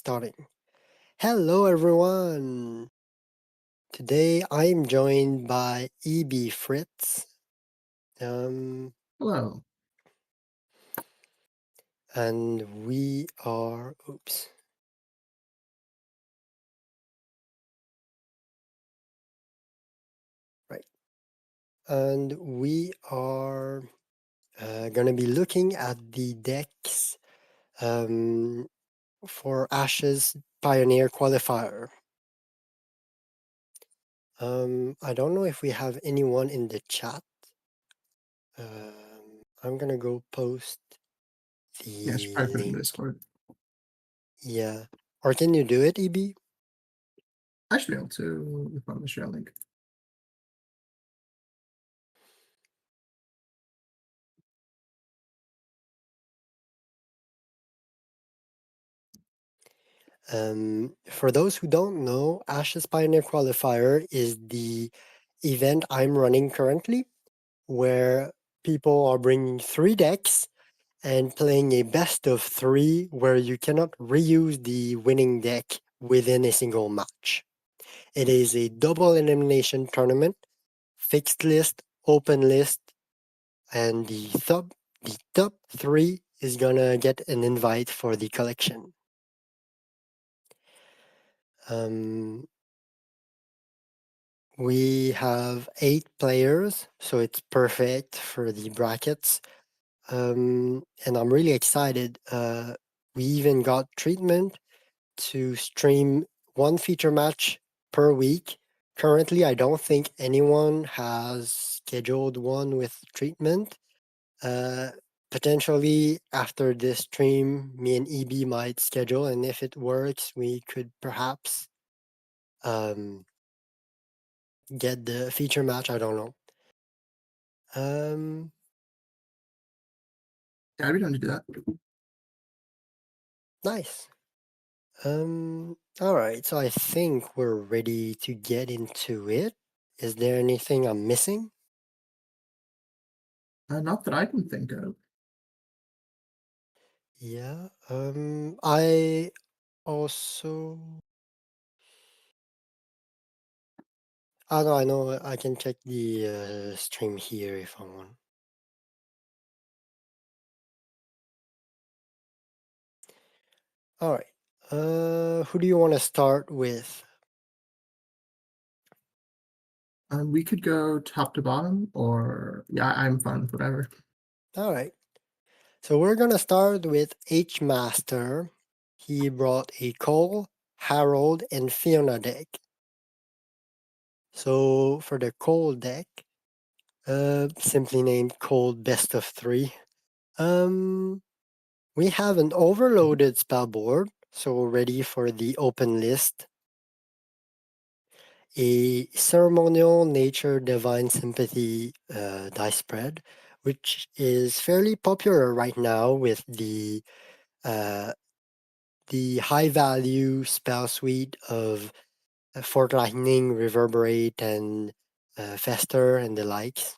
starting. Hello, everyone. Today I'm joined by EB Fritz. Um, Hello. and we are, oops, right. And we are going to be looking at the decks for Ashes Pioneer Qualifier. I don't know if we have anyone in the chat. I'm going to go post Yeah, I should the probably put it in link. Discord. Yeah. Or can you do it, EB? I should be able to find the share link. For those who don't know, Ashes Pioneer Qualifier is the event I'm running currently, where people are bringing three decks and playing a best of three where you cannot reuse the winning deck within a single match. It is a double elimination tournament, fixed list, open list, and the top three is gonna get an invite for the collection. Um, we have 8 players, so it's perfect for the brackets. And I'm really excited. We even got treatment to stream one feature match per week. Currently, I don't think anyone has scheduled one with treatment. Uh, Potentially after this stream, me and EB might schedule, and if it works, we could perhaps um, get the feature match. I don't know. Um, Yeah, I'd be down to do that. Nice. All right. So I think we're ready to get into it. Is there anything I'm missing? Not that I can think of. Yeah. I also. Oh no, I know. I can check the stream here if I want. All right. Who do you want to start with? We could go top to bottom, or yeah, I'm fine with whatever. All right. So we're gonna start with H Master. He brought a Cole, Harold, and Fiona deck. So for the Cole deck, simply named Cold Best of Three. Um, we have an overloaded spell board, so ready for the open list. A ceremonial nature divine sympathy dice spread, which is fairly popular right now with uh, the high value spell suite of Fort Lightning, Reverberate, and Fester and the likes.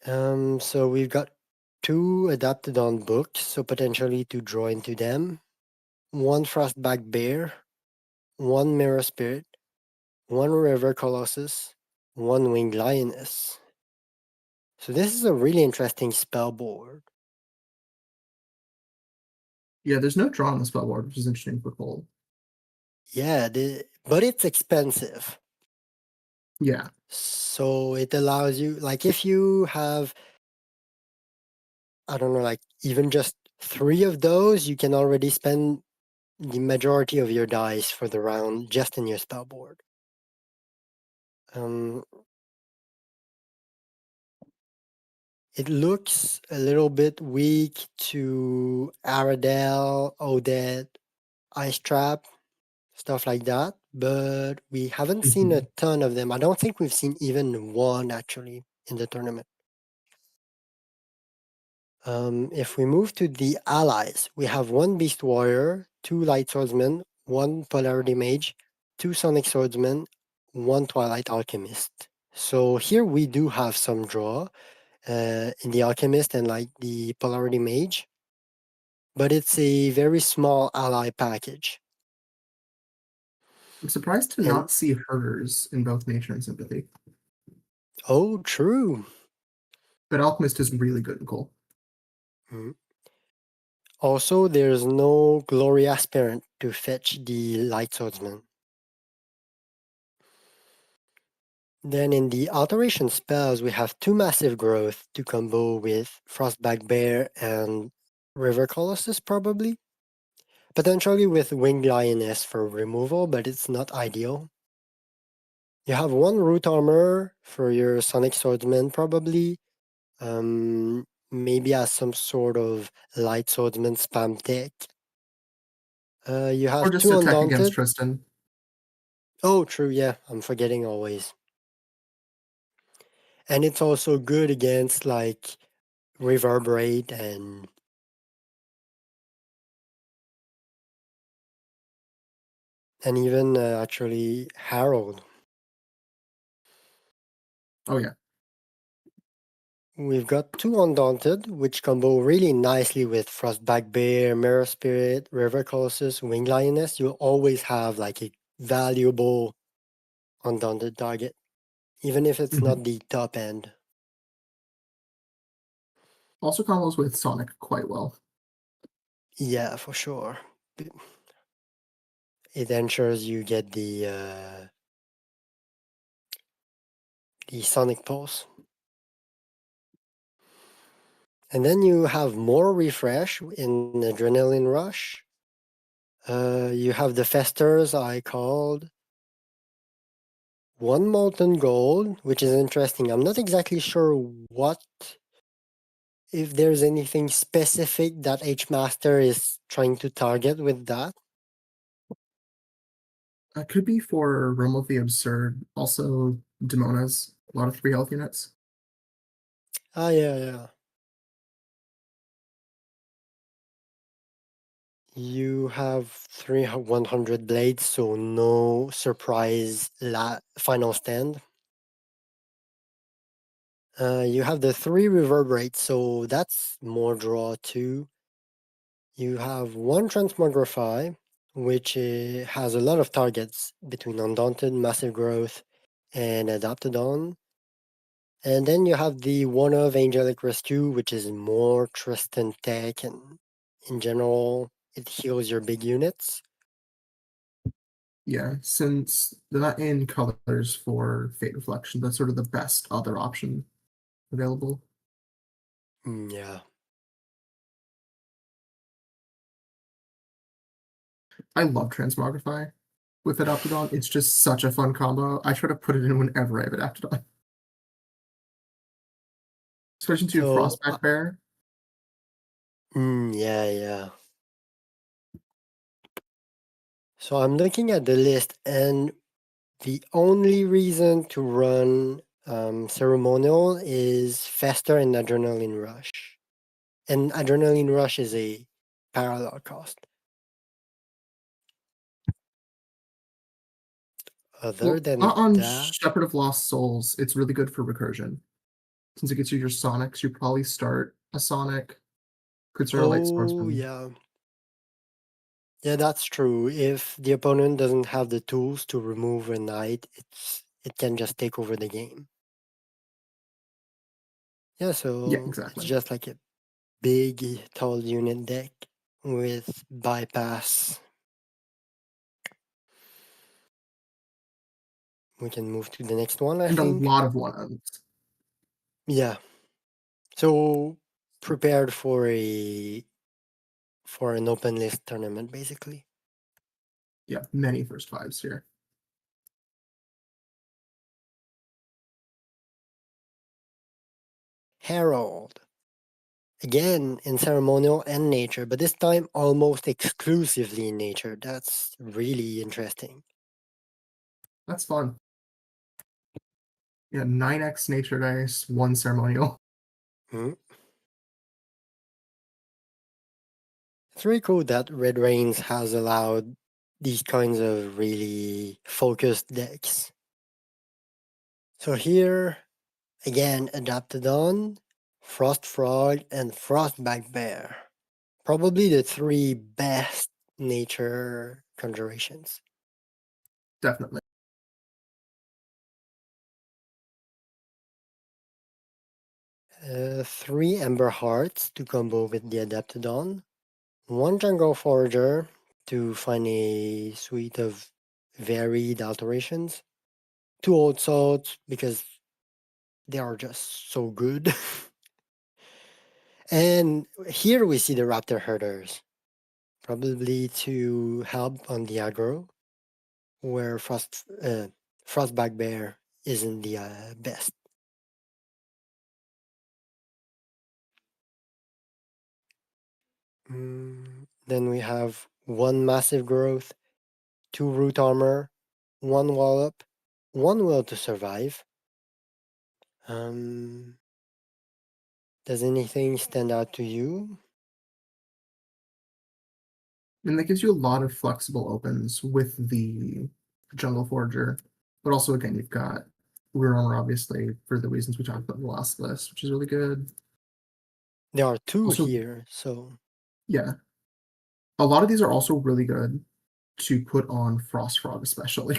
So we've got 2 adapted on books, so potentially to draw into them. 1 Frostback Bear, 1 Mirror Spirit, 1 River Colossus, 1 Winged Lioness. So this is a really interesting spell board. Yeah, there's no draw on the spell board, which is interesting for Cole. Yeah, but it's expensive. Yeah. So it allows you, like, if you have, I don't know, like even just 3 of those, you can already spend the majority of your dice for the round just in your spell board. Um, it looks a little bit weak to Aradel, Odette, Ice Trap, stuff like that, but we haven't seen a Mhm. ton of them. I don't think we've seen even one actually in the tournament. If we move to the allies, we have 1 Beast Warrior, 2 Light Swordsmen, 1 Polarity Mage, 2 Sonic Swordsmen, 1 Twilight Alchemist. So here we do have some draw in the Alchemist and like the Polarity Mage. but it's a very small ally package. I'm surprised to And not see herders in both nature and sympathy. oh, true. But alchemist is really good and cool. Mm. Also, there's no glory aspirant to fetch the light swordsman. Then in the alteration spells, we have two massive growth to combo with Frostback Bear and River Colossus probably. Potentially with Winged Lioness for removal, but it's not ideal. You have one root armor for your Sonic Swordsman probably. Maybe as some sort of light swordsman spam deck. You Or have just two attack against Undaunted. Tristan. Oh, true, yeah, I'm forgetting always. And it's also good against like Reverberate and even actually Harold. Oh yeah. We've got two Undaunted, which combo really nicely with Frostback Bear, Mirror Spirit, River Colossus, Winged Lioness. You'll always have like a valuable Undaunted target, even if it's Mhm. not the top end. Also combos with Sonic quite well. Yeah, for sure. It ensures you get the Sonic Pulse. And then you have more refresh in Adrenaline Rush. You have the Festers I called. One Molten Gold, which is interesting. I'm not exactly sure if there's anything specific that H Master is trying to target with that. Could be for Realm of the Absurd. Also, Demona's. A lot of 3 health units. Ah, yeah, yeah. You have 100 blades, so no surprise final stand. You have the 3 reverberate, so that's more draw too. You have one transmogrify, which has a lot of targets between Undaunted, Massive Growth, and Adaptodon. And then you have the one of Angelic Rescue, which is more Tristan tech, and in general, it heals your big units. Yeah, since they're not in colors for Fate Reflection, that's sort of the best other option available. Yeah. I love Transmogrify with Adaptodon. It's just such a fun combo. I try to put it in whenever I have Adaptodon. Especially to So, Frostback Bear. yeah, yeah. So I'm looking at the list, and the only reason to run ceremonial is Fester and Adrenaline Rush. And Adrenaline Rush is a parallel cost. Other Well, not than on that, Shepherd of Lost Souls. It's really good for recursion. Since it gets you your Sonics, you probably start a Sonic. Could start a Light oh Swordsman. yeah. Yeah, that's true. If the opponent doesn't have the tools to remove a knight, it can just take over the game. Yeah, Yeah, so it's exactly. just like a big, tall unit deck with bypass. We can move to the next one, I And a think. lot of one-ons. Yeah. So prepared for an open list tournament, basically. Yeah, many first fives here. Herald. Again in ceremonial and nature, but this time almost exclusively in nature. That's really interesting. That's fun. Yeah, 9x nature dice, 1 ceremonial. Hmm. It's really cool that Red Rains has allowed these kinds of really focused decks. So here, again, Adaptodon, Frost Frog, and Frostback Bear. Probably the three best nature conjurations. Definitely. Three Ember Hearts to combo with the Adaptodon. One Jungle Forager to find a suite of varied alterations. Two Old Salts because they are just so good. And here we see the Raptor Herders, probably to help on the aggro, where Frostback Bear isn't the best. Then we have one Massive Growth, two Root Armor, one Wallop, one Will to Survive. Um, does anything stand out to you? And that gives you a lot of flexible opens with the Jungle Forager. But also, again, you've got Rear Armor, obviously, for the reasons we talked about in the last list, which is really good. There are two Also, here, so yeah, a lot of these are also really good to put on Frost Frog, especially.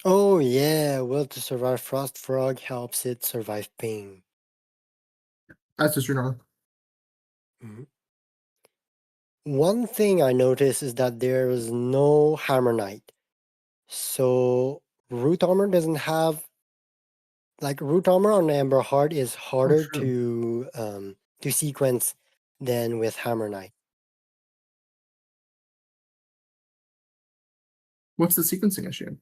oh yeah, Will to Survive Frost Frog helps it survive pain. That's just your normal. Mhm. One thing I noticed is that there is no Hammer Knight, so Root Armor doesn't have like Root Armor on Amber Heart is Oh, harder true. to sequence than with Hammer Knight. What's the sequencing issue?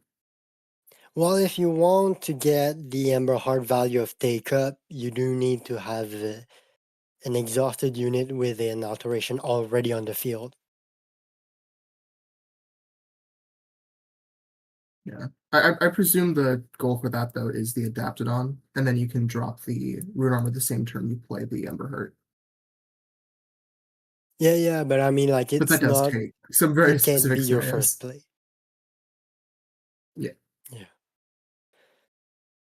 Well, if you want to get the Ember Heart value of Take Up, you do need to have an exhausted unit with an alteration already on the field. Yeah. I presume the goal for that, though, is the Adaptodon, and then you can drop the Rune Armor the same turn you play the Ember Heart. Yeah, yeah, but I mean, like, But that it's does not, take some very it can't specific be your first scenarios. play. Yeah. Yeah.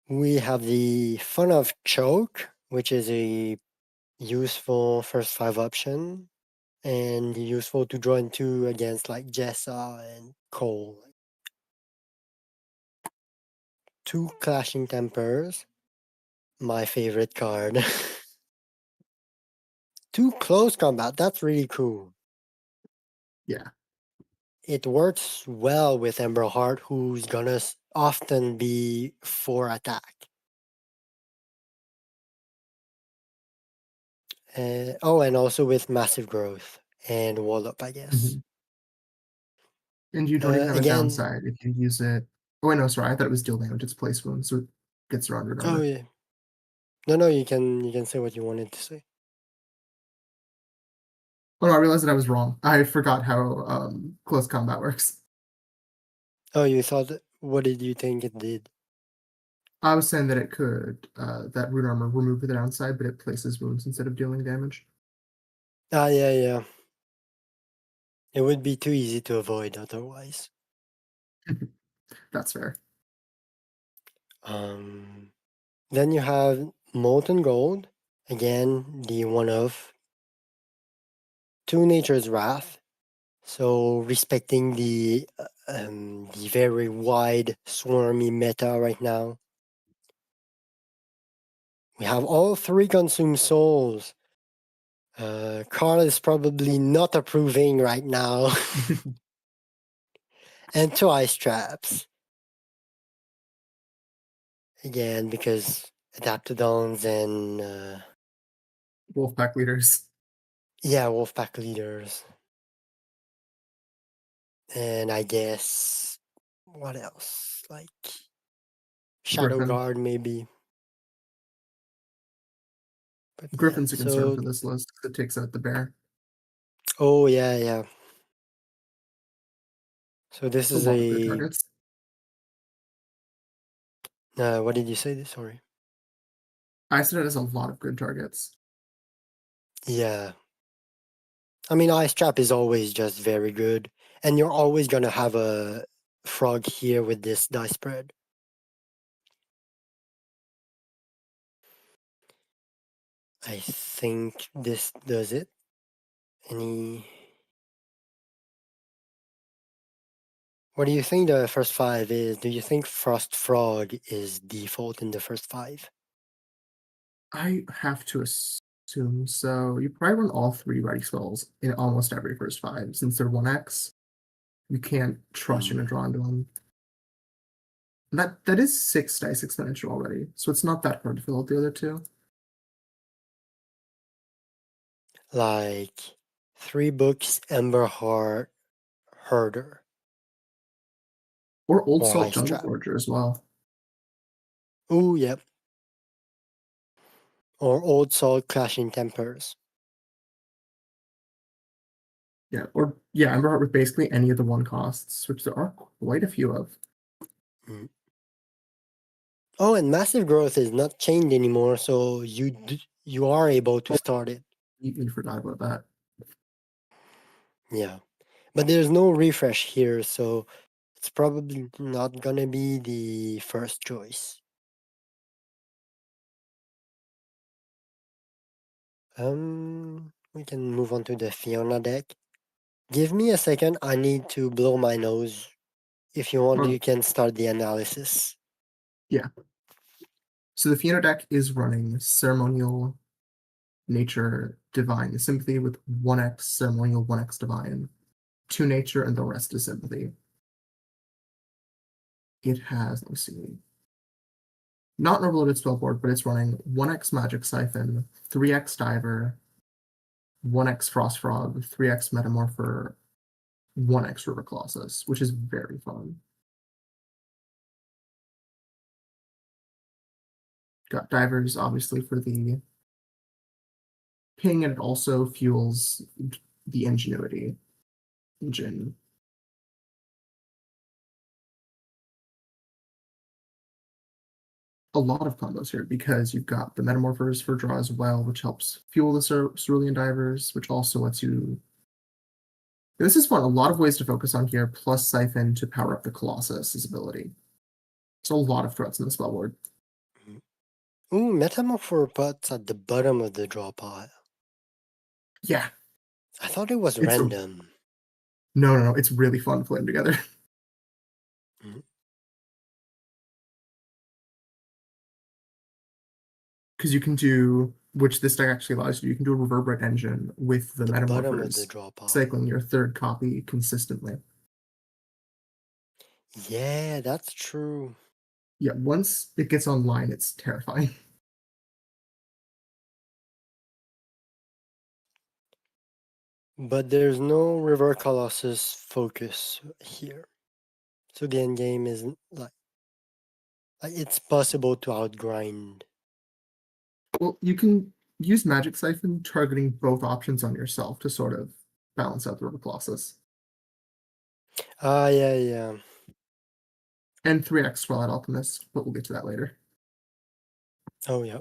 We have the Fun of Choke, which is a useful first five option and useful to draw into against like Jessa and Cole. Two Clashing Tempers, my favorite card. Two Close Combat, that's really cool. Yeah. It works well with Ember Heart, who's gonna often be for attack. Oh, and also with Massive Growth and Wall Up, I guess. Mhm. And you don't even have a Again, downside if you use it. Oh, wait, no, sorry. I thought it was deal damage. It's place wound, so it gets around your oh armor. yeah, no, you can say what you wanted to say. Oh, no, I realized that I was wrong. I forgot how close combat works. Oh, you thought, what did you think it did? I was saying that it could, that Rune Armor remove the downside, but it places wounds instead of dealing damage. Ah, yeah, yeah. It would be too easy to avoid otherwise. That's fair. Um, then you have Molten Gold, again, the one of Two Nature's Wrath. So respecting the very wide swarmy meta right now. We have all three Consume Souls. Carl is probably not approving right now. And two Ice Traps. Again, because Adaptodons and Wolfpack leaders. yeah, Wolfpack leaders. And I guess what else? Like Shadow Griffin. Guard maybe. But yeah, Griffin's a concern so for this list. It takes out the bear. oh yeah, yeah. So this It's a is lot of good a targets. what did you say? Sorry. I said it has a lot of good targets. Yeah. I mean, Ice Trap is always just very good, and you're always gonna have a frog here with this die spread. I think this does it. Any? What do you think the first five is? Do you think Frost Frog is default in the first five? I have to assume so. You probably run all three ready spells in almost every first five, since they're 1x. You can't trust you're Hmm. gonna draw into them. And that is 6 dice exponential already, so it's not that hard to fill out the other two. Like 3 books, Ember Heart, Herder, Or Old or Salt Ice Jungle Trap. Forger as well. Oh, yep. Or Old Salt Clashing Tempers. Yeah, or yeah, Emberheart with basically any of the one costs, which there are quite a few of. Mm. Oh, and Massive Growth is not chained anymore, so you are able to Oh, start it. you forgot about that. Yeah. But there's no refresh here, so it's probably not gonna be the first choice. We can move on to the Fiona deck. Give me a second, I need to blow my nose. If you want, Or you can start the analysis. yeah. So the Fiona deck is running Ceremonial, Nature, Divine, Sympathy with 1x Ceremonial, 1x Divine, 2 Nature, and the rest is Sympathy. It has, let me see, not an overloaded spell board, but it's running 1x Magic Siphon, 3x Diver, 1x Frost Frog, 3x Metamorpher, 1x River Colossus, which is very fun. Got divers, obviously, for the ping, and it also fuels the ingenuity engine. A lot of combos here because you've got the Metamorphers for draw as well, which helps fuel the Cerulean Divers, which also lets you. This is fun. A lot of ways to focus on here, plus Siphon to power up the Colossus's ability. So a lot of threats in the spell board. Ooh, Metamorpher Put's at the bottom of the draw pile. Yeah, I thought it was it's a random. no. It's really fun to play them together. Mhm. Because you can do, which this deck actually allows you, you can do a Reverberate Engine with the The bottom of the Metamorphers, draw pile. cycling your third copy consistently. Yeah, that's true. Yeah, once it gets online, it's terrifying. But there's no River Colossus focus here. So the end game isn't like it's possible to outgrind. Well, you can use Magic Siphon targeting both options on yourself to sort of balance out the River Colossus. Ah, yeah. And 3x Twilight Alchemist, but we'll get to that later. Oh, yeah.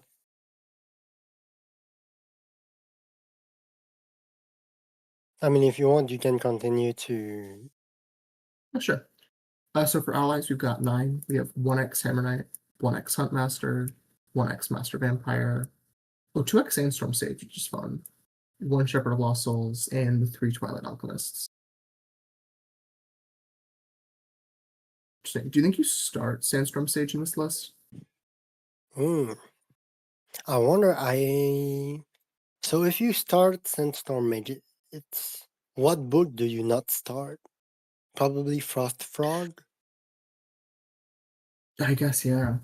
I mean, if you want, you can continue to. Oh, sure. So for allies, we've got 9. We have 1x Hammer Knight, 1x Huntmaster, 1x Master Vampire, 2x Sandstorm Sage, which is fun, 1 Shepherd of Lost Souls, and 3 Twilight Alchemists. Interesting. Do you think you start Sandstorm Sage in this list? Hmm. I wonder. So if you start Sandstorm Mage, it's what book do you not start? Probably Frost Frog. I guess, yeah.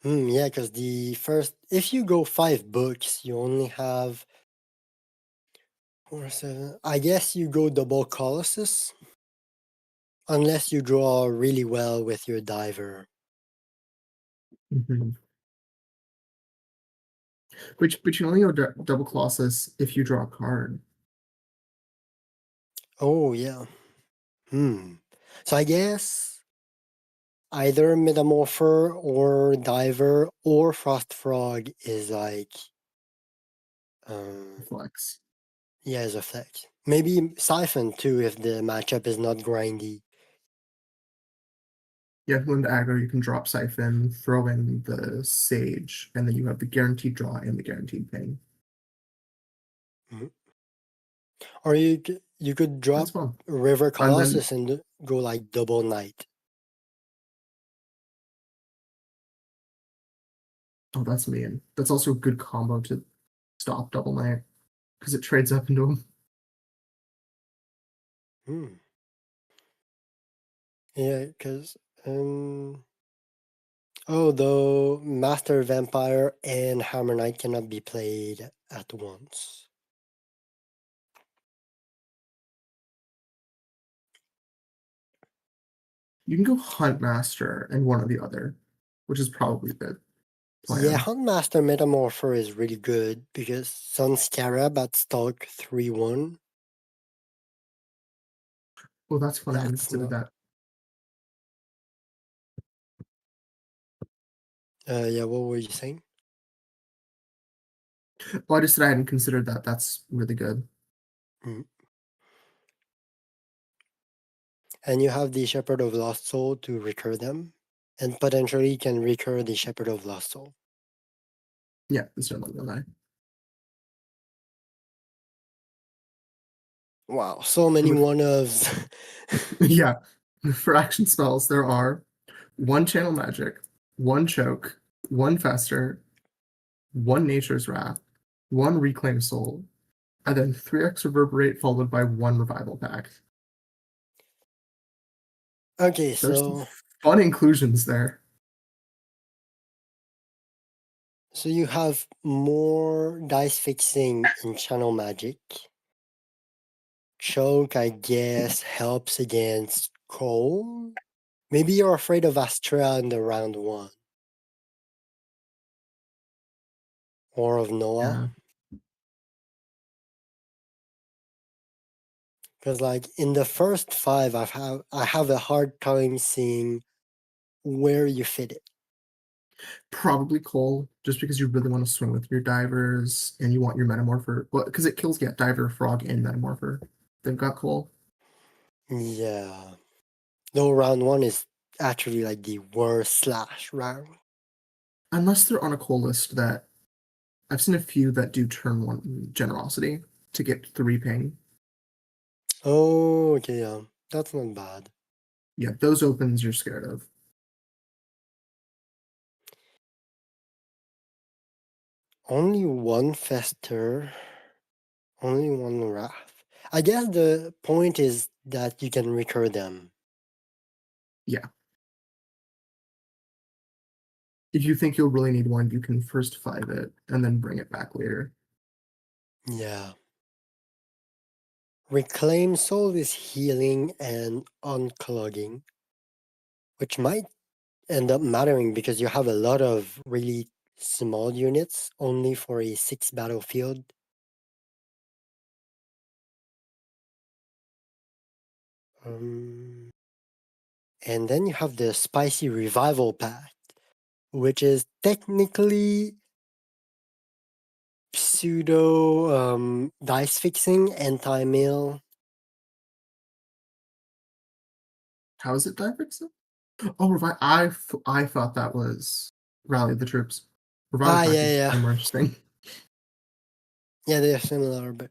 Yeah, because the first, if you go 5 books, you only have 4, 7. I guess you go double Colossus, unless you draw really well with your diver. Mhm. But you only go double Colossus if you draw a card. Oh yeah. So I guess either Metamorpher or Diver or Frost Frog is like, um, Flex. yeah, is a flex. Maybe Siphon too if the matchup is not grindy. Yeah, when the aggro, you can drop Siphon, throw in the Sage, and then you have the guaranteed draw and the guaranteed ping. Mhm. Or you could That's drop fun. River And then, Colossus and go like double knight. oh, that's mean. That's also a good combo to stop Double Knight because it trades up into him. Hmm. Yeah, because oh, though Master Vampire and Hammer Knight cannot be played at once. You can go Hunt Master and one or the other, which is probably the Yeah, plan. Huntmaster Metamorpher is really good because Sun Scarab at Stalk 3-1. Well, that's fun. I hadn't That's considered not. that. Yeah, what were you saying? Well, I just said I hadn't considered that. That's really good. Mm. And you have the Shepherd of Lost Soul to recur them, and potentially you can recur the Shepherd of Lost Soul. Yeah, it's certainly gonna lie. Wow, so many With one ofs. yeah, for action spells, there are one Channel Magic, one Choke, one Fester, one Nature's Wrath, one Reclaim Soul, and then 3x Reverberate followed by one Revival Pact. Okay, There's some so fun inclusions there. you have more dice fixing in Channel Magic. Choke, I guess, helps against cold. Maybe you're afraid of Astra in the round one. Or of Noah. Yeah, Because like in the first five I have a hard time seeing where you fit it. probably Cole, just because you really want to swing with your divers and you want your Metamorpher. Well, because it kills, yeah, Diver, Frog, and Metamorpher. They've got Cole. Yeah. Though round one is actually like the worst slash round. Unless they're on a Cole list that I've seen a few that do turn one Generosity to get 3 ping. Oh, okay, yeah. That's not bad. Yeah, those opens you're scared of. Only one Fester, only one Wrath. I guess the point is that you can recur them. Yeah. If you think you'll really need one, you can first 5 it and then bring it back later. Yeah. Reclaim Soul is healing and unclogging, which might end up mattering because you have a lot of really small units only for a 6 battlefield. Um, and then you have the Spicy Revival Pact, which is technically pseudo dice fixing, anti-mill. How is it Diverexit? Oh, I thought that was Rally the Troops. Revival Ah, Pack yeah, is yeah. way more interesting. Yeah, they're similar, but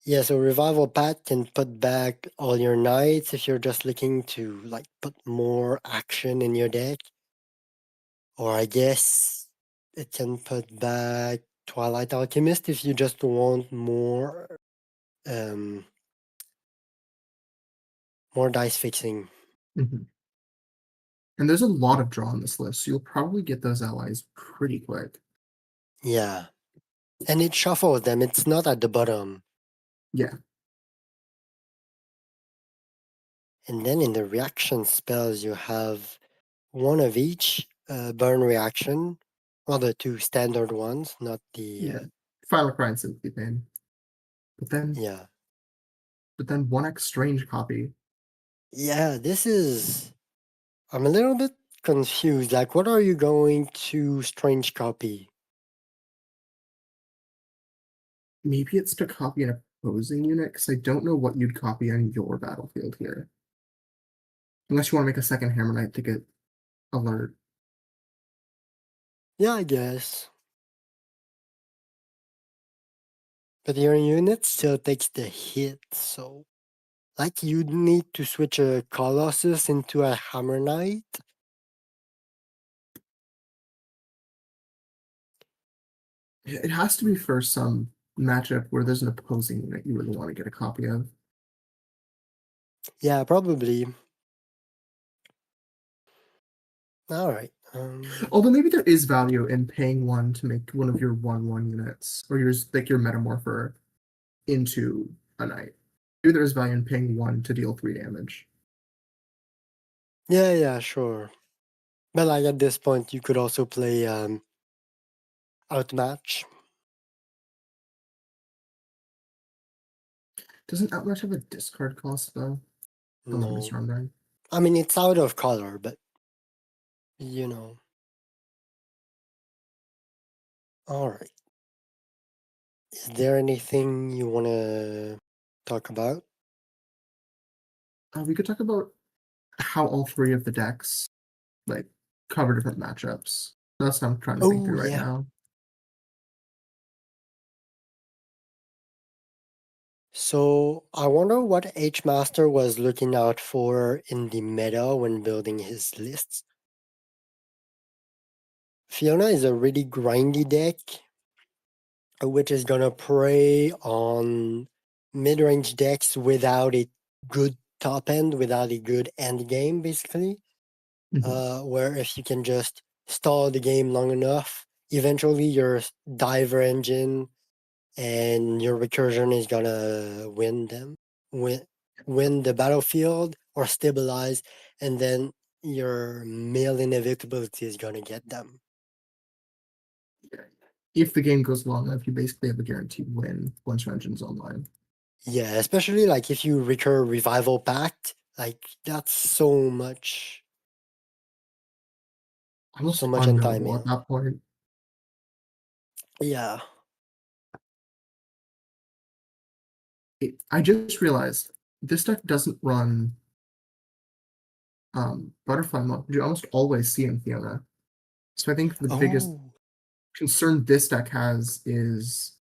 yeah, so Revival Pact can put back all your knights if you're just looking to like put more action in your deck. Or I guess it can put back Twilight Alchemist if you just want um more dice fixing. Mhm. And there's a lot of draw on this list, so you'll probably get those allies pretty quick. Yeah. And it shuffles them. It's not at the bottom. Yeah, And then in the reaction spells you have one of each burn reaction. Well, the two standard ones, not the yeah. Final Cry and Sympathy Pain. But then yeah. but then 1x Strange Copy. Yeah, this is I'm a little bit confused. Like what are you going to strange copy? Maybe it's to copy an opposing unit, because I don't know what you'd copy on your battlefield here. Unless you want to make a second Hammer Knight to get alert. Yeah, I guess. But your unit still takes the hit, so like you'd need to switch a Colossus into a Hammer Knight. It has to be for some matchup where there's an opposing unit you really want to get a copy of. Yeah, probably. All right. Although maybe there is value in paying one to make one of your 1/1 units, or your like your Metamorpher into a knight. Maybe there is value in paying one to deal 3 damage. Yeah, sure. But like at this point, you could also play Outmatch. Doesn't Outmatch have a discard cost though? I'm not No, misremembering. I mean it's out of color, but you know. All right. Is there anything you want to talk about? We could talk about how all 3 of the decks like cover different matchups. That's what I'm trying to think Oh through right yeah. now. So I wonder what H Master was looking out for in the meta when building his lists. Fiona is a really grindy deck, which is gonna prey on mid-range decks without a good top end, without a good end game, basically. Mhm. Where if you can just stall the game long enough, eventually your diver engine and your recursion is gonna win win the battlefield or stabilize, and then your mill inevitability is gonna get them. If the game goes long enough, you basically have a guaranteed win once your engine's online. Yeah, especially like if you recur Revival Pact, like that's so Almost much unwinnable at anti-mill. that point. Yeah. I just realized this deck doesn't run butterfly mode, which you almost always see in Fiona. So I think the biggest Oh, concern this deck has is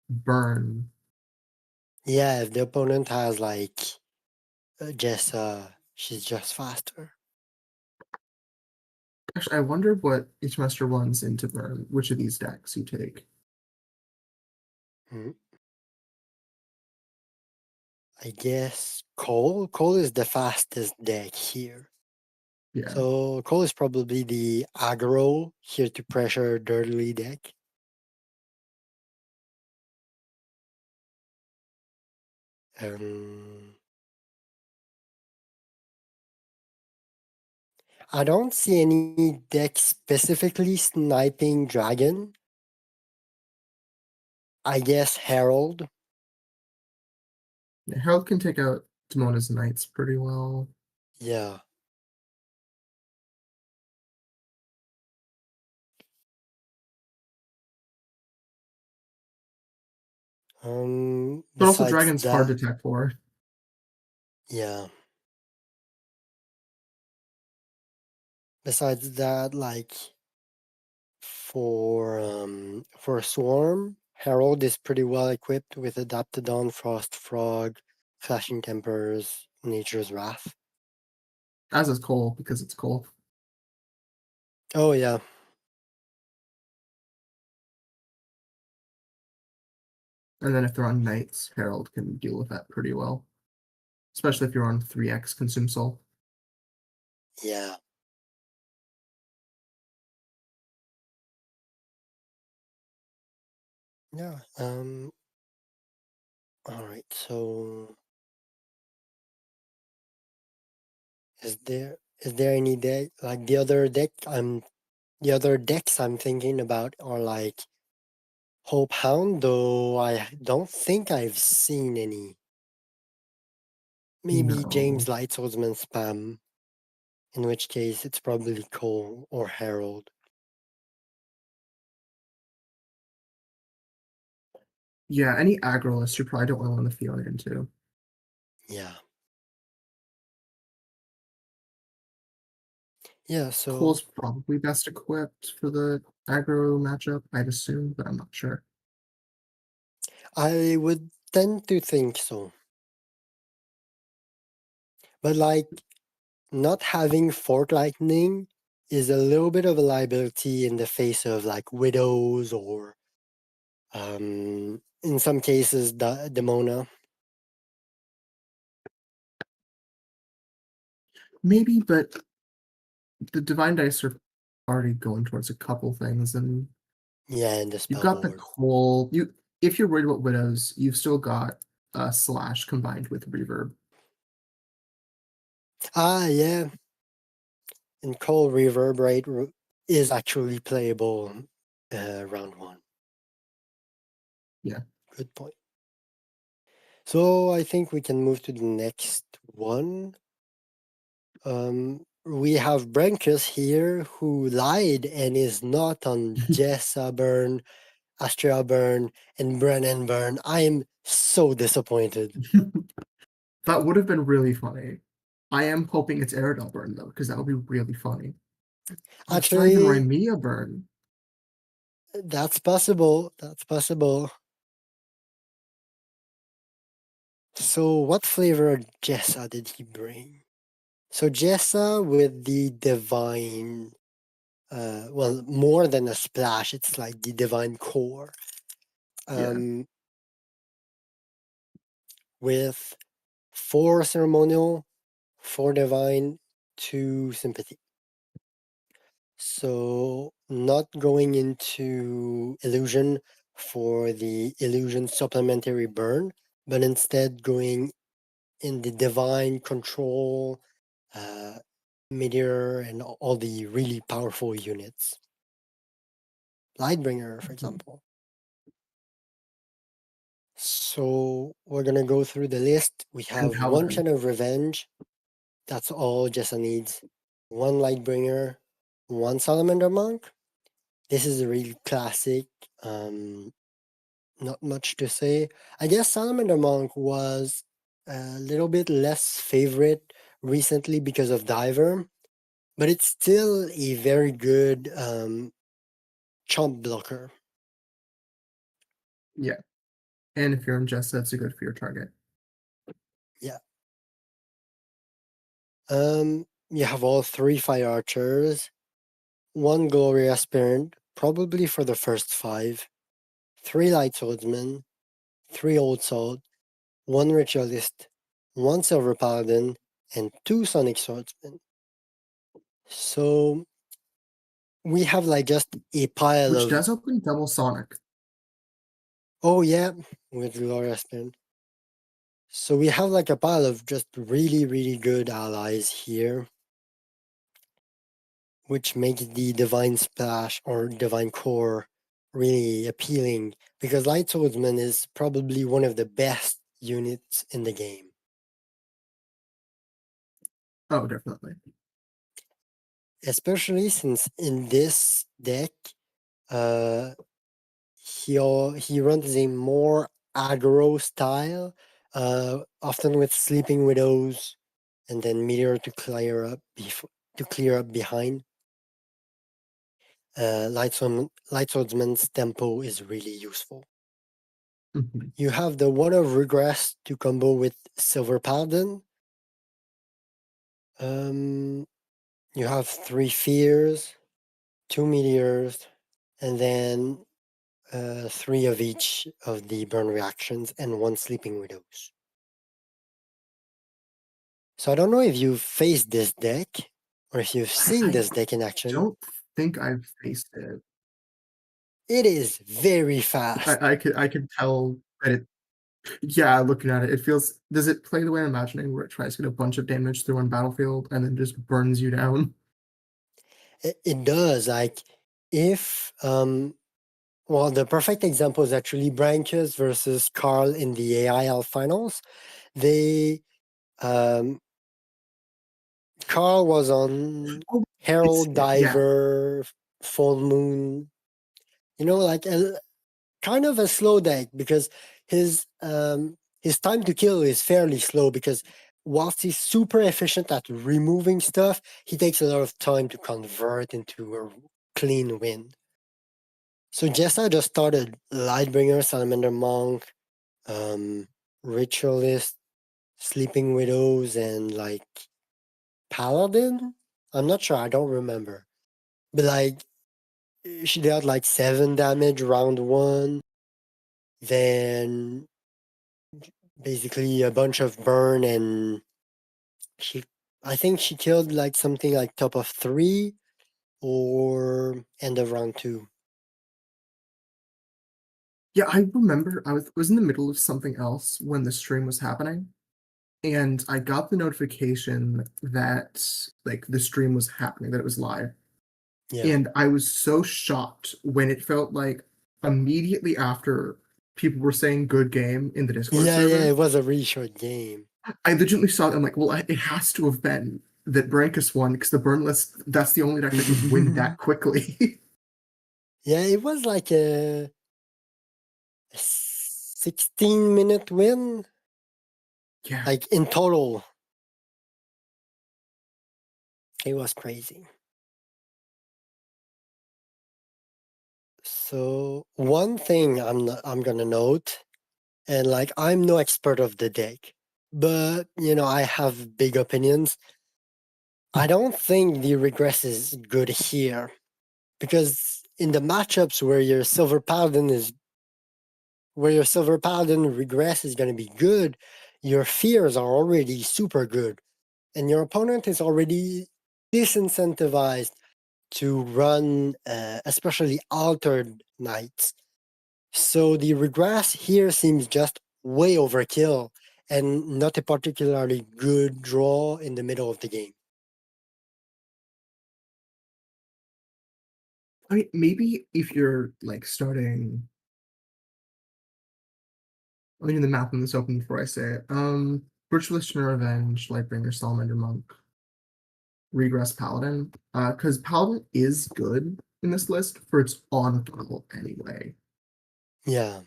burn. yeah. If the opponent has like she's just faster. Actually, I wonder what each master runs into burn, which of these decks you take. Mm. I guess Cole. Cole is the fastest deck here. Yeah. So Cole is probably the aggro here to pressure Dirtly deck. Um, I don't see any deck specifically sniping Dragon. I guess Herald. Harold can take out Damona's Knights pretty well. Yeah. But also Besides Dragon's hard to that, tech for. yeah. Besides that, like for Swarm, Herald is pretty well equipped with Adaptodon, Frost Frog, Flashing Tempers, Nature's Wrath. As is Cole, because it's Cole. Oh yeah, And then if they're on Knights, Harold can deal with that pretty well. Especially if you're on 3x Consume Soul. yeah, yeah. All right. So, is there any deck like the other decks I'm thinking about are like Hope Hound, though I don't think I've seen any. Maybe James No. Lightswordsman spam, in which case it's probably Cole or Harold. Yeah, any aggro list you probably don't want to run the Fiona into. Yeah. Yeah, so Cole's probably best equipped for the aggro matchup, I'd assume, but I'm not sure. I would tend to think so. But like not having Fort Lightning is a little bit of a liability in the face of like Widows or in some cases Demona. Maybe, but the Divine Dice are already going towards a couple things, and Yeah, in the you've spell got the board. Cole. If you're worried about Widows, you've still got Slash combined with Reverb. Ah, yeah. And Cole Reverberate is actually playable round one. Yeah. Good point. So I think we can move to the next one. We have Brankus here who lied and is not on Jessa Burn, Astria Burn, and Brennan Burn. I am so disappointed. That would have been really funny. I am hoping it's Aerodel burn though, because that would be really funny. Oh, it's not even Actually, Rymea burn. that's possible. That's possible. So, what flavor of Jessa did he bring? So, Jessa with the divine, well, more than a splash, it's like the divine core. Yeah. Um, with 4 ceremonial, 4 divine, 2 sympathy. So, not going into illusion for the illusion supplementary burn, but instead going in the divine control, uh, meteor, and all the really powerful units. Lightbringer, for Mhm. example. So we're gonna go through the list. We And have one Paladin. Chant of Revenge. That's all Jessa needs. One Lightbringer, one Salamander Monk. This is a really classic. Not much to say. I guess Salamander Monk was a little bit less favorite recently because of Diver, but it's still a very good chump blocker. Yeah. And if you're in Jessa, it's a good for your target. Yeah. You have all 3 Fire Archers, one Glory Aspirant, probably for the first 5, 3 Light Swordsmen, 3 Old Salt, 1 Ritualist, 1 Silver Paladin, and 2 Sonic Swordsmen. So we have like just a pile Which of, does open double Sonic. oh yeah, with Glory Aspirant. So we have like a pile of just really, really good allies here, which makes the Divine Splash or Divine Core really appealing because Light Swordsman is probably one of the best units in the game. Oh, definitely. Especially since in this deck, uh, he runs a more aggro style, often with Sleeping Widows and then Meteor to clear up behind. Light Swordsman's tempo is really useful. Mhm. You have the One of Regress to combo with Silver Paladin. Um, you have 3 Fears, 2 Meteors, and then 3 of each of the burn reactions and 1 Sleeping Widows. So I don't know if you've faced this deck or if you've seen I this deck in action. don't think I've faced it. It is very fast. I could tell that it. Yeah, looking at it, it feels. Does it play the way I'm imagining, where it tries to get a bunch of damage through one battlefield and then just burns you down? It does. Like if well, the perfect example is actually Brankus versus Carl in the AIL finals. They um, Carl was on Oh, it's Herald yeah. Diver, Full Moon. You know, like a kind of a slow deck because his time to kill is fairly slow because whilst he's super efficient at removing stuff, he takes a lot of time to convert into a clean win. So Jessa just started Lightbringer, Salamander Monk, Ritualist, Sleeping Widows, and like Paladin. I'm not sure. I don't remember. But like she dealt like 7 damage round 1. Then basically a bunch of burn, and she I think she killed like something like top of 3 or end of round 2. Yeah, I remember I was in the middle of something else when the stream was happening, and I got the notification that like the stream was happening, that it was live. Yeah. And I was so shocked when it felt like immediately after people were saying good game in the Discord Yeah, server, it was a really short game. I legitimately saw it. I'm like, well, it has to have been that Brankus won because the burn list, that's the only deck that could win that quickly. Yeah, it was like a 16-minute win, Yeah. like in total. It was crazy. So one thing I'm gonna note, and like I'm no expert of the deck, but I have big opinions. I don't think the regress is good here because in the matchups where your silver paladin regress is gonna be good, your fears are already super good, and your opponent is already disincentivized to run, especially altered knights. So the regress here seems just way overkill and not a particularly good draw in the middle of the game. I mean, maybe if you're like starting, let me do the math on this open before I say it. Virtualist and Revenge, Lightbringer, Salamander Monk, Regress Paladin. Because Paladin is good in this list for its on level anyway. Yeah.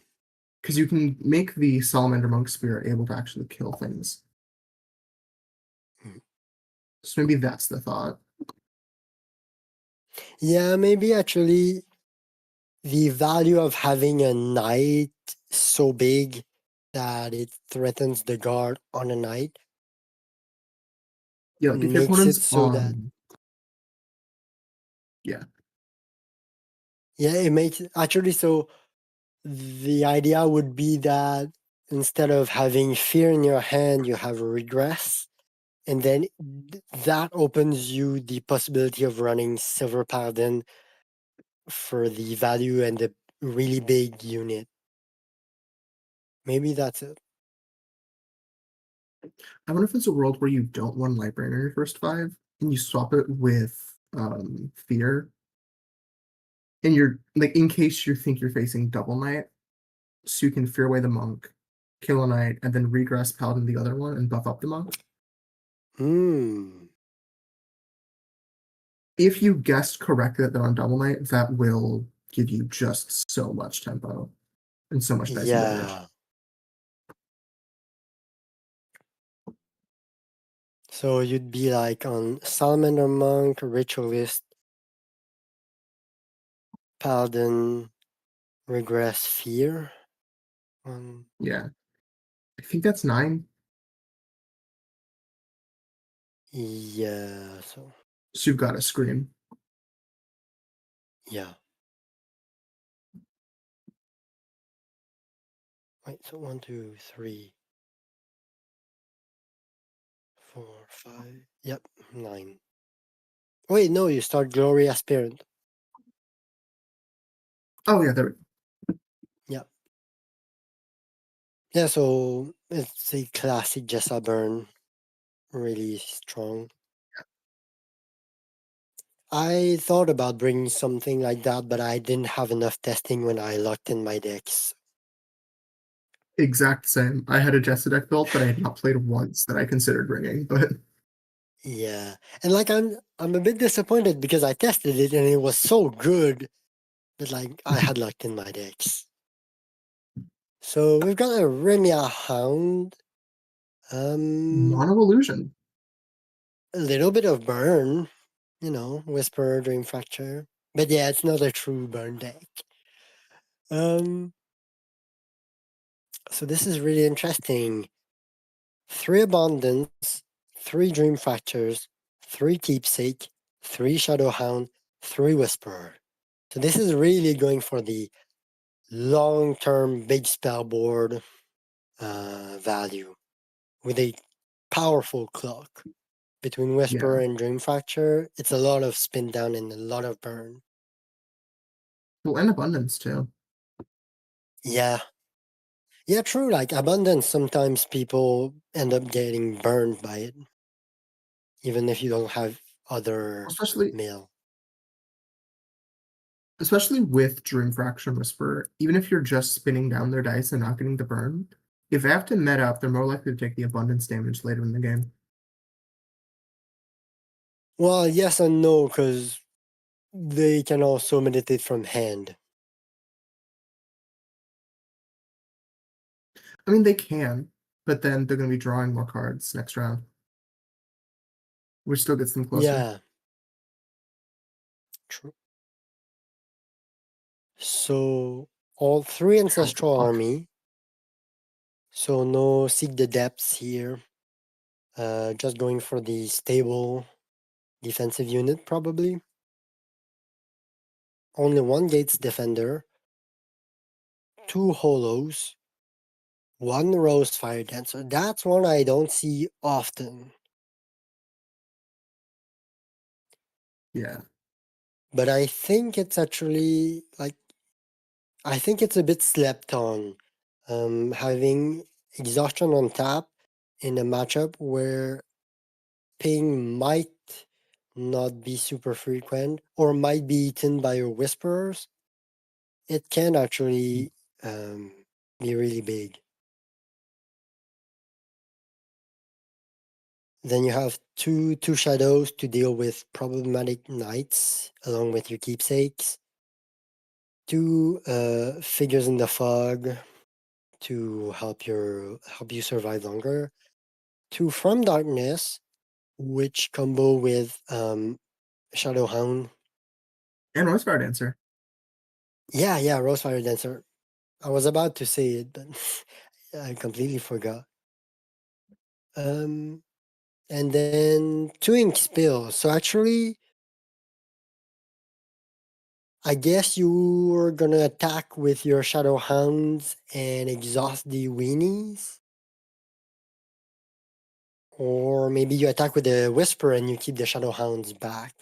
Because you can make the Salamander Monk Spear able to actually kill things. Mm. So maybe that's the thought. Yeah, maybe actually the value of having a knight so big that it threatens the guard on a knight Yeah, like if your makes it opponent's so that, on, yeah, yeah, it makes actually so the idea would be that instead of having fear in your hand, you have a regress. And then that opens you the possibility of running Silver Paladin for the value and the really big unit. Maybe that's it. I wonder if it's a world where you don't want Lightbringer in your first 5 and you swap it with Fear, and you're like in case you think you're facing double Knight, so you can Fear away the Monk, kill a Knight, and then regress Paladin the other one and buff up the Monk. Hmm. If you guessed correctly that they're on double Knight, that will give you just so much tempo and so much dicing damage. Yeah. So you'd be like on Salamander Monk, Ritualist, Paladin, Regress, Fear. Yeah, I think that's 9. Yeah. So So you've got a Scream. yeah. Wait. So 1, 2, 3, 4, 5. Yep. 9. Wait. No. You start Glory Aspirant. Oh yeah, there. Yep. Yeah. So it's a classic Jessa burn. Really strong. I thought about bringing something like that, but I didn't have enough testing when I locked in my decks. Exact same. I had a Jessa deck built that I had not played once that I considered bringing, but Yeah, and like I'm a bit disappointed because I tested it and it was so good, but like I had locked in my decks. So we've got a Remia Hound, Um, Mono Illusion. a little bit of burn, Whisper, Dream Fracture. But yeah, it's not a true burn deck. Um, so this is really interesting. 3 Abundance, 3 Dream Fractures, 3 Keepsake, 3 Shadowhound, 3 Whisperer. So this is really going for the long-term big spell board value with a powerful clock. Between Yeah. Whisperer and Dream Fracture, it's a lot of spin down and a lot of burn. Well, and Abundance too. Yeah. Yeah, true. Like Abundance, sometimes people end up getting burned by it, even if you don't have other Especially mail. especially with Dream Fraction Whisper, even if you're just spinning down their dice and not getting the burn, if they have to meta up, they're more likely to take the abundance damage later in the game. Well, yes and no, because they can also meditate from hand. I mean, they can, but then they're going to be drawing more cards next round, which still gets them closer. Yeah, true. So all 3 How Ancestral fuck? Army. So no Seek the Depths here. Just going for the stable defensive unit, probably. Only 1 Gates Defender, 2 Holos, 1 Rose Fire Dancer. That's one I don't see often. Yeah. But I think it's actually like I think it's a bit slept on. Having exhaustion on tap in a matchup where ping might not be super frequent or might be eaten by your whisperers, it can actually um, be really big. Then you have two shadows to deal with problematic knights along with your keepsakes. 2 figures in the fog to help you survive longer. 2 from darkness, which combo with Shadowhound. And Rosefire Dancer. Yeah, Rosefire Dancer. I was about to say it, but I completely forgot. Um, and then 2 ink spills. So actually, I guess you are gonna attack with your Shadowhounds and exhaust the weenies. Or maybe you attack with the Whisper and you keep the Shadowhounds back.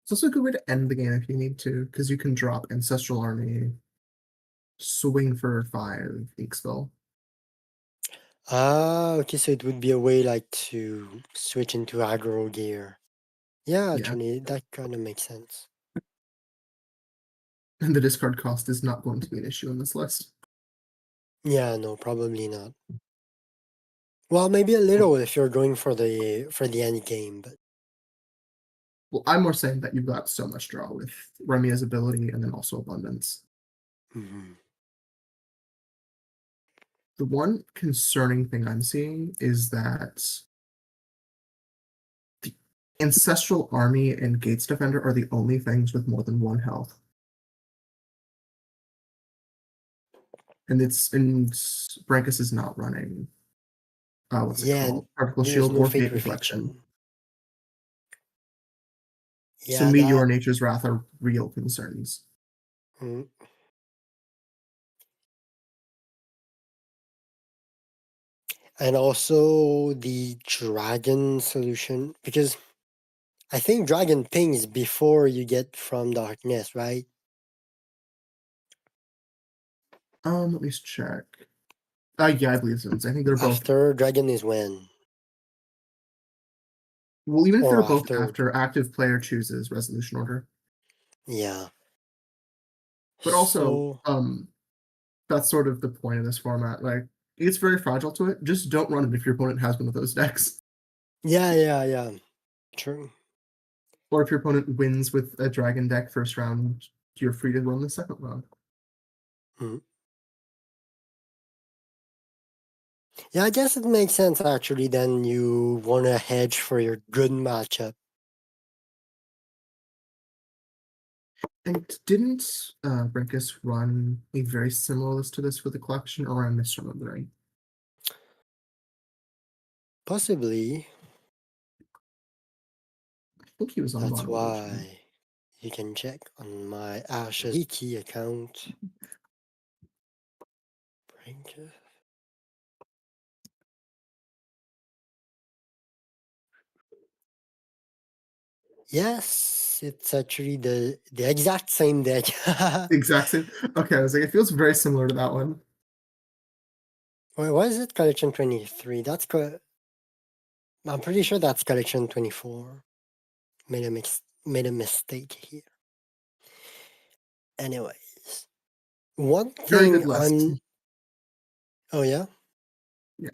It's also a good way to end the game if you need to, because you can drop Ancestral Army, swing for 5, Ink Spell. Ah, okay, so it would be a way like to switch into aggro gear. Yeah, Yeah. actually, that kind of makes sense. And the discard cost is not going to be an issue in this list. Yeah, no, probably not. Well, maybe a little if you're going for the end game, but Well, I'm more saying that you've got so much draw with Remia's ability and then also Abundance. mhm. The one concerning thing I'm seeing is that the Ancestral Army and Gates Defender are the only things with more than 1 health. And Brankus is not running what's it Yeah, called? Particle there's Shield no or fate Fate Reflection. reflection. So Yeah, Meteor that and Nature's Wrath are real concerns. mm. And also the dragon solution because I think dragon pings before you get from darkness, right? Let me just check. Yeah, I believe so. I think they're both. After dragon is when Well, even if or they're both after. after active player chooses resolution order. Yeah. But also, So that's sort of the point of this format. Like, it's very fragile to it. Just don't run it if your opponent has one of those decks. yeah. True. Or if your opponent wins with a dragon deck first round, you're free to run the second round. Mm. Yeah, I guess it makes sense actually. Then you want to hedge for your good matchup. And didn't Brinkus run a very similar list to this for the collection, or am I misremembering? Possibly. I think he was on That's Mono originally. why you can check on my Ash's wiki account. Brinkus. Yes, it's actually the exact same deck. The exact same. Okay, I was like, it feels very similar to that one. Wait, what is it? Collection 23. I'm pretty sure that's collection 24. Made a mistake here. Anyways, one Very good thing list. I'm. Oh yeah. Yeah.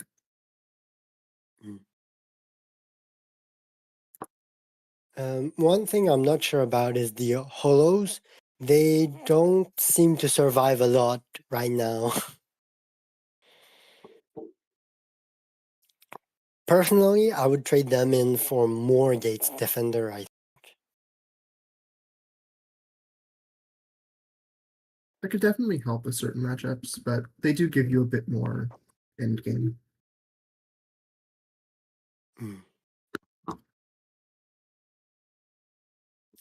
Hmm. One thing I'm not sure about is the holos. They don't seem to survive a lot right now. Personally, I would trade them in for more Gates Defender. That could definitely help with certain matchups, but they do give you a bit more end game. Hmm.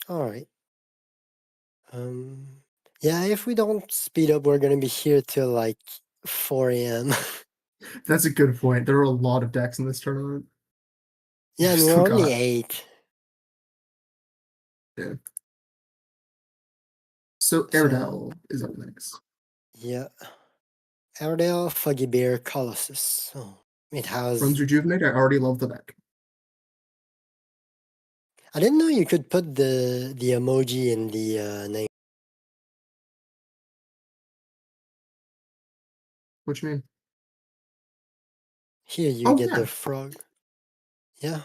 All right. Yeah, if we don't speed up, we're gonna be here till like 4 a.m. That's a good point. There are a lot of decks in this tournament. Yeah, We've and we're still only got 8. yeah. So So Airedale is up next. yeah, Airedale, Foggy Bear, Colossus. So it Runs has. Rejuvenate. I already love the deck. I didn't know you could put the emoji in the name. What you mean? Here you Oh get yeah. the frog. Yeah.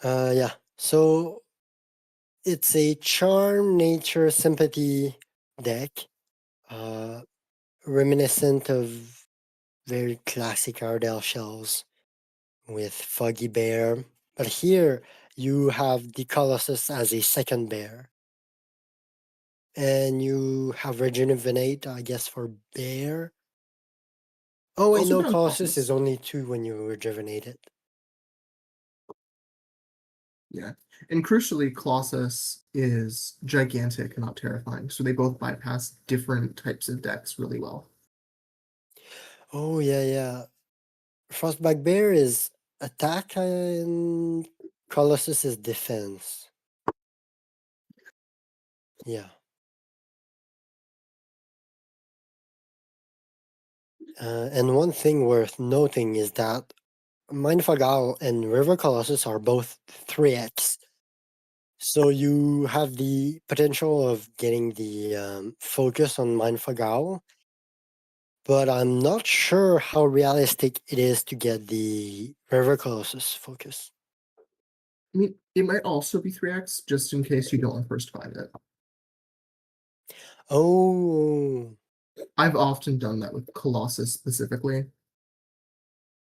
Yeah. So it's a charm, nature, sympathy deck. Uh, Reminiscent of very classic Ardell shells with Foggy Bear. But here you have the Colossus as a second bear. And you have Rejuvenate, I guess, for bear. Oh, wait, Also no, good on Colossus is Colossus. only 2 when you rejuvenate it. Yeah. And crucially, Colossus is gigantic and not terrifying. So they both bypass different types of decks really well. Oh, yeah, yeah. Frostback Bear is attack and Colossus is defense. Yeah. And one thing worth noting is that Mindfog Owl and River Colossus are both 3x. So you have the potential of getting the focus on Mindfog Owl, but I'm not sure how realistic it is to get the River Colossus focus. I mean, it might also be 3x just in case you don't want first find it. Oh, I've often done that with Colossus specifically.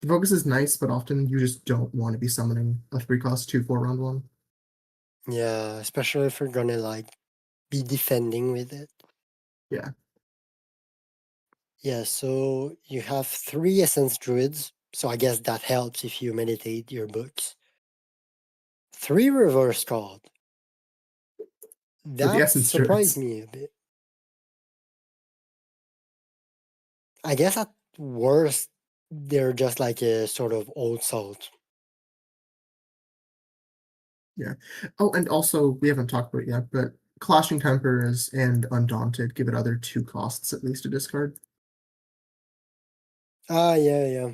The focus is nice, but often you just don't want to be summoning a 3-cost 2/4 round one. yeah, especially if you're gonna like be defending with it. Yeah. Yeah, so you have 3 Essence Druids, so I guess that helps if you meditate your books. 3 Reverse Card. For the That Essence surprised Druids. me a bit. I guess at worst, they're just like a sort of old salt. Yeah. Oh, and also, we haven't talked about it yet, but Clashing Tempers and Undaunted give it other 2 costs at least to discard. Ah, yeah, yeah.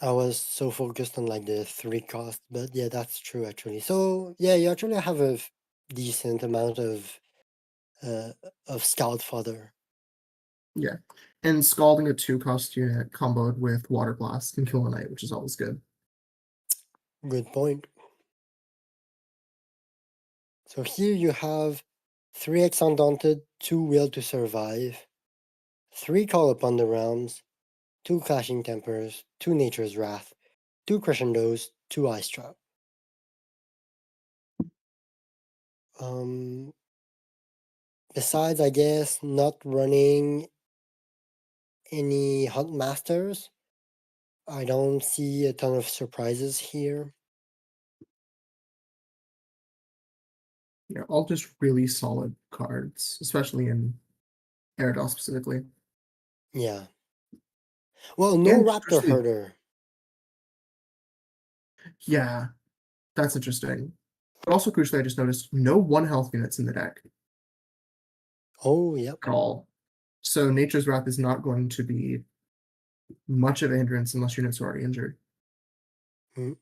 I was so focused on like the 3 cost, but yeah, that's true actually. So yeah, you actually have a decent amount uh of scout fodder. Yeah. And Scalding a 2-cost unit comboed with Water Blast can kill a knight, which is always good. Good point. So here you have 3x Undaunted, 2 Will to Survive, 3 Call Upon the Realms, 2 Clashing Tempers, 2 Nature's Wrath, 2 Crescendos, 2 Ice Trap. Um, Besides, I guess, not running any Hunt Masters, I don't see a ton of surprises here. Yeah, all just really solid cards, especially in Aerodol specifically. Yeah. Well, no And Raptor crucially, Herder. yeah, that's interesting. But also crucially, I just noticed no 1 health units in the deck Oh, yep. at all. So Nature's Wrath is not going to be much of a hindrance unless units are already injured. Mm.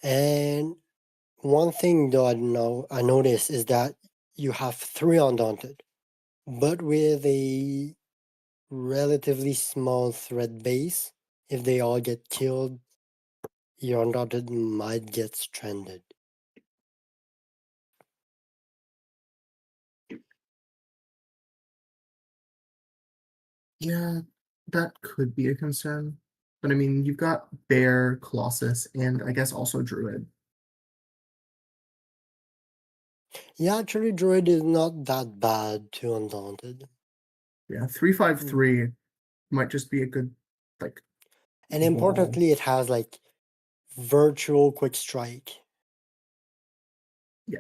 And one thing though I noticed is that you have 3 Undaunted, but with a relatively small threat base. If they all get killed, your Undaunted might get stranded. Yeah, that could be a concern. But I mean, you've got Bear, Colossus, and I guess also Druid. Yeah, actually, Druid is not that bad to Undaunted. Yeah, 3 5 Mm. 3 might just be a good like And wall. importantly, it has like virtual quick strike. Yeah.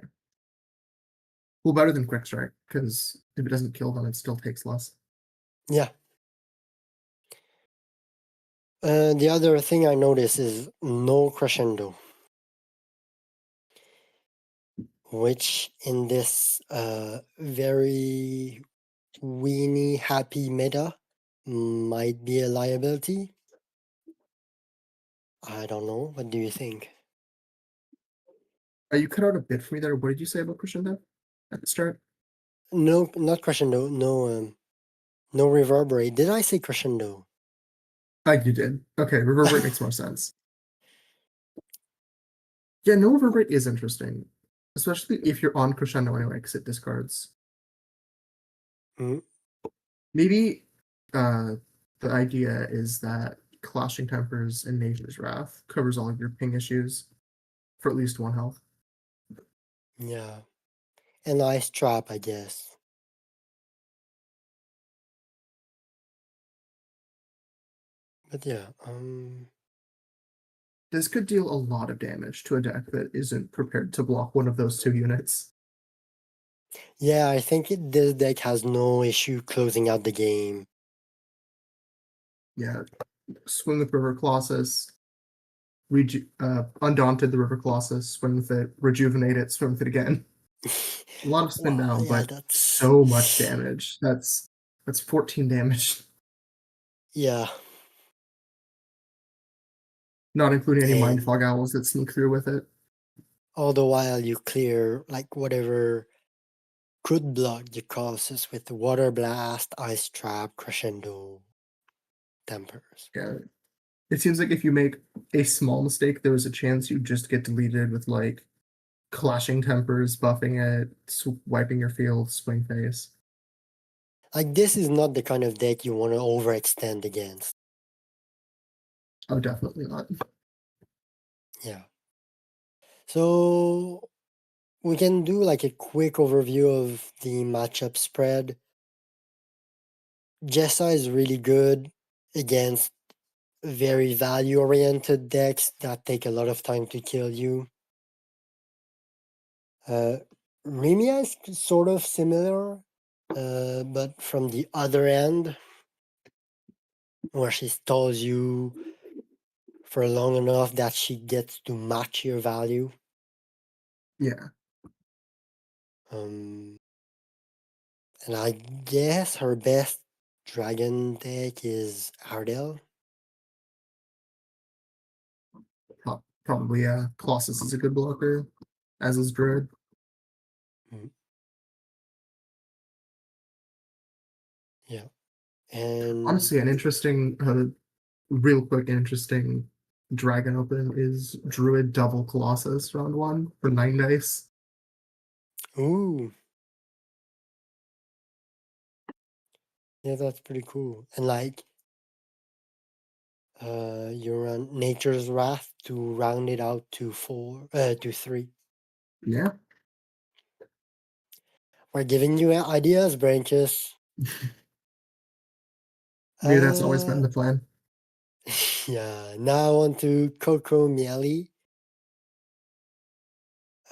Well, better than Quick Strike, because if it doesn't kill them, it still takes less. Yeah. The other thing I noticed is no Crescendo, which in this very weenie happy meta might be a liability. I don't know. What do you think? You cut out a bit for me there. What did you say about Crescendo at the start? No, not crescendo. No, no reverberate. Did I say crescendo? You did. Okay, Reverberate makes more sense. Yeah, no Reverberate is interesting, especially if you're on Crescendo anyway, because it discards. Mm, Maybe the idea is that Clashing Tempers and Nature's Wrath covers all of your ping issues for at least 1 health. yeah, an ice trap, I guess. But yeah, This could deal a lot of damage to a deck that isn't prepared to block one of those 2 units. yeah. I think this deck has no issue closing out the game. Yeah, swing with River Colossus, Undaunted the River Colossus, swing with it, rejuvenate it, swing with it again. A lot of spin Wow, down, yeah, but that's so much damage. That's 14 damage, yeah, not including any Mind and Fog Owls that sneak through with it. all the while you clear like whatever could block the colossus with water blast, ice trap, crescendo, tempers. Yeah, it seems like if you make a small mistake, there is a chance you just get deleted with like Clashing Tempers, buffing it, wiping your field, swing face. Like this is not the kind of deck you want to overextend against. Oh, definitely not. Yeah. So we can do like a quick overview of the matchup spread. Jessa is really good against very value oriented decks that take a lot of time to kill you. Uh, Remia is sort of similar, but from the other end, where she stalls you for long enough that she gets to match your value. Yeah, Um, and I guess her best dragon deck is Ardell. probably. Yeah, Colossus is a good blocker, as is Druid. Mm, yeah. And Honestly, an interesting, real quick, interesting Dragon Open is Druid double Colossus round 1 for 9 dice. Ooh, yeah, that's pretty cool. And like, you run Nature's Wrath to round it out to to 3. Yeah, We're giving you ideas, branches. maybe that's always been Uh, the plan. yeah. Now on to Coco Miele.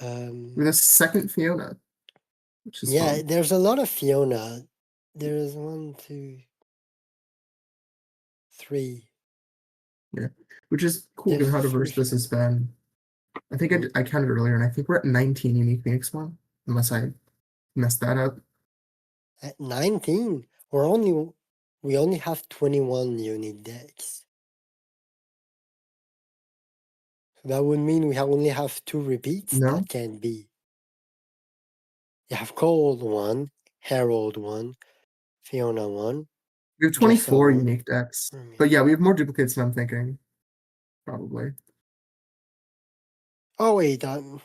With Um, a second Fiona, which is yeah, fun. there's a lot of Fiona. There's 1, 2, 3. Yeah, which is cool There's given how 3 diverse this has Fiona. been. I think Mm. I counted earlier, and I think we're at 19 unique Phoenix one, unless I messed that up. At 19, we only have 21 unique decks. So that would mean we only have 2 repeats. No, That can't be. You have Cold 1, Herald 1, Fiona 1, we have Jessa 24 1. unique decks, but Remy. yeah, we have more duplicates than I'm thinking, probably. Oh wait, I'm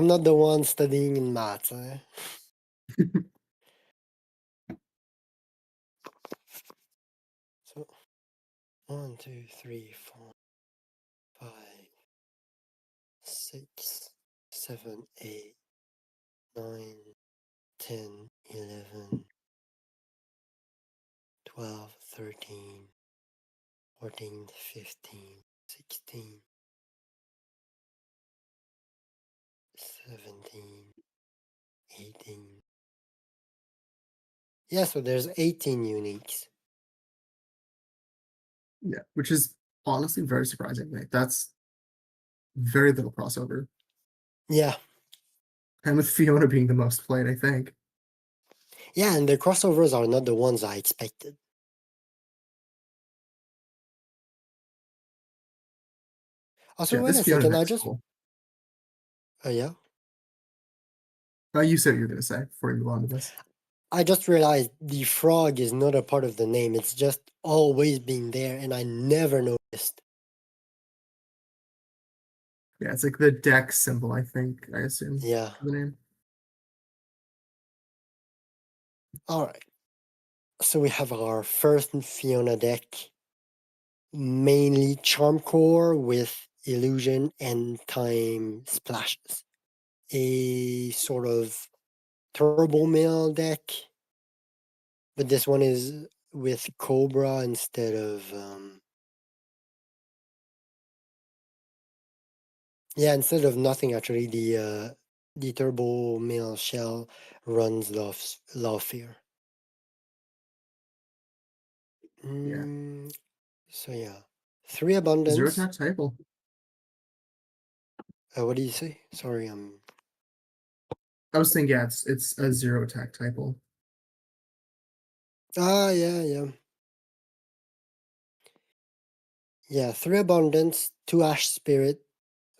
not the one studying in maths. Eh? So 1, 2, 3, 4, 5, 6, 7, 8, 9, 10, 11, 12, 13, 14, 15, 16, 17, 18. Yeah, so there's 18 uniques. Yeah, which is honestly very surprising. Like, that's very little crossover. Yeah. And with Fiona being the most played, I think. Yeah, and the crossovers are not the ones I expected. Also, Yeah, wait this a Fiona second, deck's cool. yeah. You said what you were going to say before you move on to this. I just realized the frog is not a part of the name. It's just always been there, and I never noticed. Yeah, it's like the deck symbol, I think, I assume, Yeah. for the name. All right. So we have our first Fiona deck, mainly Charm Core with illusion and time splashes. A sort of turbo mill deck, but this one is with Cobra instead of instead of nothing. Actually, the turbo mill shell runs Love Fear. Yeah. So yeah, 3 Zero abundance. attack table. What do you say? Sorry, I was thinking, yeah, it's a zero attack typo. yeah, yeah. Yeah, 3 abundance, 2 ash spirit,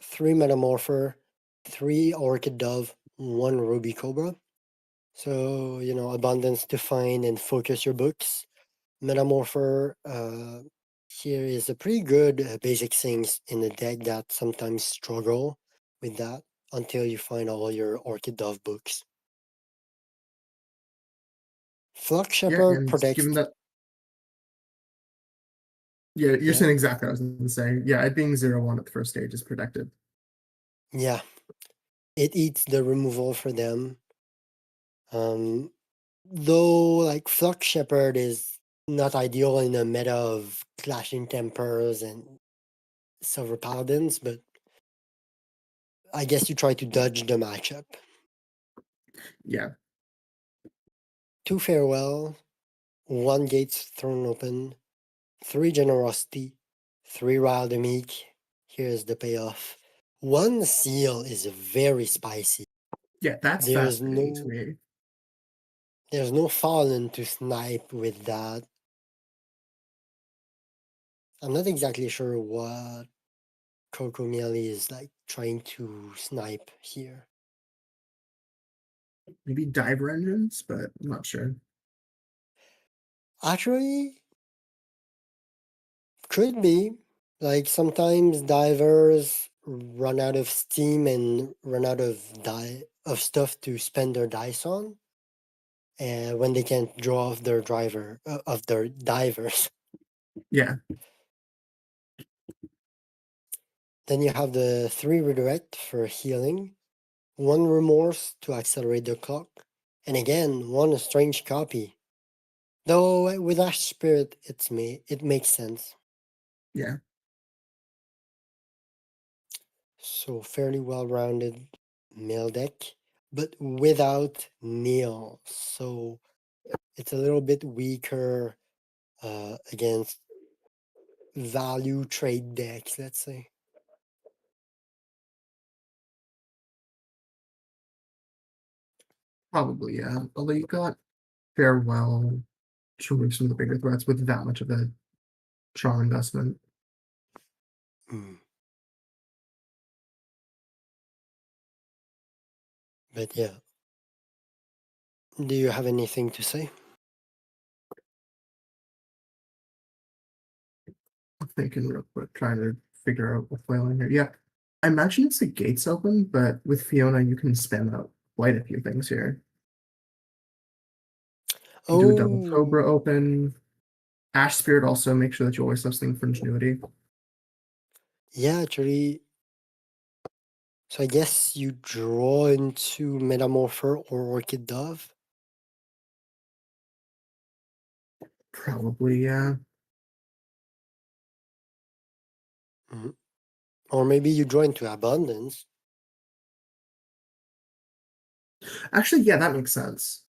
3 metamorpher, 3 orchid dove, 1 ruby cobra. So, abundance to find and focus your books. Metamorpher, here is a pretty good basic things in the deck that sometimes struggle with that until you find all your orchid dove books. Flock Yeah, Shepherd and protects. given that, yeah, you're Yeah, saying exactly what I was going to say. Yeah, it being 0-1 at the first stage is protected. yeah. It eats the removal for them. Um, though, like Flock Shepherd is not ideal in a meta of clashing tempers and silver paladins, but I guess you try to dodge the matchup. Yeah, 2 farewell, 1 gates thrown open, 3 generosity, 3 rile the meek. Here's the payoff. 1 seal is very spicy. yeah, that's There's fascinating to no me. there's no fallen to snipe with that. I'm not exactly sure what Coco Miele is like trying to snipe here. Maybe diver engines, but I'm not sure. Actually, could be. Like sometimes divers run out of steam and run out of stuff to spend their dice on, and when they can't draw off their of their divers. Yeah, Then you have the 3 redirect for healing, 1 remorse to accelerate the clock, and again 1 strange copy. Though with Ash Spirit, it makes sense. yeah. So fairly well-rounded mill deck, but without Neil. So it's a little bit weaker against value trade decks, let's say. Probably, yeah. Although you got Farewell to remove some of the bigger threats with that much of a strong investment. Mm. But yeah. Do you have anything to say? I'm thinking real quick, trying to figure out what's flailing here. Yeah, I imagine it's the gates open, but with Fiona, you can spam out quite a few things here. You do a double Oh, Cobra open. Ash Spirit also make sure that you always have something for Ingenuity. yeah, actually. So I guess you draw into Metamorpher or Orchid Dove. Probably, yeah. Mhm. Or maybe you draw into Abundance. Actually, yeah, that makes sense.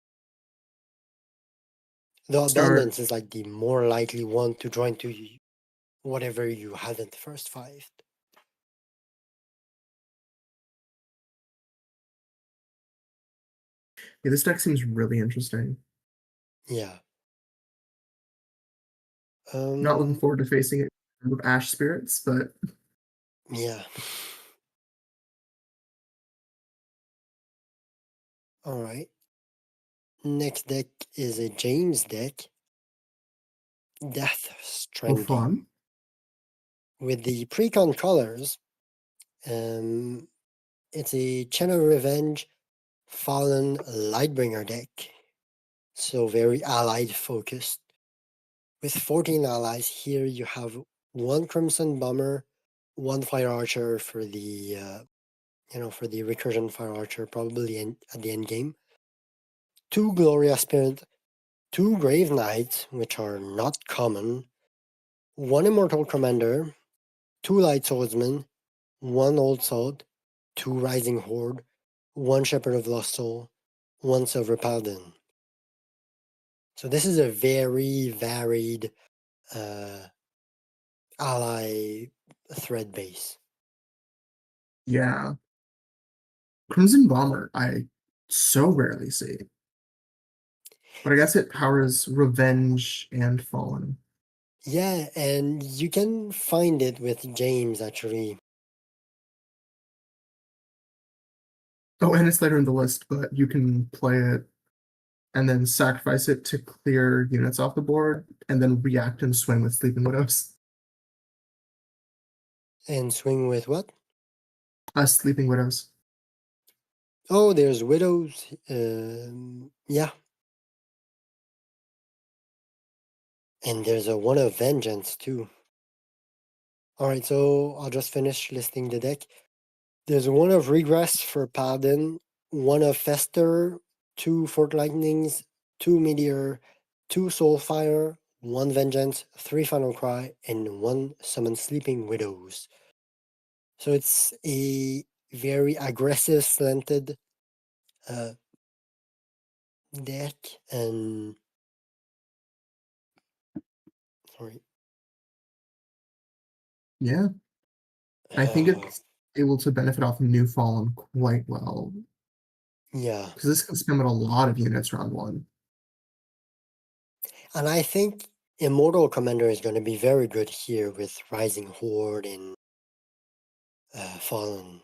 The Start. Abundance is like the more likely one to draw into whatever you have in the first 5. Yeah, this deck seems really interesting. Yeah. Not looking Um. forward to facing it with Ash Spirits, but Yeah. All right. Next deck is a James deck, Death oh, Stranding, fun. with the precon colors. Um, it's a Channel Revenge Fallen Lightbringer deck, so very allied focused. With 14 allies here, you have 1 Crimson Bomber, 1 Fire Archer for the for the recursion Fire Archer, probably at the end game. 2 Glory Aspirant, 2 Grave Knights, which are not common, 1 Immortal Commander, 2 Light Swordsmen, 1 Old Salt, 2 Rising Horde, 1 Shepherd of Lost Soul, 1 Silver Paladin. So this is a very varied uh, ally thread base. Yeah. Crimson Bomber, I so rarely see. But I guess it powers Revenge and Fallen. Yeah, and you can find it with James actually. Oh, and it's later in the list, but you can play it and then sacrifice it to clear units off the board, and then react and swing with Sleeping Widows. And swing with what? Sleeping Widows. Oh, there's Widows. Yeah. And there's a one of Vengeance too. Alright, so I'll just finish listing the deck. There's 1 of Regress for Paladin, 1 of Fester, 2 Fort Lightnings, 2 Meteor, 2 Soulfire, 1 Vengeance, 3 Final Cry, and 1 Summon Sleeping Widows. So it's a very aggressive slanted uh, deck, and sorry, Yeah, I think uh, it's able to benefit off New Fallen quite well yeah, because this can spam out a lot of units round one. and I think Immortal Commander is going to be very good here with Rising Horde and Fallen.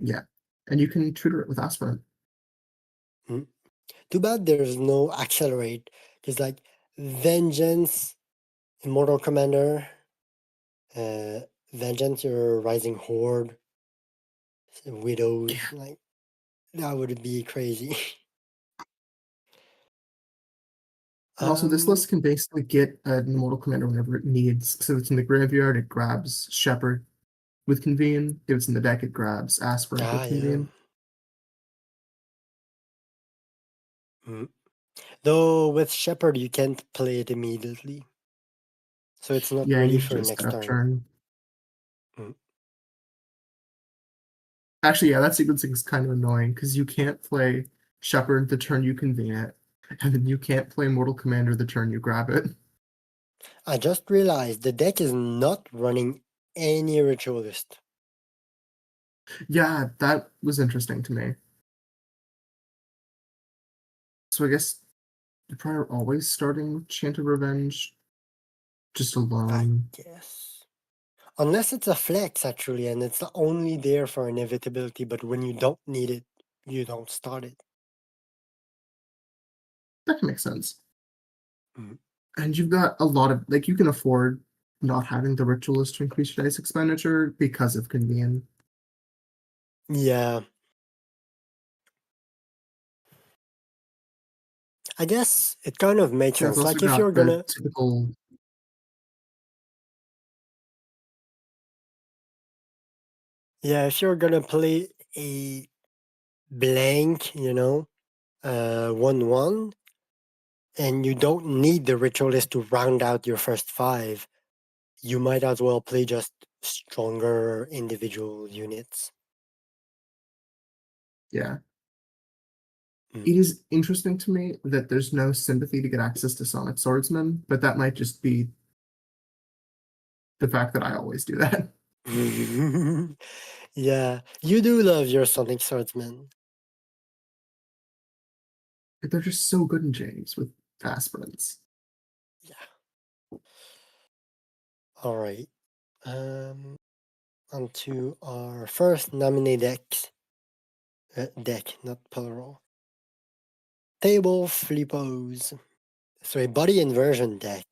Yeah, and you can tutor it with Aspirant. Hmm? Too bad there's no Accelerate, because like Vengeance, Immortal Commander, uh, Vengeance, your Rising Horde, Yeah. Widows, like that would be crazy. And also, this um, list can basically get an Immortal Commander whenever it needs. So if it's in the graveyard, it grabs Shepherd with Convene. If it's in the deck, it grabs Aspirant with yeah. Convene. Mm. Though with Shepherd, you can't play it immediately, so it's not Yeah, you ready need to for do a next setup turn. turn. Mm. Actually, yeah, that sequencing is kind of annoying because you can't play Shepherd the turn you convene it, and then you can't play Mortal Commander the turn you grab it. I just realized the deck is not running any Ritualist. Yeah, that was interesting to me. So I guess you're probably always starting with Chant of Revenge just I alone. guess. Unless it's a flex, actually, and it's only there for inevitability, but when you don't need it, you don't start it. That can make sense. Mm. And you've got a lot of like you can afford not having the Ritualist to increase your dice expenditure because of convene. Yeah. I guess it kind of makes Yeah, it's sense. also Like if you're got the gonna, typical. yeah, if you're gonna play a blank, 1-1, and you don't need the Ritualist to round out your first five, you might as well play just stronger individual units. Yeah. Mm. It is interesting to me that there's no sympathy to get access to Sonic Swordsman, but that might just be the fact that I always do that. Yeah, you do love your Sonic Swordsman. They're just so good in James with aspirants. Yeah. All right. Um, On to our first nominee deck, not plural. Table Flippos. So a body inversion deck.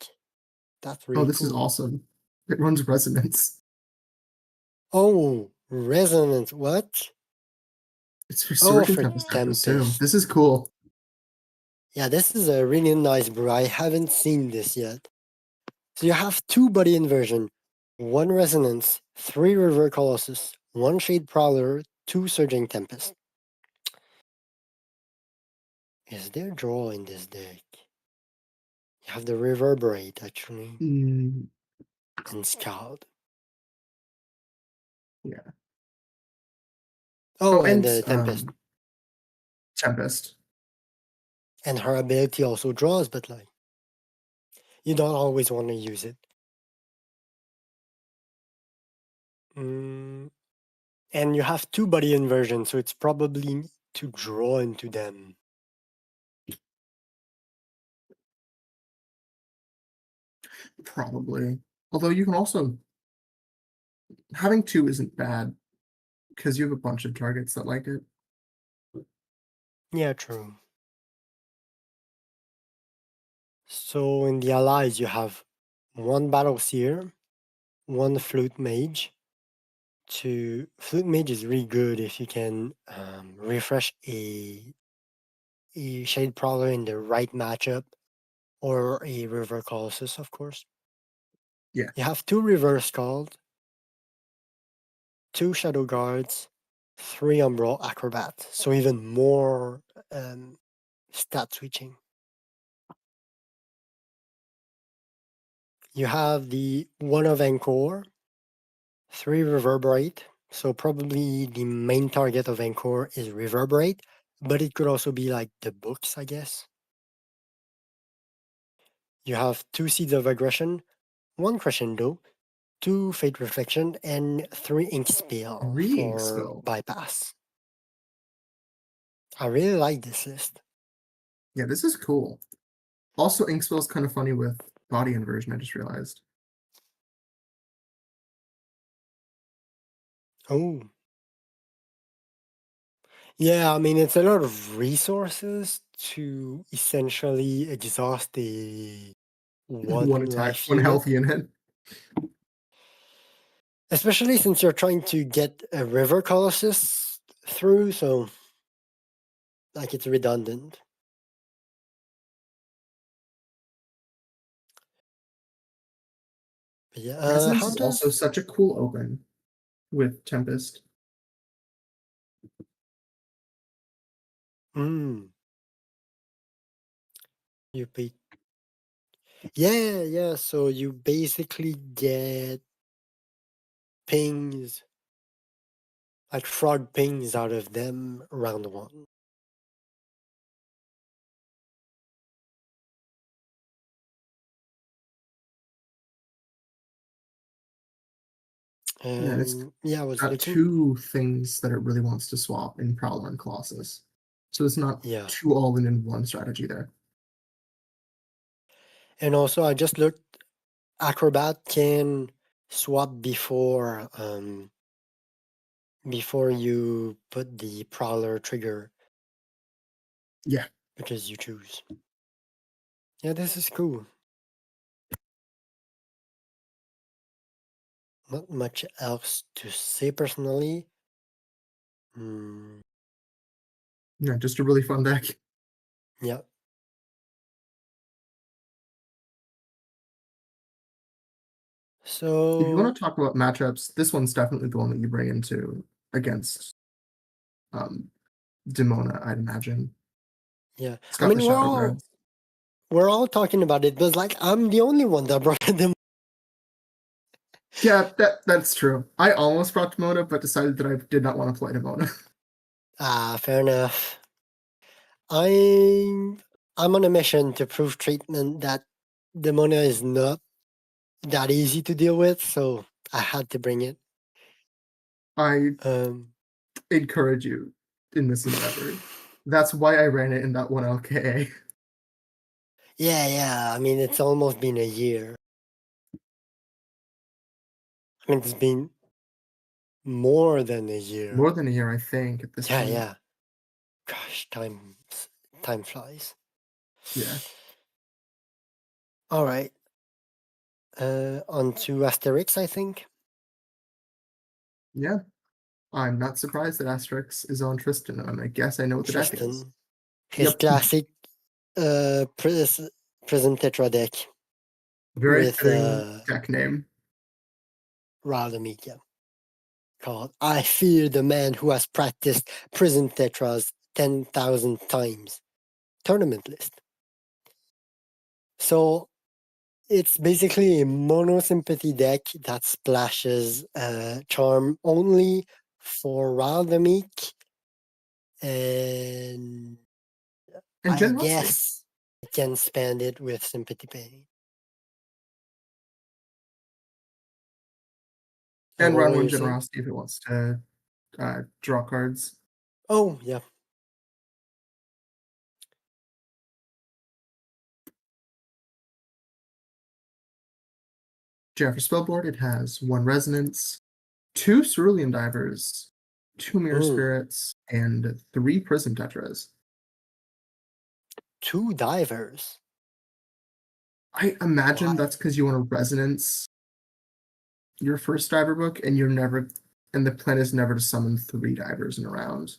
That's Oh, really this is cool. awesome. It runs resonance. Oh, Resonance. What? It's for Oh, Surging for Tempest Echoes too. Tempest. This is cool. Yeah, this is a really nice brew. I haven't seen this yet. So you have two body inversion, one resonance, three river colossus, one shade prowler, two surging tempest. Is there draw in this deck? You have the reverberate actually Mm, and scout. yeah. Oh, Oh, and and the tempest. Tempest. And her ability also draws, but like you don't always want to use it. Mm, and you have two body inversion, so it's probably to draw into them. Probably. Although you can also having two isn't bad because you have a bunch of targets that like it. Yeah, true. So in the allies, you have one battle seer, one flute mage. Flute mage is really good if you can refresh a shade prowler in the right matchup or a river colossus, of course. Yeah. You have two reverse called, two shadow guards, three umbral acrobat. So even more um, stat switching. You have the one of Encore, three reverberate. So probably the main target of Encore is reverberate, but it could also be like the books, I guess. You have two seeds of aggression, one crescendo, two fate reflection, and three ink spill Re-ink for spill. bypass. I really like this list. Yeah, this is cool. Also, ink spell's kind of funny with body inversion, I just realized. Oh, yeah, I mean, it's a lot of resources to essentially exhaust a One one attack, life one unit. health unit. Especially since you're trying to get a River Colossus through, so like it's redundant. But yeah, Resonance how is also does such a cool open with Tempest. mm, you pay? Yeah. So you basically get pings, like frog pings out of them round one. Yeah, and it's Yeah, I was got looking. two things that it really wants to swap in Prowler and Colossus. So it's not Yeah, too all in one strategy there. and also I just looked. Acrobat can swap before you put the Prowler trigger Yeah. because you choose. Yeah, this is cool. Not much else to say personally. Mm, Yeah, just a really fun deck. yeah. If you want So to talk about matchups, this one's definitely the one that you bring into against um, Demona, I'd imagine. yeah, It's I got the mean Shadow Bread. we're all talking about it, but like I'm the only one that brought them. Yeah, that's true. I almost brought Demona, but decided that I did not want to play Demona. Fair enough. I'm I'm on a mission to prove treatment that Demona is not that easy to deal with, so I had to bring it. I Um, encourage you in this endeavor. That's why I ran it in that one LKA. yeah. I mean, it's almost been a year. I mean, it's been more than a year. More than a year, I think, at this point. Yeah. Gosh, time flies. Yeah. All right. On to Asterix, I think. Yeah. I'm not surprised that Asterix is on Tristan, and I guess I know what the deck is. Tristan, his Yep. classic Prism Tetra deck Very with fitting deck name. Raldemika called I Fear the Man Who Has Practiced Prism Tetras 10,000 times. Tournament list. So it's basically a mono sympathy deck that splashes charm only for Raldemik, and And I Generosity. guess it can spend it with sympathy pain. And What round were one you saying? Generosity if it wants to draw cards. Oh yeah. Jaffer Spellboard, it has one Resonance, two Cerulean Divers, two Mirror Mm, Spirits, and three Prism Tetras. 2 divers. I imagine Why? that's because you want to Resonance your first diver book, and you're never, and the plan is never to summon three divers in a round.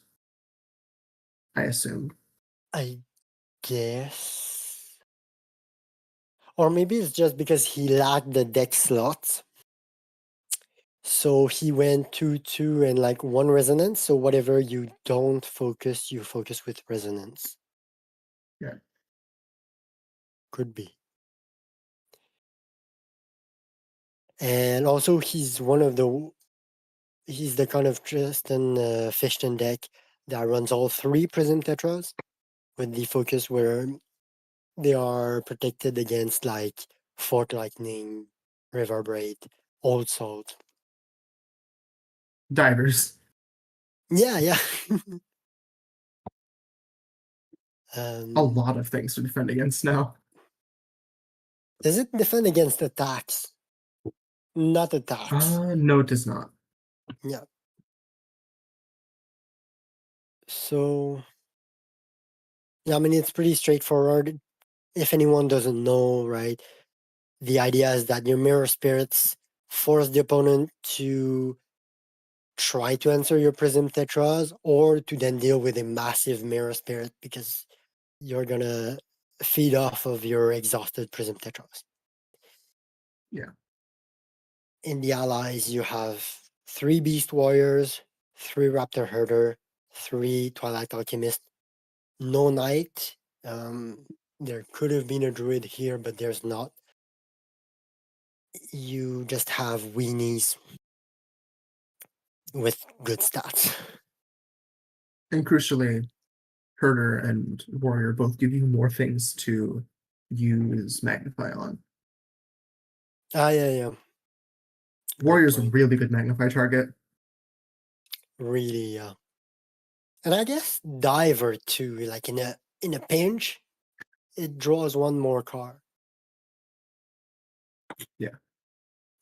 I assume. I guess. Or maybe it's just because he lacked the deck slots. So he went 2-2 and like one resonance. So whatever you don't focus, you focus with resonance. Yeah. Could be. And also he's the kind of Tristan Fishton deck that runs all 3 Prism Tetras with the focus where they are protected against like Fort Lightning, Reverberate, Old Salt. Divers. Yeah. A um, lot of things to defend against now. does it defend against attacks? Not attacks. No, it does not. Yeah. So yeah, I mean it's pretty straightforward. If anyone doesn't know, right? The idea is that your mirror spirits force the opponent to try to answer your Prism Tetras, or to then deal with a massive Mirror Spirit because you're gonna feed off of your exhausted Prism Tetras. Yeah. In the allies, you have 3 Beast Warriors, 3 Raptor Herder, 3 Twilight Alchemist, no Knight. There could have been a Druid here, but there's not. You just have weenies with good stats. And crucially, Herder and Warrior both give you more things to use Magnify on. Yeah. Good Warrior's a point. really good Magnify target. Really, yeah. And I guess Diver too, like in a pinch, it draws one more card. Yeah.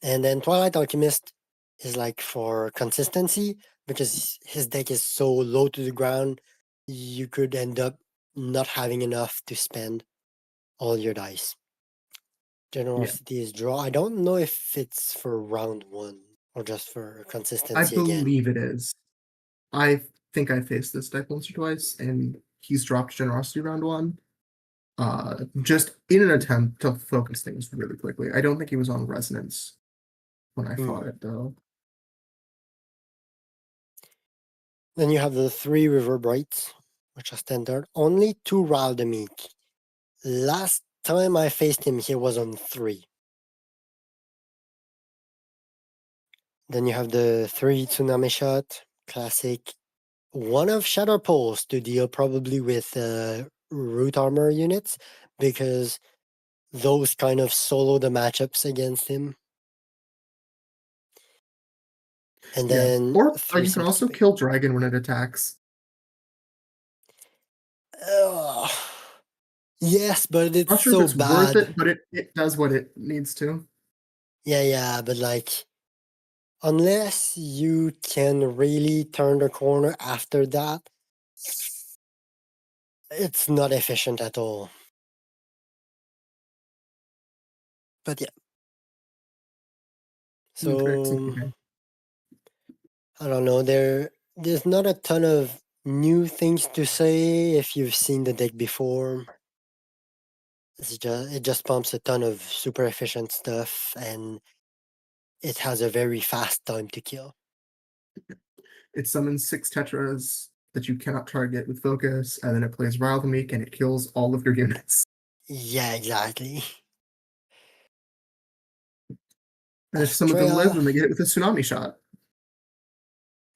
And then Twilight Alchemist is like for consistency, because his deck is so low to the ground, you could end up not having enough to spend all your dice. Generosity is draw. I don't know if it's for round 1 or just for I consistency again. believe it is. I think I faced this deck once or twice, and he's dropped Generosity round 1. Just in an attempt to focus things really quickly. I don't think he was on Resonance when I fought it, though. Then you have the 3 Reverberites, which are standard. Only 2 Raldemik. Last time I faced him, he was on 3. Then you have the 3 Tsunami Shot, classic. 1 of Shadow Pulse to deal probably with Root Armor units, because those kind of solo the matchups against him. And Yeah. then Or 3 you can also Sympathy. kill Dragon when it attacks. Yes, but it's Not sure if so it's worth bad. it, but it does what it needs to. Yeah, but like, unless you can really turn the corner after that, it's not efficient at all. But yeah. Correct. So Okay. I don't know. There's not a ton of new things to say if you've seen the deck before. It just pumps a ton of super efficient stuff, and it has a very fast time to kill. It summons 6 Tetras that you cannot target with focus, and then it plays Rylthamic and it kills all of your units. Yeah, exactly. And if some of them live, Astrea, then they get it with a Tsunami Shot.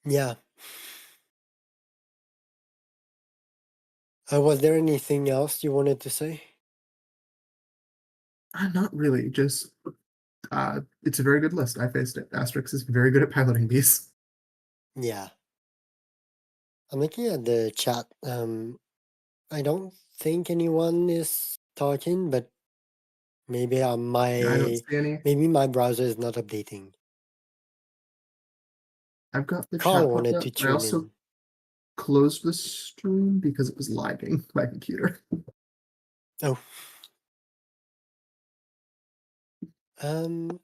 yeah. Was there anything else you wanted to say? Not really, just it's a very good list. I faced it. Asterix is very good at piloting these. Yeah. I'm looking at the chat. I don't think anyone is talking, but maybe Yeah, I don't see any. maybe my browser is not updating. I've got the Carl chat popped wanted up. to I tune also in. closed the stream because it was lagging my computer. Oh. Um.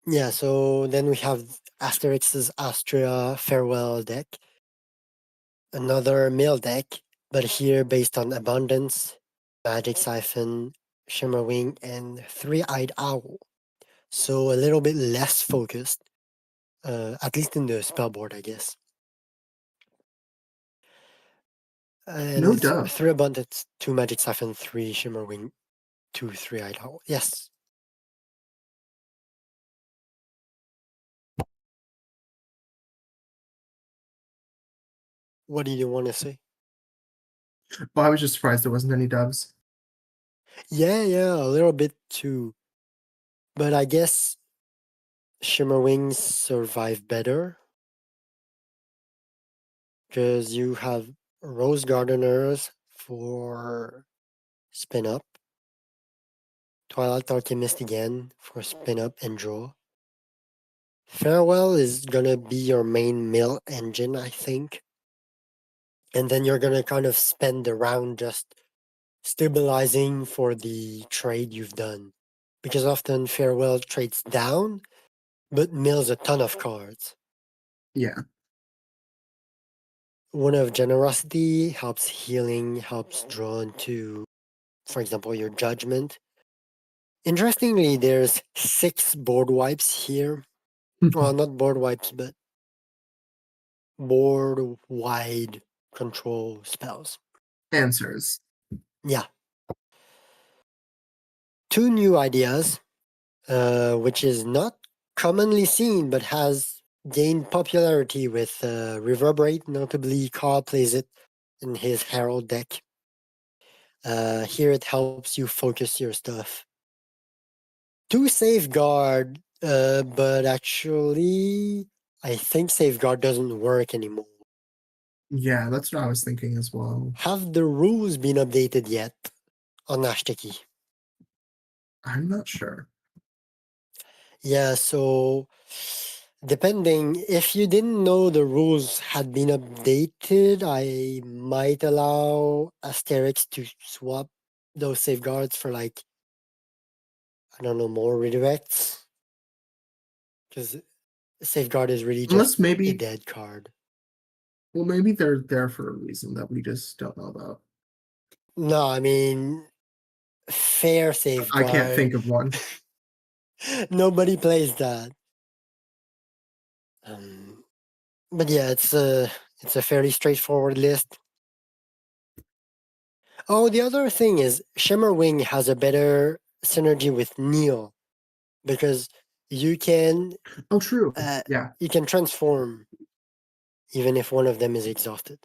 Yeah. So then we have Asterix's Astria Farewell deck, another mill deck, but here based on Abundance, Magic Siphon, Shimmerwing, and Three-Eyed Owl. So a little bit less focused, at least in the spell board, I guess. And No it's dub. 3 Abundance, 2 Magic Siphon, 3 Shimmerwing, 2 Three-Eyed Owl. Yes. What do you want to say? Well, I was just surprised there wasn't any dubs. Yeah, a little bit too. But I guess Shimmerwings survive better because you have Rose Gardeners for spin up, Twilight Alchemist again for spin up and draw. Farewell is gonna be your main mill engine, I think. And then you're gonna kind of spend the round just stabilizing for the trade you've done. Because often Farewell trades down, but mills a ton of cards. Yeah. One of generosity helps healing, helps draw into, for example, your judgment. Interestingly, there's 6 board wipes here. Well, not board wipes, but board wide control spells. Answers. Yeah. 2 new ideas, which is not commonly seen but has gained popularity with Reverberate. Notably, Carl plays it in his Herald deck. Here it helps you focus your stuff. 2 Safeguard, but actually, I think Safeguard doesn't work anymore. Yeah, that's what I was thinking as well. Have the rules been updated yet on Ashtaki? I'm not sure. Yeah, so depending, if you didn't know the rules had been updated, I might allow Asterix to swap those safeguards for like, I don't know, more redirects. Because safeguard is really just Unless a maybe, dead card. well, maybe they're there for a reason that we just don't know about. No, I mean, fair I can't safeguard. think of one. Nobody plays that. Um, but yeah, it's a fairly straightforward list. Oh, the other thing is Shimmerwing has a better synergy with Neil because you can Oh, true. uh, Yeah. you can transform even if one of them is exhausted.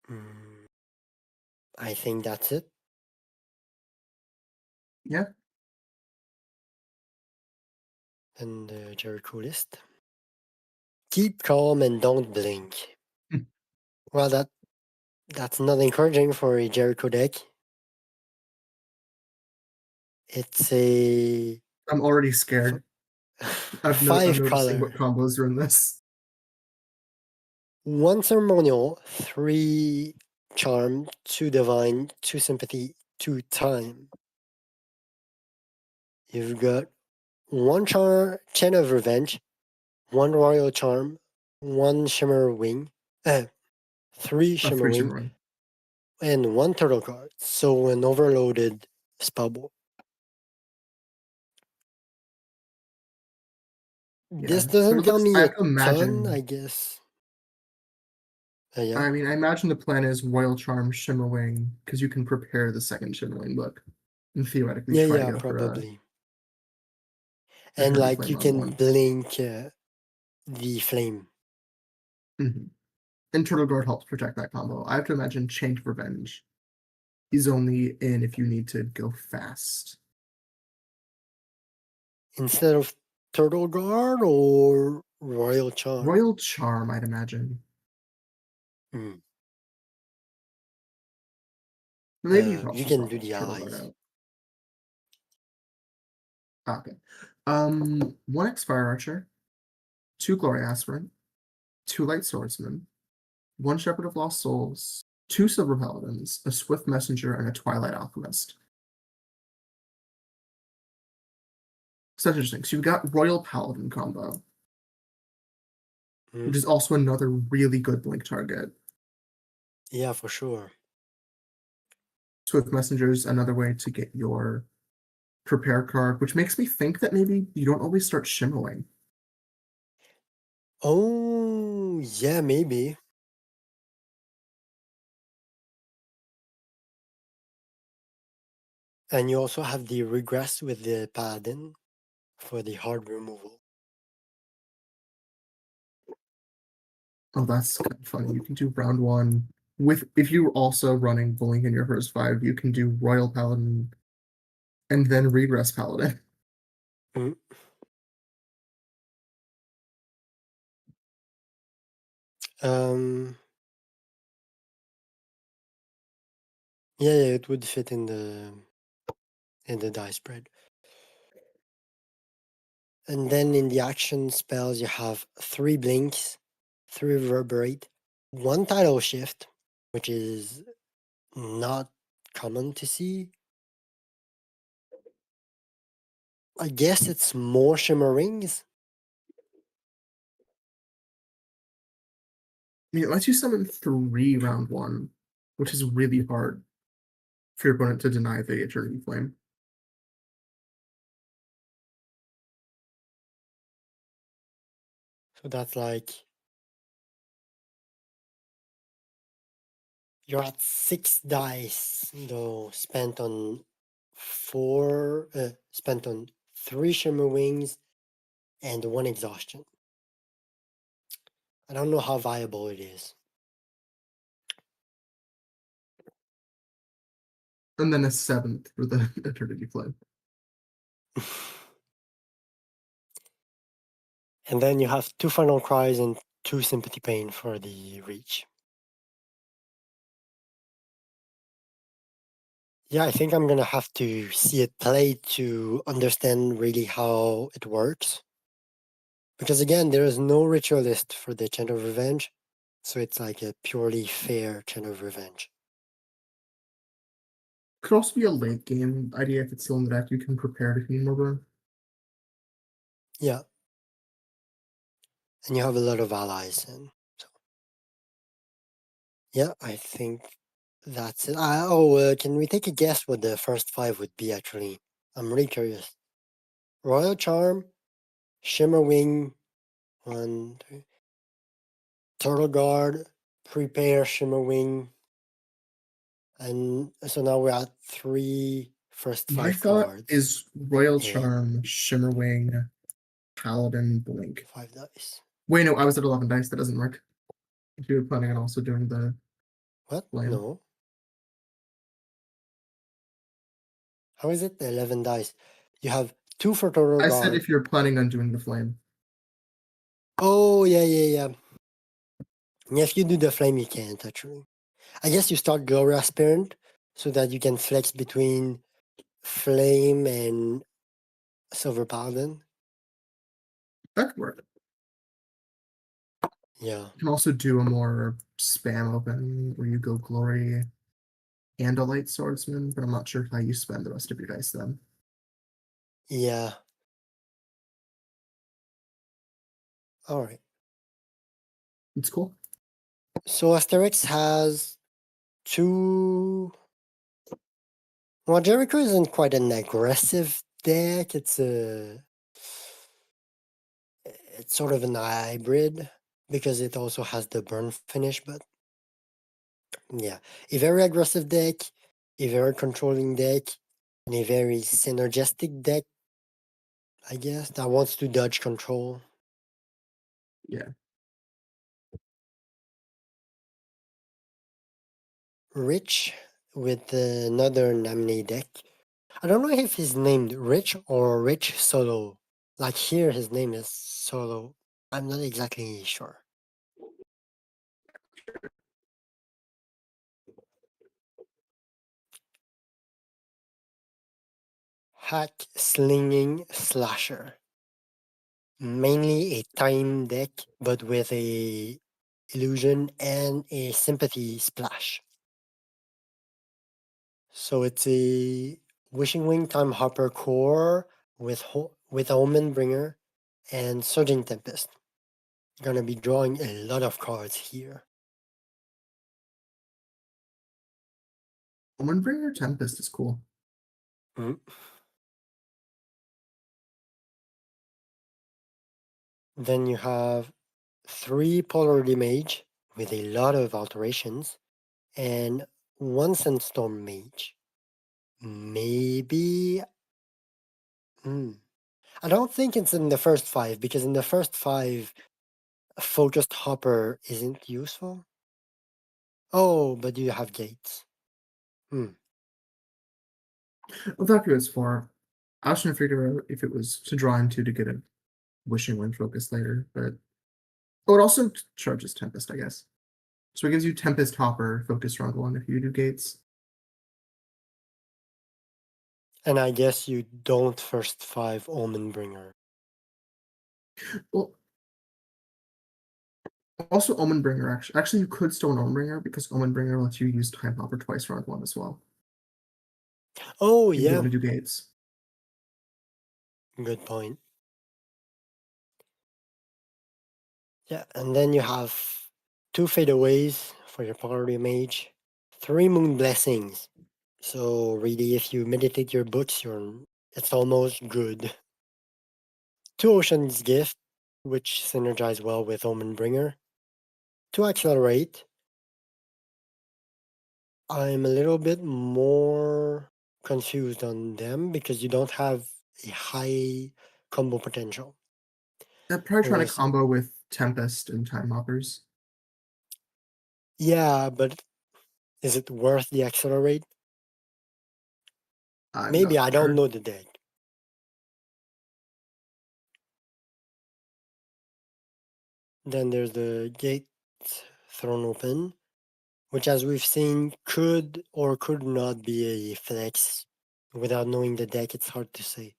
Mm, I think that's it. Yeah. And the Jericho list. Keep calm and don't blink. Hmm. Well, that's not encouraging for a Jericho deck. It's a I'm already scared. I'm five noticing what color, combos are in this. 1 ceremonial, 3 charm, 2 divine, 2 sympathy, 2 time. You've got 1 chain of revenge, 1 royal charm, 1 shimmer wing, 3 A shimmer three wing, shimmering. and 1 turtle card. So an overloaded spellboard. This Yeah. But doesn't it tell looks, I me a have to ton, I imagine. guess. Yeah. I mean, I imagine the plan is Royal Charm, Shimmerwing, because you can prepare the second Shimmerwing book and theoretically Yeah, try to yeah, go for probably. a And heavy like flame you on can one. blink the flame. Mhm. And Turtle Guard helps protect that combo. I have to imagine Chained Revenge is only in if you need to go fast. Instead of turtle guard or royal charm. Royal Charm, I'd imagine. Hmm. Maybe you could You also can swap do the Turtle Guard allies. out. Okay. 1 Expire Archer, 2 Glory Aspirant, 2 Light Swordsman, 1 Shepherd of Lost Souls, 2 Silver Paladins, a Swift Messenger, and a Twilight Alchemist. So that's interesting. So you've got Royal Paladin combo, Hmm. which is also another really good blink target. Yeah, for sure. Swift Messenger is another way to get your prepare card, which makes me think that maybe you don't always start shimmering. Oh, yeah, maybe. And you also have the regress with the paladin for the hard removal. Oh, that's kind of funny. You can do round 1 with if you're also running Bullying in your first 5, you can do Royal Paladin and then Regress Paladin. Hmm. Um, yeah, yeah, it would fit in the die spread. And then in the action spells, you have 3 blinks, 3 reverberate, 1 title shift, which is not common to see. I guess it's more shimmerings. I mean, it lets you summon 3 round 1, which is really hard for your opponent to deny the Eternity Flame. So that's like you're at 6 dice, though, spent on 3 shimmer wings and 1 exhaustion. I don't know how viable it is. And then a 7th for the Eternity Flame. And then you have 2 final cries and 2 sympathy pain for the reach. Yeah, I think I'm gonna have to see it played to understand really how it works. Because again, there is no ritualist for the Chant of Revenge, so it's like a purely fair Chant of Revenge. Could also be a late game idea if it's still in the deck. You can prepare to Queen Murder. Yeah. And you have a lot of allies, and so yeah, I think that's it. Can we take a guess what the first 5 would be? Actually, I'm really curious. Royal Charm, Shimmer Wing, 1, 2, Turtle Guard, Prepare, Shimmer Wing, and so now we're at 3 first My 5 thought cards is Royal and Charm, Shimmerwing, Paladin, Blink. 5 dice. Wait, no, I was at 11 dice. That doesn't work. If you were planning on also doing the What? flame. No. How is it 11 dice? You have 2 for Turtle I said Guard. if you're planning on doing the flame. Oh, yeah. Yeah, if you do the flame, you can't actually. I guess you start Glory Aspirant so that you can flex between Flame and Silver Paladin. That could work. Yeah. You can also do a more spam open where you go Glory and a Light Swordsman, but I'm not sure how you spend the rest of your dice then. Yeah. All right. It's cool. So Asterix has 2. Well, Jericho isn't quite an aggressive deck. It's sort of an hybrid because it also has the burn finish, but yeah, a very aggressive deck, a very controlling deck, and a very synergistic deck, I guess, that wants to dodge control. Yeah. Rich with another Namne deck. I don't know if he's named Rich or Rich Solo. Like here, his name is Solo. I'm not exactly sure. Hack Slinging Slasher. Mainly a time deck, but with a illusion and a sympathy splash. So it's a Wishing Wing Time Hopper core with Omen Bringer and Surging Tempest. Gonna be drawing a lot of cards here. Windbringer Tempest is cool. Mm. Then you have 3 Polarity Mage with a lot of alterations and 1 Sandstorm Mage. Maybe. I don't think it's in the first 5 because in the first 5, a focused hopper isn't useful. Oh, but you have gates. Well, that was for. I was trying to figure out if it was to draw into to get a Wishing Wind focus later, but it also charges Tempest, I guess. So it gives you Tempest Hopper focus round 1 if you do gates. And I guess you don't first 5 Omen Bringer. Well, Also, Omenbringer, actually, you could still an Omenbringer because Omenbringer lets you use Time Hopper twice round one as well. Oh, You'd be able yeah. to do gates. Good point. Yeah, and then you have 2 fadeaways for your party mage, 3 moon blessings. So really, if you meditate your books, it's almost good. 2 ocean's gift, which synergize well with Omenbringer. 2 accelerate. I'm a little bit more confused on them because you don't have a high combo potential. They're probably trying to Whereas, combo with Tempest and Time Hoppers. yeah, but is it worth the accelerate? I'm Maybe not I don't sure. know the deck. Then there's the gate thrown open, which, as we've seen, could or could not be a flex. Without knowing the deck, it's hard to say.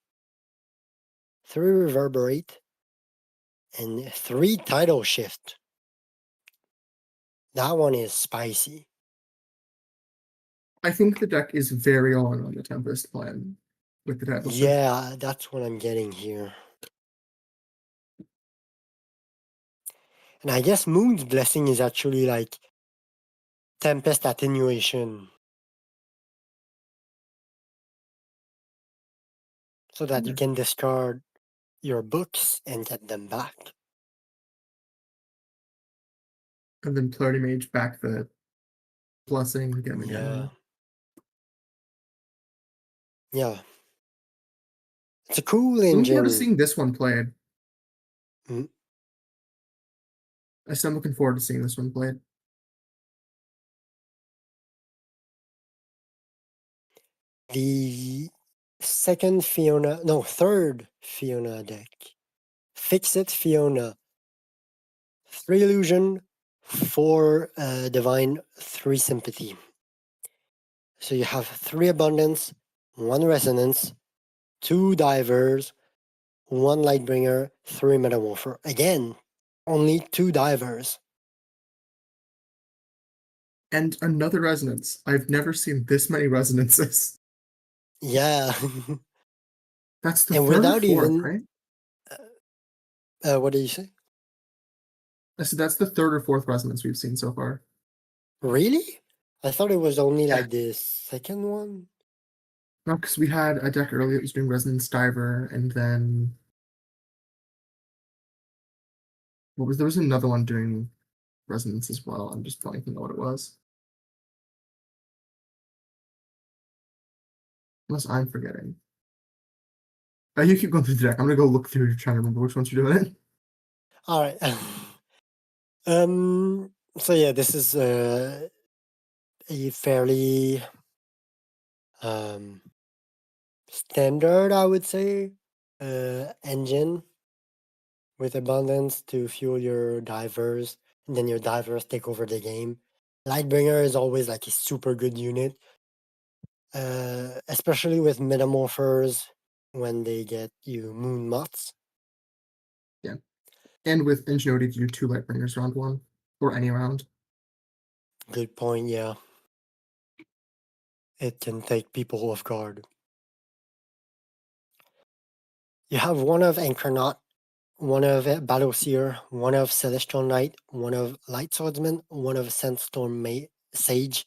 3 reverberate and 3 title shift. That one is spicy. I think the deck is very on the Tempest plan with the title shift. Yeah, that's what I'm getting here. And I guess Moon's Blessing is actually like Tempest attenuation, so that you Yeah. can discard your books and get them back. And then Clarity Mage back the blessing again and Yeah, again. yeah. It's a cool I'm looking forward to engine. seeing this one played. Mm. I still am looking forward to seeing this one played. The third Fiona deck. Fix It Fiona. 3 illusion, 4 divine, 3 sympathy. So you have 3 abundance, 1 resonance, 2 divers, 1 lightbringer, 3 metamorpher. Again, only 2 divers. And another resonance. I've never seen this many resonances. Yeah. That's the And third or without fourth, even, right? what did you say? I said that's the third or fourth resonance we've seen so far. Really? I thought it was only Yeah. like the second one. No, because we had a deck earlier that was doing Resonance Diver, and then there was another one doing Resonance as well. I'm just blanking on what it was. Unless I'm forgetting. You keep going through the deck. I'm gonna go look through trying to remember which ones you're doing. All right. So yeah, this is a fairly um, standard, I would say, engine with abundance to fuel your divers, and then your divers take over the game. Lightbringer is always like a super good unit, especially with metamorphers when they get you moon moths. Yeah. And with Ingenuity to do 2 Lightbringers round one. Or any round. Good point, yeah. It can take people off guard. You have one of Anchornaut, one of Battleseer, one of Celestial Knight, one of Light Swordsman, one of Sandstorm Sage,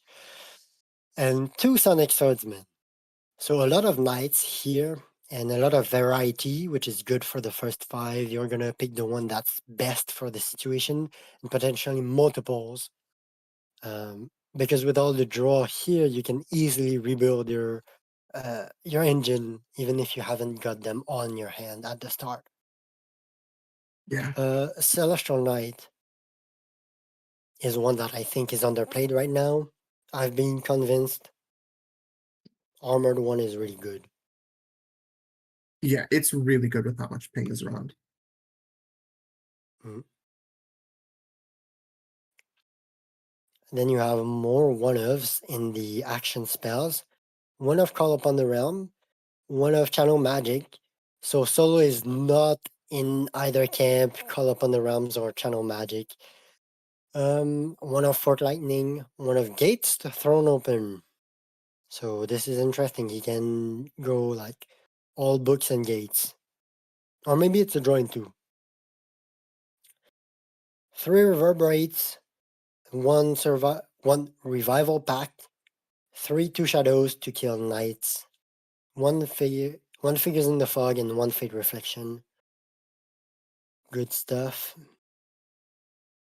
and 2 Sonic Swordsmen. So a lot of knights here and a lot of variety, which is good for the first 5. You're gonna pick the one that's best for the situation and potentially multiples. Because with all the draw here, you can easily rebuild your engine even if you haven't got them on your hand at the start. Yeah. Celestial Knight is one that I think is underplayed right now. I've been convinced Armored one is really good. Yeah, it's really good with how much ping is around. Mm. Then you have more one-ofs in the action spells. One of Call Upon the Realm, one of Channel Magic. So solo is not in either camp, Call Upon the Realms or Channel Magic. One of Fort Lightning, one of Gates to Thrown Open. So this is interesting. He can go like all books and gates. Or maybe it's a join too. 3 reverberates, one revival pact, 3 two shadows to kill knights, one figures in the fog and 1 fate reflection. Good stuff.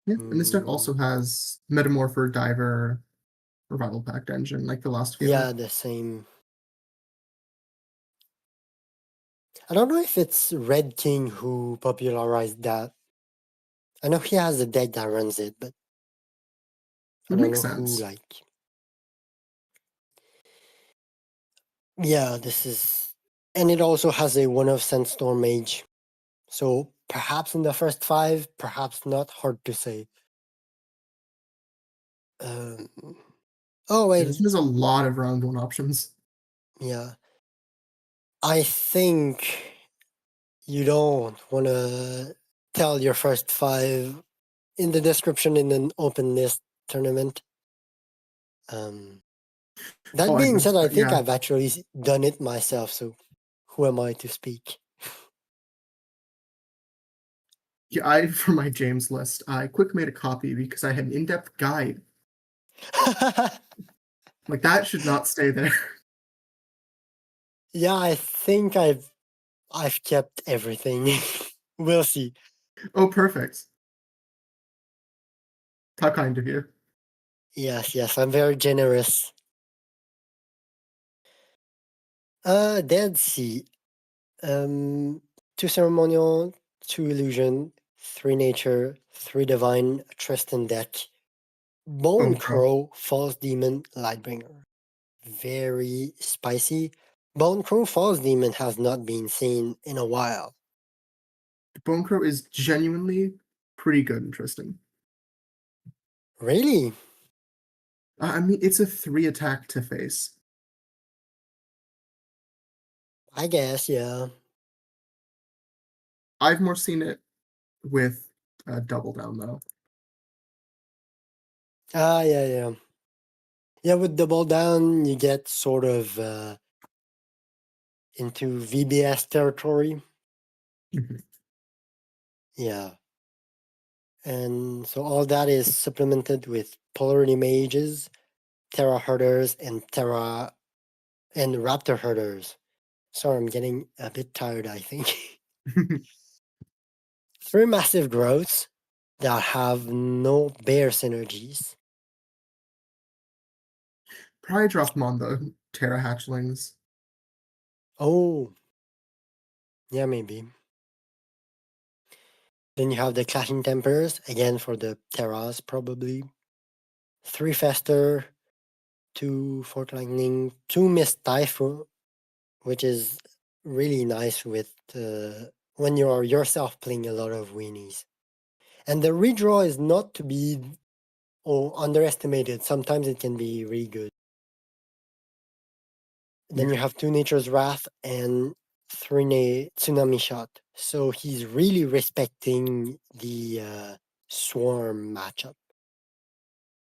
Yeah, and this deck Mm, also has Metamorpher, Diver, Revival Pact Engine, like Philosophy of yeah, it. the same. I don't know if it's Red King who popularized that. I know he has a deck that runs it, but I It don't makes know who sense. like. Yeah, this is, and it also has a one of Sandstorm Mage. So perhaps in the first 5, perhaps not. Hard to say. Um, oh Yeah, wait, this one has a lot of round one options. yeah. I think you don't want to tell your first 5 in the description in an open list tournament. Um, that Oh, I being said, missed I that. think Yeah. I've actually done it myself. So who am I to speak? Yeah, I for my James list, I quick made a copy because I had an in-depth guide. Like that should not stay there. Yeah, I think I've kept everything. We'll see. Oh, perfect. How kind of you. Yes, yes, I'm very generous. Dead Sea. 2 ceremonial, 2 illusion, 3 nature, 3 divine, Tristan deck. Bone Bone Crow. Crow, False Demon, Lightbringer. Very spicy. Bone Crow False Demon has not been seen in a while. Bone Crow is genuinely pretty good and Tristan. Really? I mean, it's a 3 attack to face. I guess, yeah. I've more seen it with Double Down though. Ah, yeah, yeah. Yeah, with Double Down, you get sort of into VBS territory. Mhm. Yeah. And so all that is supplemented with Polarity Mages, Terra Herders, and Raptor Herders. Sorry, I'm getting a bit tired, I think. 3 massive growths that have no bear synergies. Probably drop them on the Terra Hatchlings. Oh, yeah, maybe. Then you have the Clashing Tempers, again for the Terras, probably. 3 Fester, 2 Fort Lightning, 2 Mist Typhoon, which is really nice with when you are yourself playing a lot of weenies. And the redraw is not to be underestimated. Sometimes it can be really good. Then Yeah. you have 2 Nature's Wrath and 3 Tsunami Shot. So he's really respecting the Swarm matchup.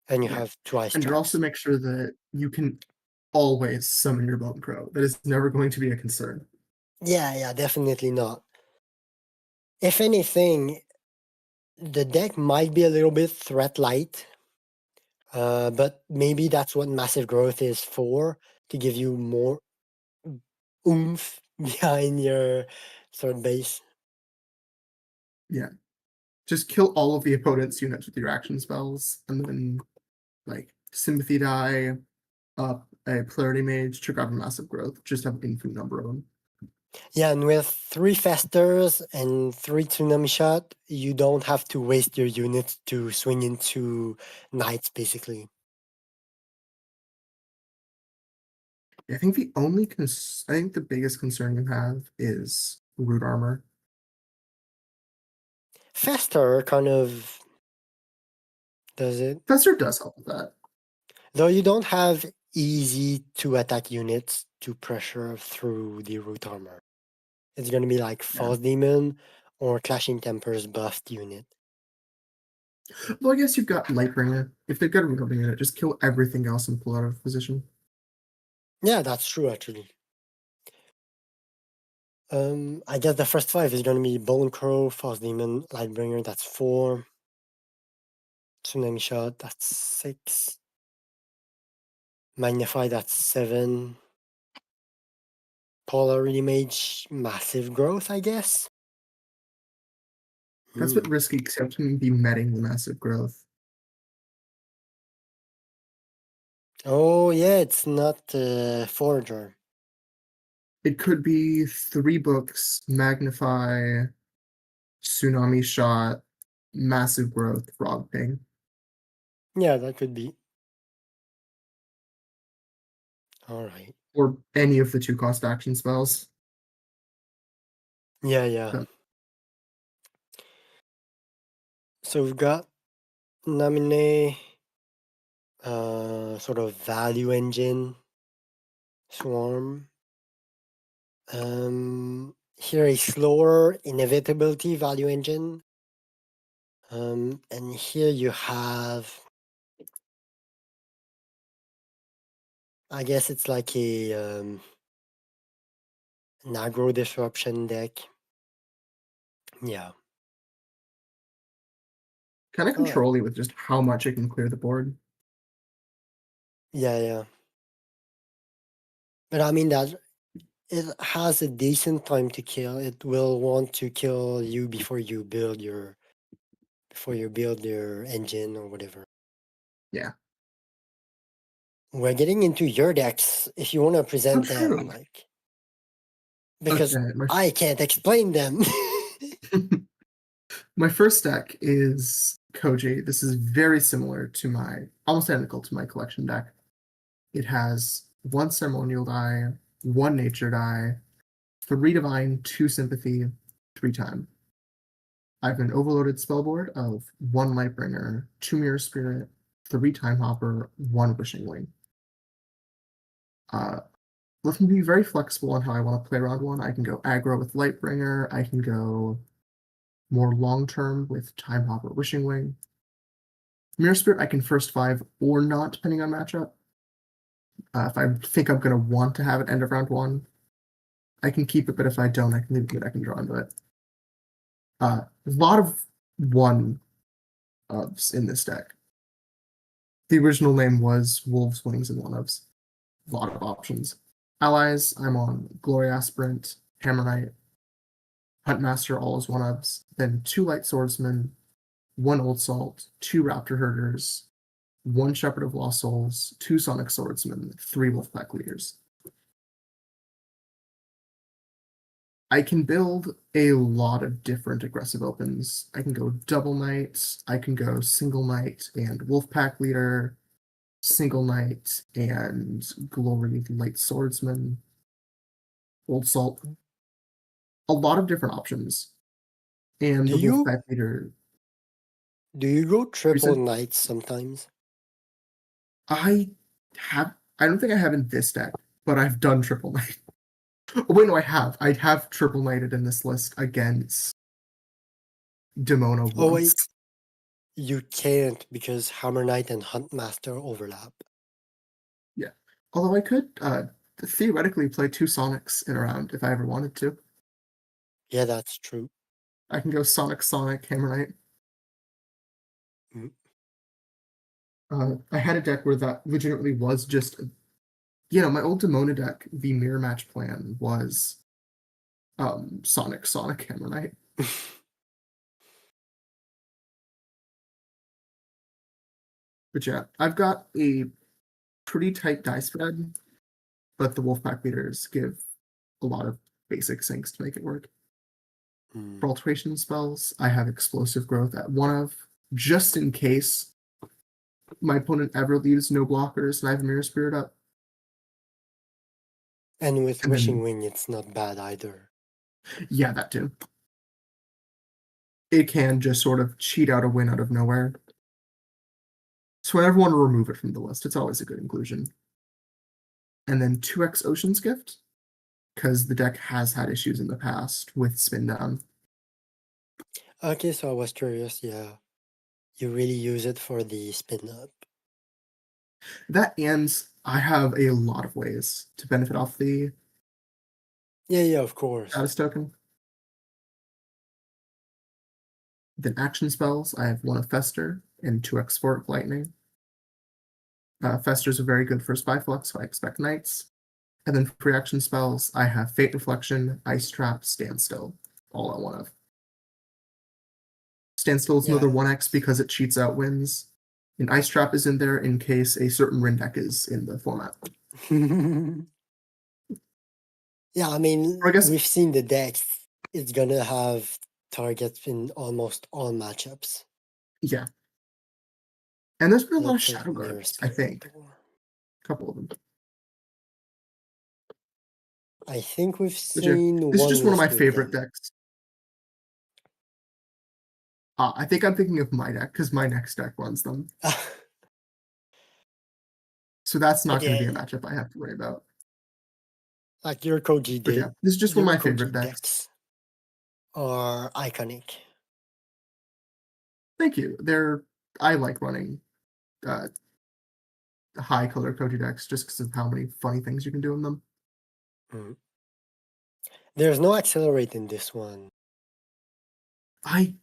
And you Yeah. have 2 Ice And it also Tracks. makes sure that you can always summon your Bone Crow. That is never going to be a concern. Yeah, yeah, definitely not. If anything, the deck might be a little bit threat light, but maybe that's what massive growth is for, to give you more oomph behind your third base. Yeah. Just kill all of the opponent's units with your action spells, and then like Sympathy Die, up a Polarity Mage, trigger out a massive growth. Just have an infinite number of them. Yeah, and with 3 Festers and 3 Tsunami Shot, you don't have to waste your units to swing into Knights, basically. I think I think the biggest concern you have is Root Armor. Fester kind of does it. Fester does help with that. Though you don't have easy to attack units to pressure through the root armor. It's going to be like Yeah. False Demon or Clashing Tempers buffed unit. Well, I guess you've got Lightbringer. If they've got a rebuilding unit, just kill everything else and pull out of position. Yeah, that's true actually. I guess the first five is gonna be Bone Crow, False Demon, Lightbringer, that's 4. Tsunami Shot, that's 6. Magnify, that's 7. Polar Image, Massive Growth, I guess. That's a bit risky, except to be meting the massive growth. Oh yeah, it's not Forager. It could be 3 books, Magnify, Tsunami Shot, Massive Growth, Frog Ping, Yeah, that could be. All right. or any of the 2-cost action spells. Yeah, yeah. So So we've got Naminé, sort of value engine, Swarm. Here a slower inevitability value engine. And here you have, I guess it's like an aggro disruption deck. Yeah. kind of All right. control you with just how much it can clear the board. Yeah, yeah. But I mean that it has a decent time to kill. It will want to kill you before you build your engine or whatever. Yeah, We're getting into your decks if you want to so present them, true. like because Okay, I can't explain them. my first deck is Koji. This is very similar to almost identical to my collection deck. It has 1 ceremonial die, 1 nature die, 3 divine, 2 sympathy, 3 time. I have an overloaded spellboard of 1 Lightbringer, 2 Mirror Spirit, 3 Time Hopper, 1 Wishing Wing. Let me be very flexible on how I want to play round 1. I can go aggro with Lightbringer. I can go more long-term with Time Hopper, Wishing Wing. Mirror Spirit, I can first 5 or not, depending on matchup. If I think I'm going to want to have it end of round 1, I can keep it, but if I don't, I can leave it. I can draw into it. A lot of 1 ofs in this deck. The original name was Wolves, Wings, and 1 ofs. A lot of options. Allies, I'm on Glory Aspirant, Hammer Knight, Huntmaster, all as 1 ofs. Then 2 Light Swordsmen, 1 Old Salt, 2 Raptor Herders, 1 Shepherd of Lost Souls, 2 Sonic Swordsmen, 3 Wolfpack Leaders. I can build a lot of different aggressive opens. I can go double knight, I can go single knight and Wolfpack Leader, single knight and Glory Light Swordsman, Old Salt. A lot of different options. And do the you Wolfpack Leader, do you go you triple said, knights sometimes? I I don't think I have in this deck, but I've done triple knight. Oh, wait, no, I have. I have triple knighted in this list against Demona Oh once. wait, you can't because Hammer Knight and Huntmaster overlap. Yeah. Although I could theoretically play 2 Sonics in a round if I ever wanted to. Yeah, that's true. I can go Sonic, Hammer Knight. Mm. I had a deck where that legitimately was just, my old Demona deck, the mirror match plan was Sonic, Hammer Knight. But yeah, I've got a pretty tight die spread, but the Wolfpack leaders give a lot of basic sinks to make it work. For Mm. alteration spells, I have explosive growth at 1 of, just in case my opponent ever leaves no blockers and I have a mirror spirit up. And with And Wishing then, Wing, it's not bad either. yeah, that too. It can just sort of cheat out a win out of nowhere. So I never want to remove it from the list. It's always a good inclusion. And then 2x Ocean's Gift, because the deck has had issues in the past with spin down. Okay, so I was curious. Yeah, you really use it for the spin up. That and I have a lot of ways to benefit off the Yeah, of course. status token. Then action spells, I have one of Fester and two Export Lightning. Festers are very good for Spy Flux, so I expect Knights. And then for action spells, I have Fate Reflection, Ice Trap, Standstill, all I one of. Standstill is another Yeah. 1x because it cheats out wins. And Ice Trap is in there in case a certain Rin deck is in the format. Yeah, I Or I mean, guess, we've seen the decks. It's gonna have targets in almost all matchups. yeah. And there's been a lot of Let's take Shadow Mirror Guards, I Spirit. think. A couple of them. I think we've Which are, seen this is one just one of my list with favorite them. decks. I think I'm thinking of my deck because my next deck runs them. So that's But not going yeah, to be a matchup I have to worry about. like your Koji But yeah, did, this is just one of your my favorite Koji decks. decks are iconic. Thank you. I like running uh, high color Koji decks just because of how many funny things you can do in them. Mm. There's no accelerate in this one. I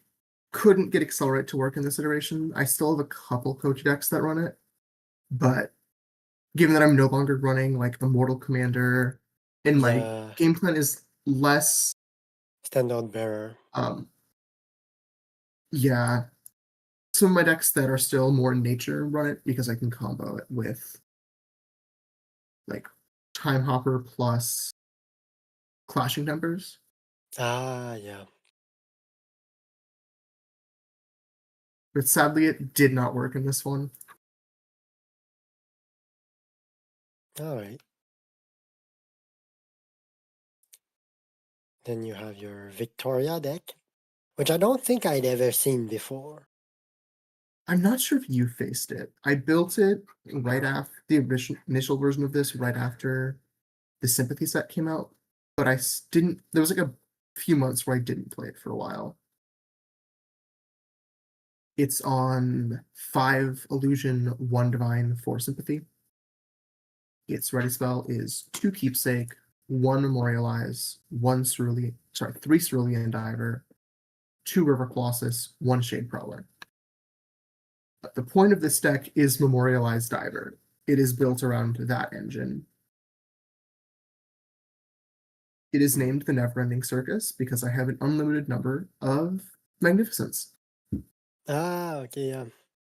couldn't get Accelerate to work in this iteration. I still have a couple Koji decks that run it, but given that I'm no longer running like Immortal Commander, and my Yeah, game plan is less, standard bearer. yeah, some of my decks that are still more in nature run it because I can combo it with like Time Hopper plus Clashing Tempers. Ah, yeah. But sadly, it did not work in this one. All right. Then you have your Victoria deck, which I don't think I'd ever seen before. I'm not sure if you faced it. I built it right after the initial version of this, right after the Sympathy set came out, but didn't. There was like a few months where I didn't play it for a while. It's on 5 Illusion, 1 Divine, 4 Sympathy. Its ready spell is 2 Keepsake, 1 Memorialize, 3 Cerulean Diver, 2 River Colossus, 1 Shade Prowler. But the point of this deck is Memorialize Diver. It is built around that engine. It is named the Neverending Circus because I have an unlimited number of Magnificence. Ah, okay, yeah.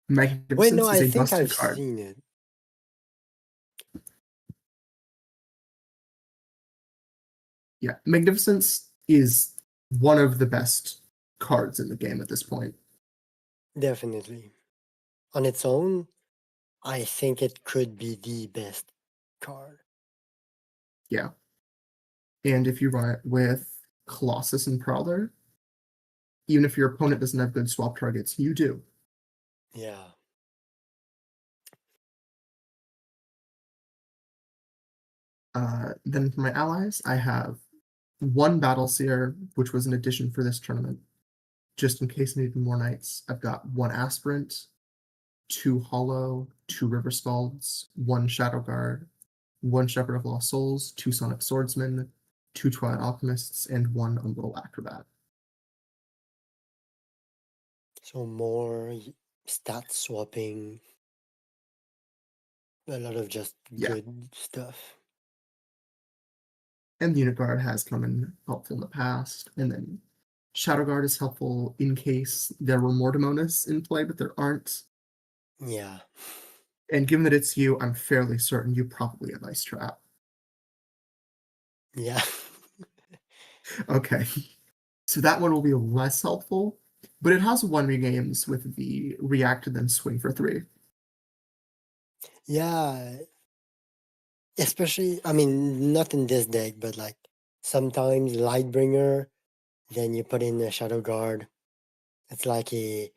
Wait, no, Magnificence is I a think busted I've card. seen it. Yeah, Magnificence is one of the best cards in the game at this point. Definitely. On its own, I think it could be the best card. Yeah. And if you run it with Colossus and Prowler, even if your opponent doesn't have good swap targets, you do. Yeah. Then for my allies, I have 1 Battle Seer, which was an addition for this tournament, just in case I needed more knights. I've got 1 Aspirant, 2 Hollow, 2 River Scalds, 1 Shadow Guard, 1 Shepherd of Lost Souls, 2 Sonic Swordsmen, 2 Twilight Alchemists, and 1 Umbral Acrobat. So more stat swapping, a lot of just Yeah, good stuff. and the Unit Guard has come in helpful in the past, and then Shadow Guard is helpful in case there were more Demonis in play, but there aren't. Yeah. And given that it's you, I'm fairly certain you probably have Ice Trap. Yeah. Okay, so that one will be less helpful, but it has 1 regames with the React and then Swing for 3. Yeah. Especially, I mean, not in this deck, but like sometimes Lightbringer, then you put in a Shadow Guard. It's like a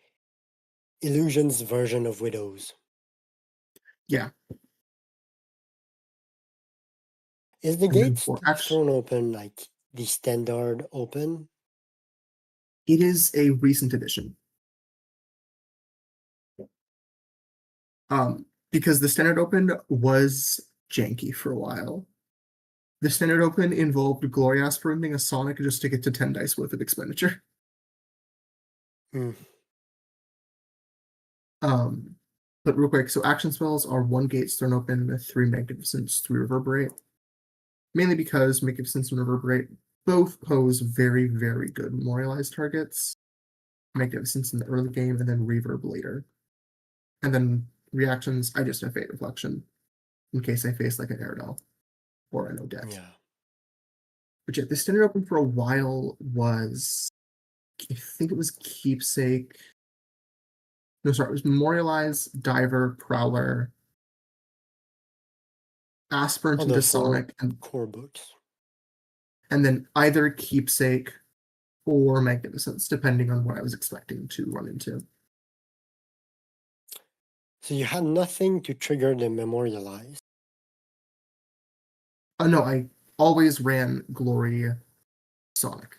Illusions version of Widows. Yeah, Is the and then gates for action, thrown open like the standard open? it is a recent addition. Because the Standard Open was janky for a while. The Standard Open involved Glory aspirating a Sonic just to get to 10 dice worth of expenditure. Mm. But real quick, so action spells are 1 Gate Stern Open, 3 Magnificence, 3 Reverberate. Mainly because Magnificence and Reverberate both pose very, very good memorialized targets. Magnificence in the early game, and then Reverb later. And then reactions, I just have Fate Reflection in case I face like an Aerodel or an Odette. Yeah. But yeah, the Standard Open for a while was, I think it was Keepsake. No, sorry, it was Memorialize, Diver, Prowler, Aspirant All into the 4 Sonic, core books. and then either Keepsake or Magnificence, depending on what I was expecting to run into. So you had nothing to trigger the memorialize. No, I always ran Glory Sonic,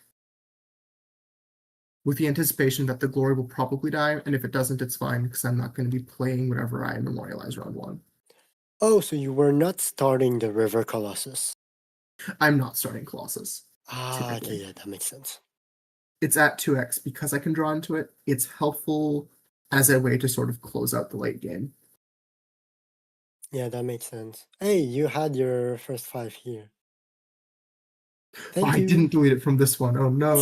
with the anticipation that the Glory will probably die, and if it doesn't, it's fine, because I'm not going to be playing whatever I memorialize round 1. Oh, so you were not starting the River Colossus. I'm not starting Colossus, Ah, typically. okay, yeah, that makes sense. It's at 2x because I can draw into it. It's helpful as a way to sort of close out the late game. Yeah, that makes sense. Hey, you had your first 5 here. Oh, Thank I you. didn't delete it from this one. Oh no.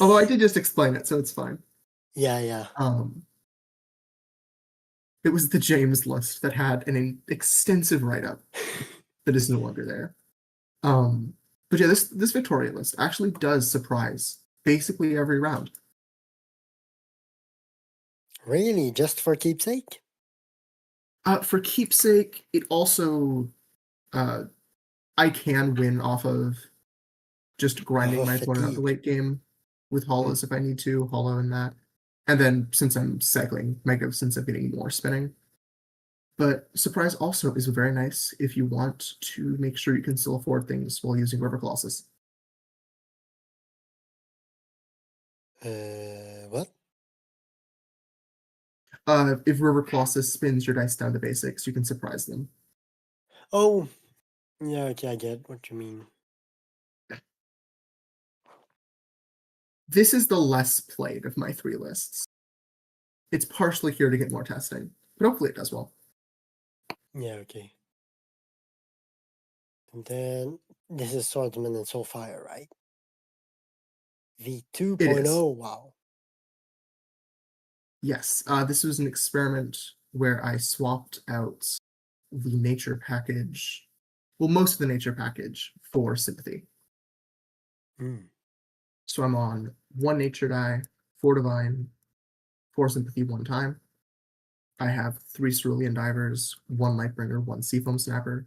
Although I did just explain it, so it's fine. Yeah, yeah. It was the James list that had an extensive write-up that is no longer there. But yeah, this Victoria list actually does surprise basically every round. Really? Just for keepsake? For Keepsake, it also I can win off of just grinding Oh, my opponent out the fatigue. late game with hollows if I need to, hollow in that. And then since I'm cycling Magnificence, I'm getting more spinning. But Surprise also is very nice if you want to make sure you can still afford things while using River Colossus. What? If River Colossus spins your dice down to basics, you can surprise them. Oh, yeah, okay, I get what you mean. This is the less played of my 3 lists. It's partially here to get more testing, but hopefully it does well. Yeah, okay. And then this is Swordsman and Soulfire, right? It is. V2.0, wow. Yes, this was an experiment where I swapped out the nature package, well, most of the nature package for Sympathy. Mm. So I'm on 1 nature die, 4 divine, 4 sympathy 1 time. I have 3 cerulean divers, 1 lightbringer, 1 seafoam snapper.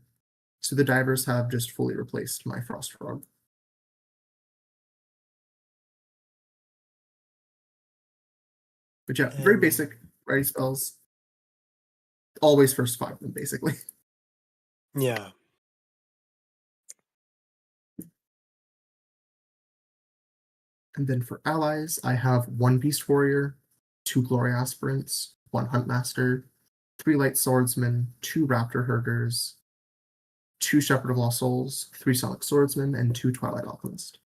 So the divers have just fully replaced my frost frog. But yeah, very basic ready spells. Always first 5 of them, basically. Yeah. And then for allies, I have 1 beast warrior, 2 glory aspirants, 1 huntmaster, 3 light swordsmen, 2 raptor herders, 2 shepherd of lost souls, 3 sonic swordsmen, and 2 twilight alchemist.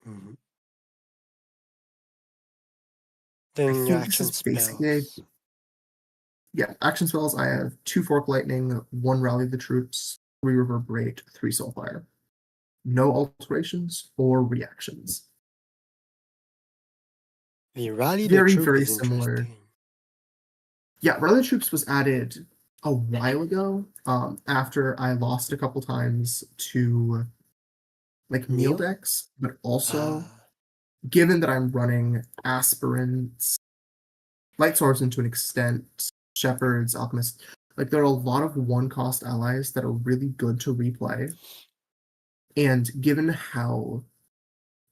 Mm-hmm. I Then your think this action is basically spells. yeah, action spells. I have 2 fork lightning, 1 rally the troops, 3 reverberate, 3 soulfire. No alterations or reactions. The rally the Very, troop very is similar. interesting. Yeah, rally the troops was added a while ago, after I lost a couple times to like meal Neil? decks, but also Ah. given that I'm running aspirants, light swordsmen to an extent, shepherds, alchemists, like there are a lot of 1-cost allies that are really good to replay. And given how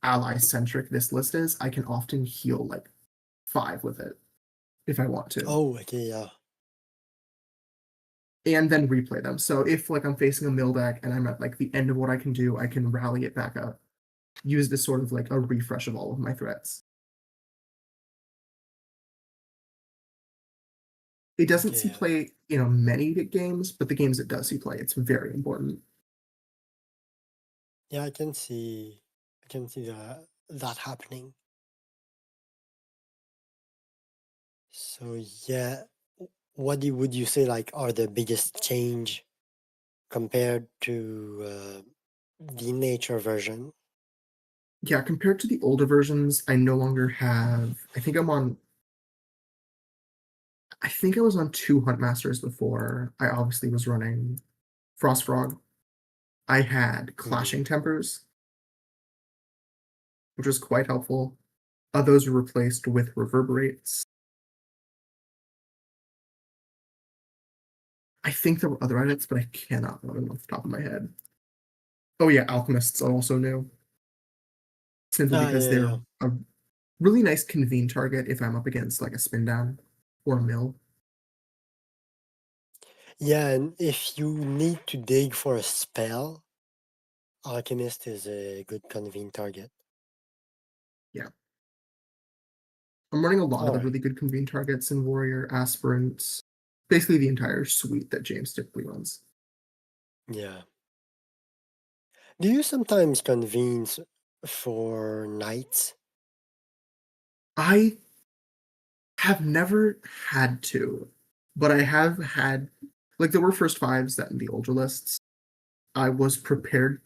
ally-centric this list is, I can often heal like 5 with it if I want to. Oh, okay, yeah. And then replay them. So if like I'm facing a mill deck and I'm at like the end of what I can do, I can rally it back up. Use this sort of like a refresh of all of my threats. It doesn't see Yeah, play in many games, but the games it does see play, it's very important. yeah, I can see that happening. So yeah, would you say like are the biggest change compared to the nature version? Yeah, compared to the older versions, I no longer have. I think I was on two Hunt Masters before. I obviously was running Frost Frog. I had Mm. Clashing Tempers, which was quite helpful. Those were replaced with Reverberates. I think there were other edits, but I cannot remember them off the top of my head. Oh yeah, Alchemists are also new, simply Ah, because yeah, they're yeah, a really nice convene target if I'm up against like a spin down or a mill. yeah. And if you need to dig for a spell, Alchemist is a good convenient target. Yeah. I'm running a lot of All the right. really good convene targets in Warrior, Aspirant, basically the entire suite that James typically runs. Yeah. Do you sometimes convene for knights? I have never had to, but I have had, like, there were first fives that in the older lists I was prepared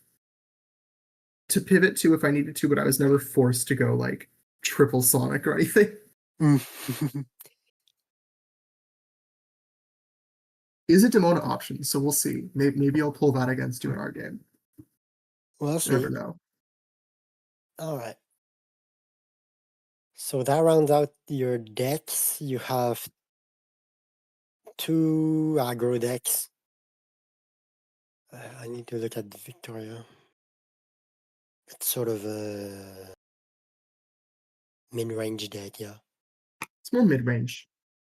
to pivot to if I needed to, but I was never forced to go like triple Sonic or anything. Mm. Is a Demona option, so we'll see. Maybe I'll pull that against you in our game. We'll You never see. know. All right. So that rounds out your decks. You have two aggro decks. I need to look at the Victoria. It's sort of a mid-range deck, yeah. It's more mid range.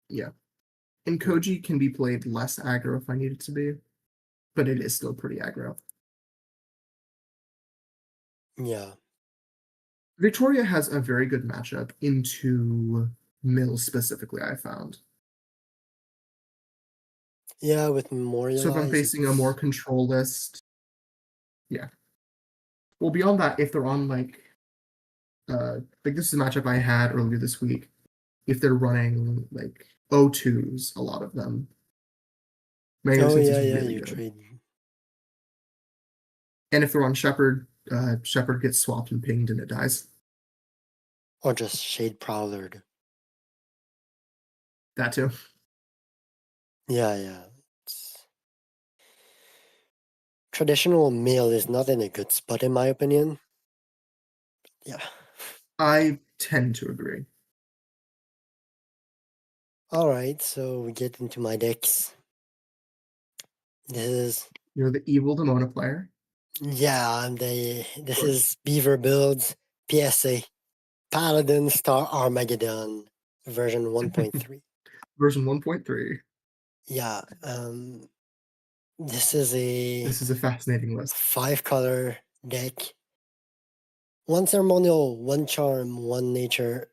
Yeah. And Mm. Koji can be played less aggro if I need it to be, but it is still pretty aggro. Yeah. Victoria has a very good matchup into Mill specifically, I found. Yeah, with So if I'm Memorialize, facing a more it's control list, yeah. Well, beyond that, if they're on like this is a matchup I had earlier this week. If they're running like O2s, a lot of them, oh Magnificence yeah, is yeah, really you good. trade. And if they're on Shepherd, Shepherd gets swapped and pinged and it dies. Or just Shade Prowler. That too. Yeah, yeah. It's... Traditional meal is not in a good spot in my opinion. Yeah. I tend to agree. Alright, so we get into my decks. This is You're the evil Demona player. yeah, Of this course. is Beaver Builds PSA Paladin Star Armageddon version 1.3. Version 1.3. Yeah, this is a This is a fascinating list. 5 color deck. One ceremonial, one charm, one nature,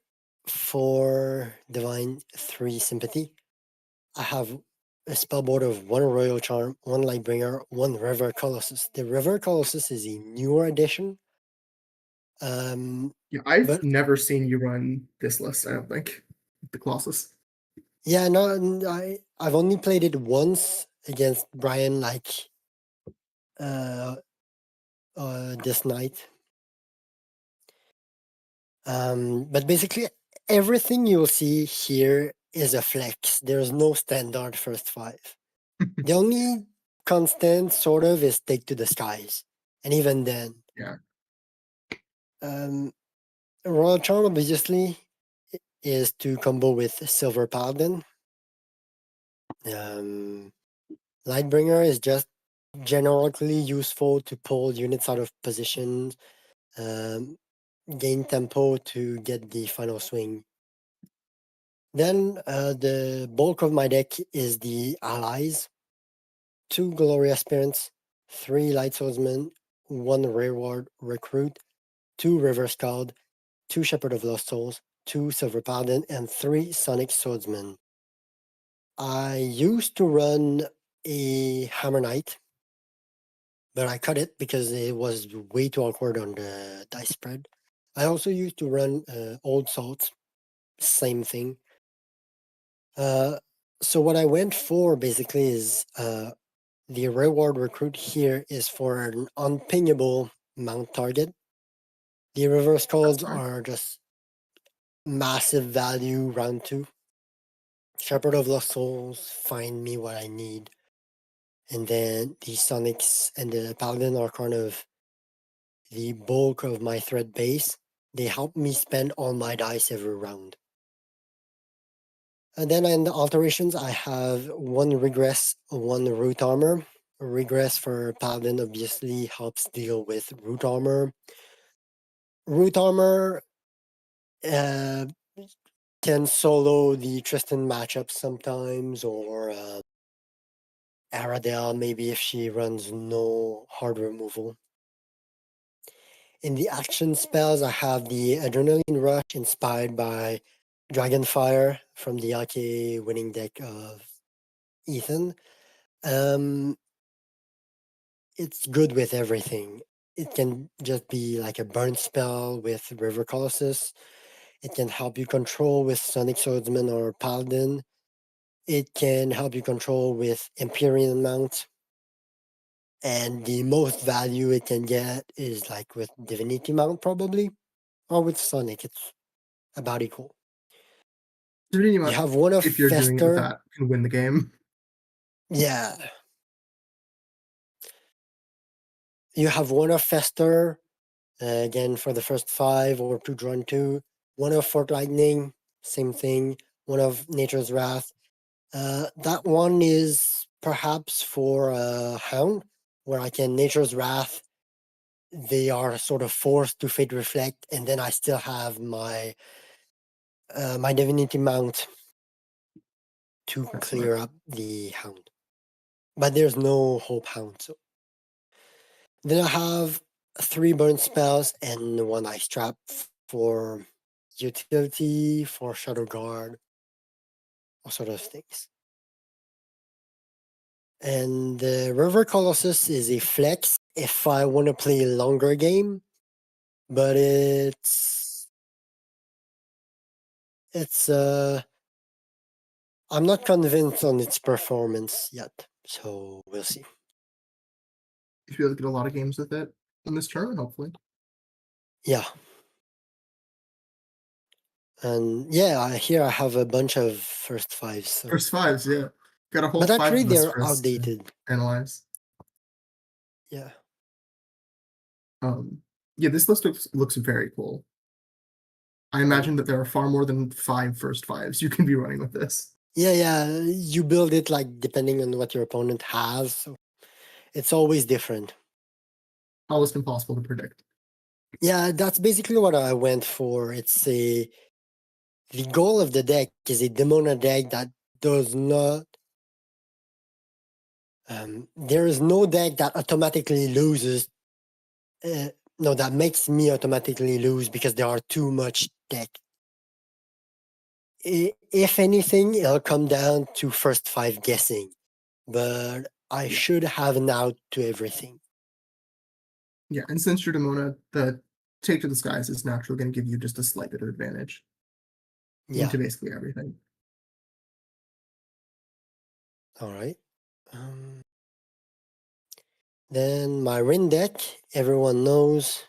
4 divine, 3 sympathy. I have a spell board of 1 royal charm, 1 lightbringer, 1 river colossus. The river colossus is a newer addition. Um, Yeah, I've but never seen you run this list, I don't think. The Colossus. yeah, no, I've only played it once against Brian, like uh, this night. But basically, everything you'll see here is a flex. There's no standard first five. The only constant, sort of, is take to the skies, and even then, Yeah. um, Royal Charm obviously is to combo with Silver Paladin. Um, Lightbringer is just generally useful to pull units out of position, um, gain tempo to get the final swing. Then the bulk of my deck is the allies: 2 Glory Aspirants, 3 Light Swordsmen, 1 Reward Recruit, 2 River Scald, 2 Shepherd of Lost Souls, 2 Silver Paladin, and 3 Sonic Swordsmen. I used to run a Hammer Knight, but I cut it because it was way too awkward on the dice spread. I also used to run Old Salt, same thing. So what I went for basically is the reward recruit here is for an unpingable mount target. The reverse That's calls fine. are just massive value round two. Shepherd of Lost Souls, find me what I need. And then the Sonics and the Paladin are kind of the bulk of my threat base. They help me spend all my dice every round. And then in the alterations, I have one Regress, one Root Armor. Regress for Paladin obviously helps deal with Root Armor. Root Armor uh, can solo the Tristan matchup sometimes, or Aradel maybe if she runs no hard removal. In the action spells, I have the Adrenaline Rush inspired by Dragonfire from the AK winning deck of Ethan. Um, it's good with everything. It can just be like a burn spell with River Colossus. It can help you control with Sonic Swordsman or Paladin. It can help you control with Empyrean Mount. And the most value it can get is like with Divinity Mount, probably, or with Sonic. It's about equal. Divinity You Mount, have one of if you're doing it with Fester. that, can win the game. Yeah. You have one of Fester, again, for the first five or two drawn two. One of Fort Lightning, same thing. One of Nature's Wrath. That one is perhaps for Hound, where I can Nature's Wrath. They are sort of forced to Fate Reflect, and then I still have my Divinity Mount to That's smart. clear up the Hound. But there's no Hope Hound, so then I have three burn spells and one ice trap for utility, for Shadow Guard, all sort of things. And the River Colossus is a flex if I want to play a longer game, but it's I'm not convinced on its performance yet, so we'll see. You feel like get a lot of games with it in this tournament, hopefully. Yeah. And yeah, here I have a bunch of first fives. So. First fives, yeah. Got a whole But five actually, of us they're for us to outdated. analyze. Yeah. Um, yeah, this list looks very cool. I Mm. imagine that there are far more than five first fives you can be running with this. Yeah. You build it like depending on what your opponent has. So it's always different. Almost impossible to predict. Yeah, that's basically what I went for. The goal of the deck is a Demona deck that does not. There is no deck that automatically loses. Uh, no, that makes me automatically lose because there are too much deck. If anything, it'll come down to first five guessing, but I Yeah. should have an out to everything. Yeah, and since you're Demona, the Take to the Skies is naturally going to give you just a slight bit of advantage Yeah. into basically everything. All right. Then my Rin deck, everyone knows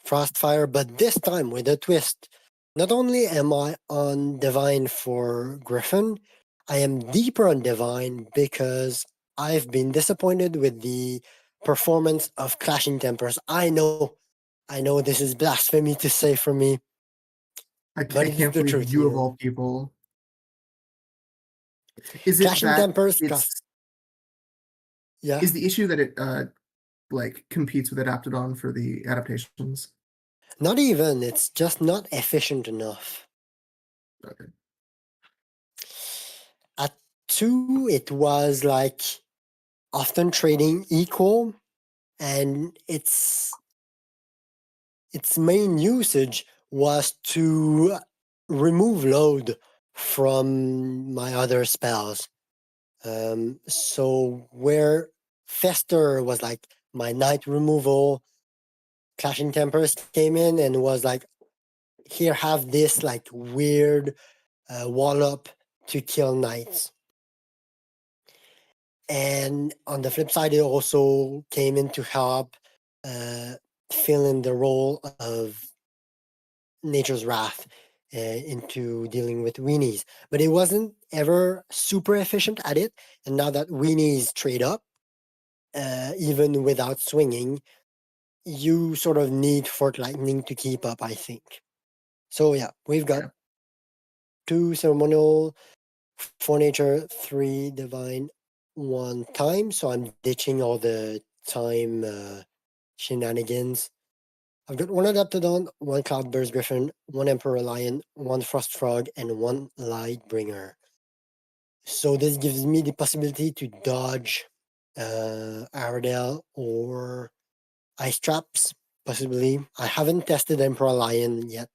Frostfire, but this time with a twist. Not only am I on Divine for Griffin, I am deeper on Divine because I've been disappointed with the performance of Clashing Tempers. I know this is blasphemy to say for me, but I it's can't the believe truth, you of all people. Is it Clashing that Tempers it's cost, yeah. is the issue that it like competes with Adaptodon for the adaptations? Not even, it's just not efficient enough. Okay. At two, it was like often trading equal, and its main usage was to remove load from my other spells. So where Fester was like my night removal, Clashing Tempers came in and was like, here, have this like weird wall up to kill knights. And on the flip side, it also came in to help uh, fill in the role of Nature's Wrath into dealing with weenies. But it wasn't ever super efficient at it. And now that weenies trade up, even without swinging, you sort of need Fort Lightning to keep up, I think. So yeah, we've got Yeah. 2 ceremonial, 4 nature, 3 divine, 1 time. So I'm ditching all the time shenanigans. I've got 1 Adaptodon, 1 Cloudburst Griffin, 1 Emperor Lion, 1 Frost Frog, and 1 Lightbringer. So this gives me the possibility to dodge Aradel or Ice Traps, possibly. I haven't tested Emperor Lion yet.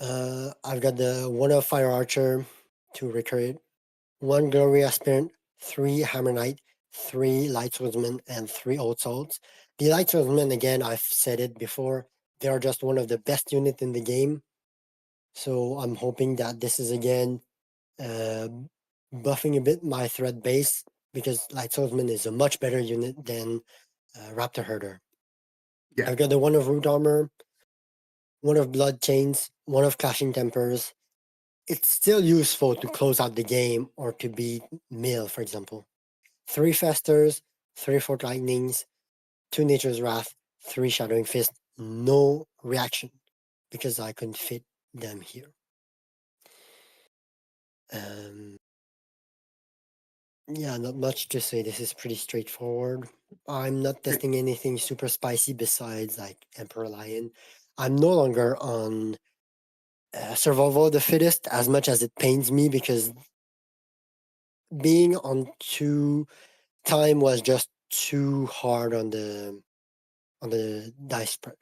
I've got the 1 of Fire Archer to recreate, 1 Glory Aspirant, 3 Hammer Knight, 3 Light Swordsman, and 3 Old Souls. The Light Swordsman, again, I've said it before, they are just one of the best units in the game. So I'm hoping that this is again uh, buffing a bit my threat base because Light Swordsman is a much better unit than Raptor Herder. Yeah. I've got the 1 of Root Armor, 1 of Blood Chains, 1 of Clashing Tempers. It's still useful to close out the game or to beat Mill, for example. 3 Festers, 3 Fort Lightnings, 2 Nature's Wrath, 3 Shadowing Fist. No reaction because I couldn't fit them here. Um, yeah, not much to say. This is pretty straightforward. I'm not Okay. testing anything super spicy besides like Emperor Lion. I'm no longer on Survival of the Fittest as much as it pains me because being on 2 time was just too hard on the dice spread.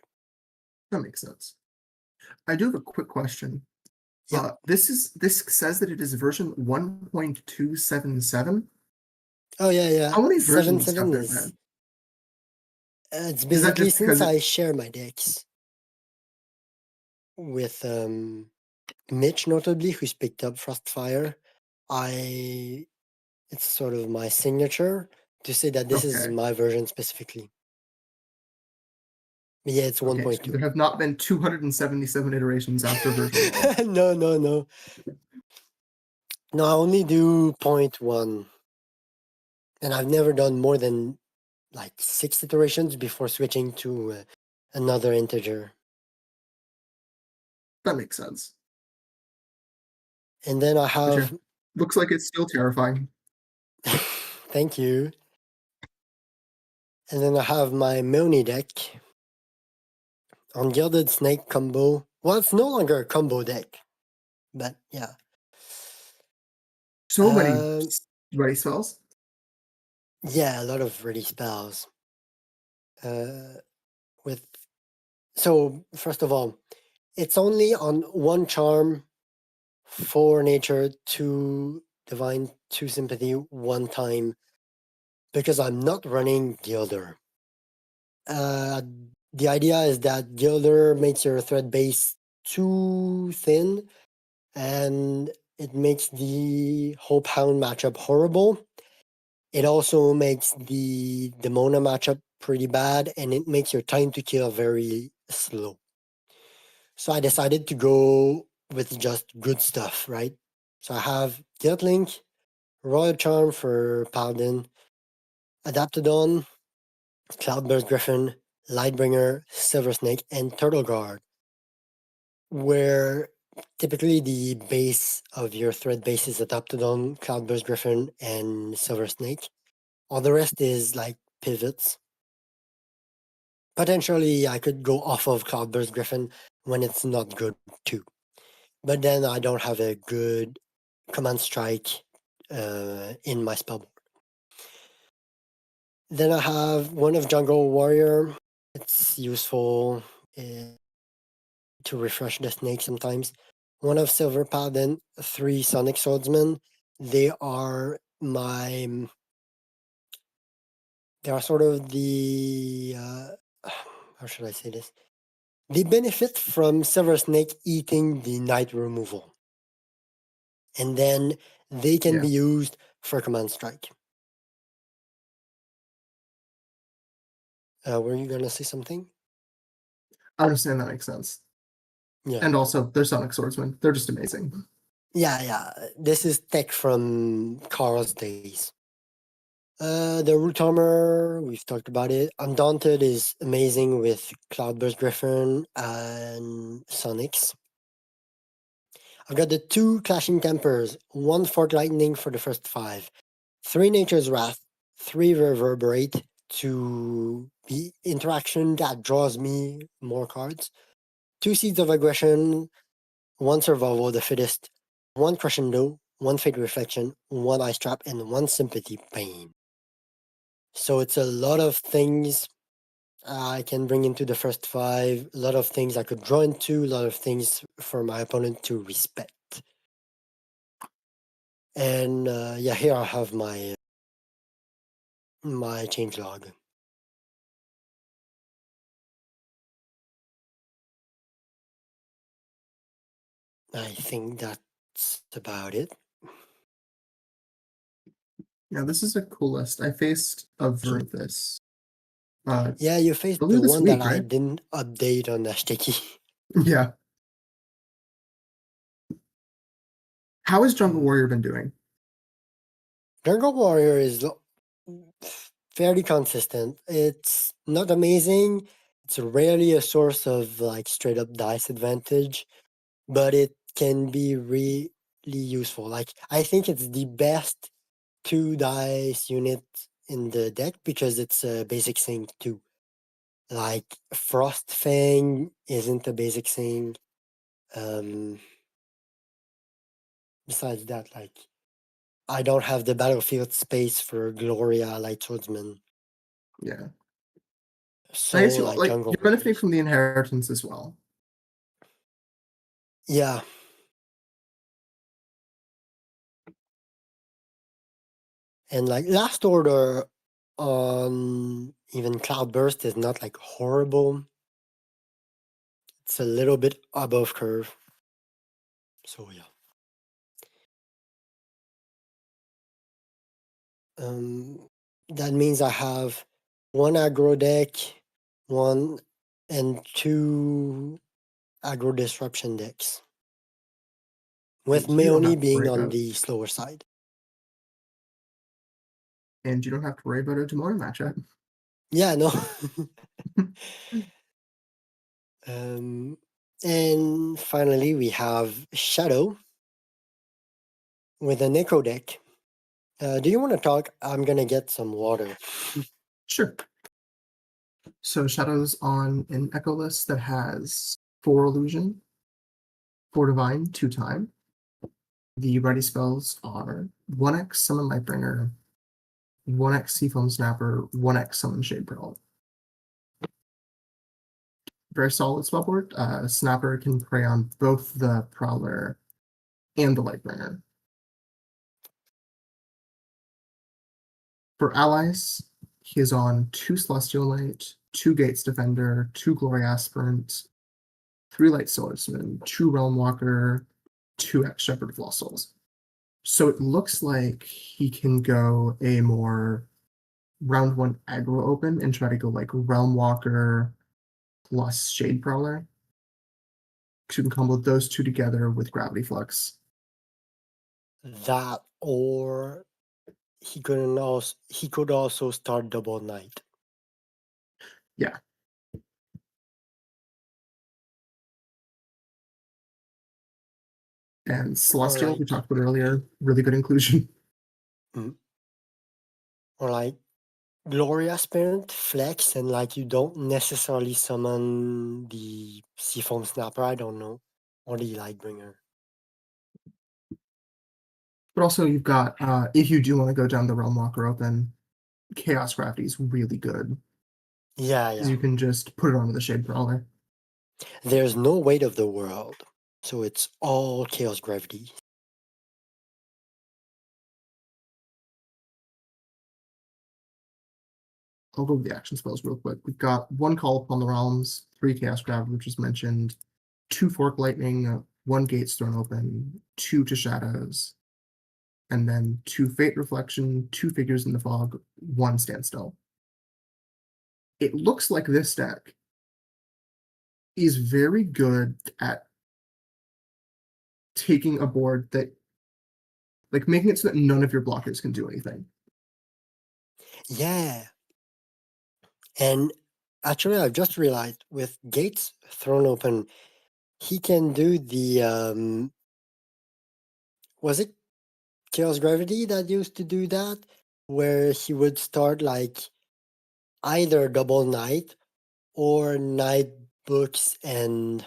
That makes sense. I do have a quick question. Yeah. This says that it is version 1.277. Oh yeah, yeah. How many Seven versions have seven there is been? it's Is that basically just since because it I share my decks with Mitch, notably, who's picked up Frostfire. I It's sort of my signature to say that this is okay. my version specifically. But yeah, it's Okay, so 1.2. there have not been 277 iterations after version 1. No, no, no. No, I only do 0.1. And I've never done more than like 6 iterations before switching to another integer. That makes sense. And then I But yeah, have, looks like it's still terrifying. thank you. And then I have my Moni deck on Gilded Snake combo. Well, it's no longer a combo deck, but yeah. So many Um, ready spells. yeah, a lot of ready spells. Uh, with So first of all, it's only on 1 charm, 4 nature, 2 divine, 2 sympathy, 1 time because I'm not running Gilder. Uh, the idea is that Gilder makes your threat base too thin and it makes the Hope Hound matchup horrible. It also makes the Demona matchup pretty bad and it makes your time to kill very slow. So I decided to go with just good stuff, right? So I have Guilt Link, Royal Charm for Paladin, Adaptodon, Cloudburst Griffin, Lightbringer, Silver Snake, and Turtle Guard, where typically the base of your thread base is Adaptodon, Cloudburst Griffin, and Silver Snake. All the rest is like pivots. Potentially, I could go off of Cloudburst Griffin when it's not good too. But then I don't have a good command strike in my spellboard. Then I have 1 of Jungle Warrior. It's useful to refresh the snake sometimes. one of Silver Paladin, 3 Sonic Swordsman. They are my. They are sort of the. How should I say this? They benefit from Silver Snake eating the night removal. And then they can be used for Command Strike. Were you going to say something? I understand that makes sense. Yeah. And also, they're Sonic Swordsmen. They're just amazing. Yeah. This is tech from Carl's days. The Root Armor, we've talked about it. Undaunted is amazing with Cloudburst Griffin and Sonics. I've got the 2 Clashing Tempers, 1 Fork Lightning for the first 5, 3 Nature's Wrath, 3 Reverberate to be interaction that draws me more cards, 2 Seeds of Aggression, 1 Survival of the Fittest, 1 Crescendo, 1 Fate Reflection, 1 Ice Trap, and 1 Sympathy Pain. So it's a lot of things I can bring into the first 5, a lot of things I could draw into, a lot of things for my opponent to respect. And here I have my changelog. I think that's about it. Yeah, this is a cool list. I faced a version of this. Yeah, you faced earlier the this one week, that I right? didn't update on Ashteki. Yeah. How has Jungle Warrior been doing? Jungle Warrior is fairly consistent. It's not amazing. It's rarely a source of like straight up dice advantage, but it can be really useful. Like I think it's the best 2 dice unit in the deck because it's a basic thing too. Like Frost Fang isn't a basic thing. Besides that, like I don't have the battlefield space for Gloria Light Swordsman. Yeah. I So guess you like like Jungle you're benefiting Warriors. from the inheritance as well. Yeah. And like Last Order on even Cloudburst is not like horrible. It's a little bit above curve. So yeah. That means I have 1 aggro deck, 1 and 2 aggro disruption decks. With And you don't Meoni have to being worry on about the slower side. and you don't have to worry about a tomorrow matchup. Yeah, no. And finally we have Shadow with an Echo deck. Do you want to talk? I'm gonna get some water. Sure. So Shadow's on an Echo list that has 4 illusion, 4 divine, 2 time. The ready spells are 1x Summon Lightbringer, 1x Seafoam Snapper, 1x Summon Shade Pearl. Very solid spellboard. Snapper can prey on both the Prowler and the Lightbringer. For allies, he is on 2 Celestial Knight, 2 Gates Defender, 2 Glory Aspirant, 3 Light Swordsman, 2 Realm Walker, 2x Shepherd of Lost Souls. So it looks like he can go a more round 1 aggro open and try to go like Realm Walker plus Shade Prowler. So you can combo those 2 together with Gravity Flux. That or he could also start Double Knight. Yeah. And Celestial, like we talked about earlier, really good inclusion. or like Gloria Spirit flex and like you don't necessarily summon the Seafoam Snapper, I don't know. Or the Lightbringer. But also you've got, if you do want to go down the Realm Walker open, Chaos Gravity is really good. Yeah. You can just put it onto the Shade Prowler. There's no weight of the world. So it's all Chaos Gravity. I'll go with the action spells real quick. We've got one Call Upon the Realms, 3 Chaos Gravity, which was mentioned, 2 Fork Lightning, 1 Gates Thrown Open, 2 to Shadows, and then 2 Fate Reflection, 2 Figures in the Fog, 1 Standstill. It looks like this deck is very good at taking a board that, like, making it so that none of your blockers can do anything. Yeah. And actually, I've just realized with Gates Thrown Open, he can do the was it Chaos Gravity that used to do that? Where he would start like either Double Knight or Knight books and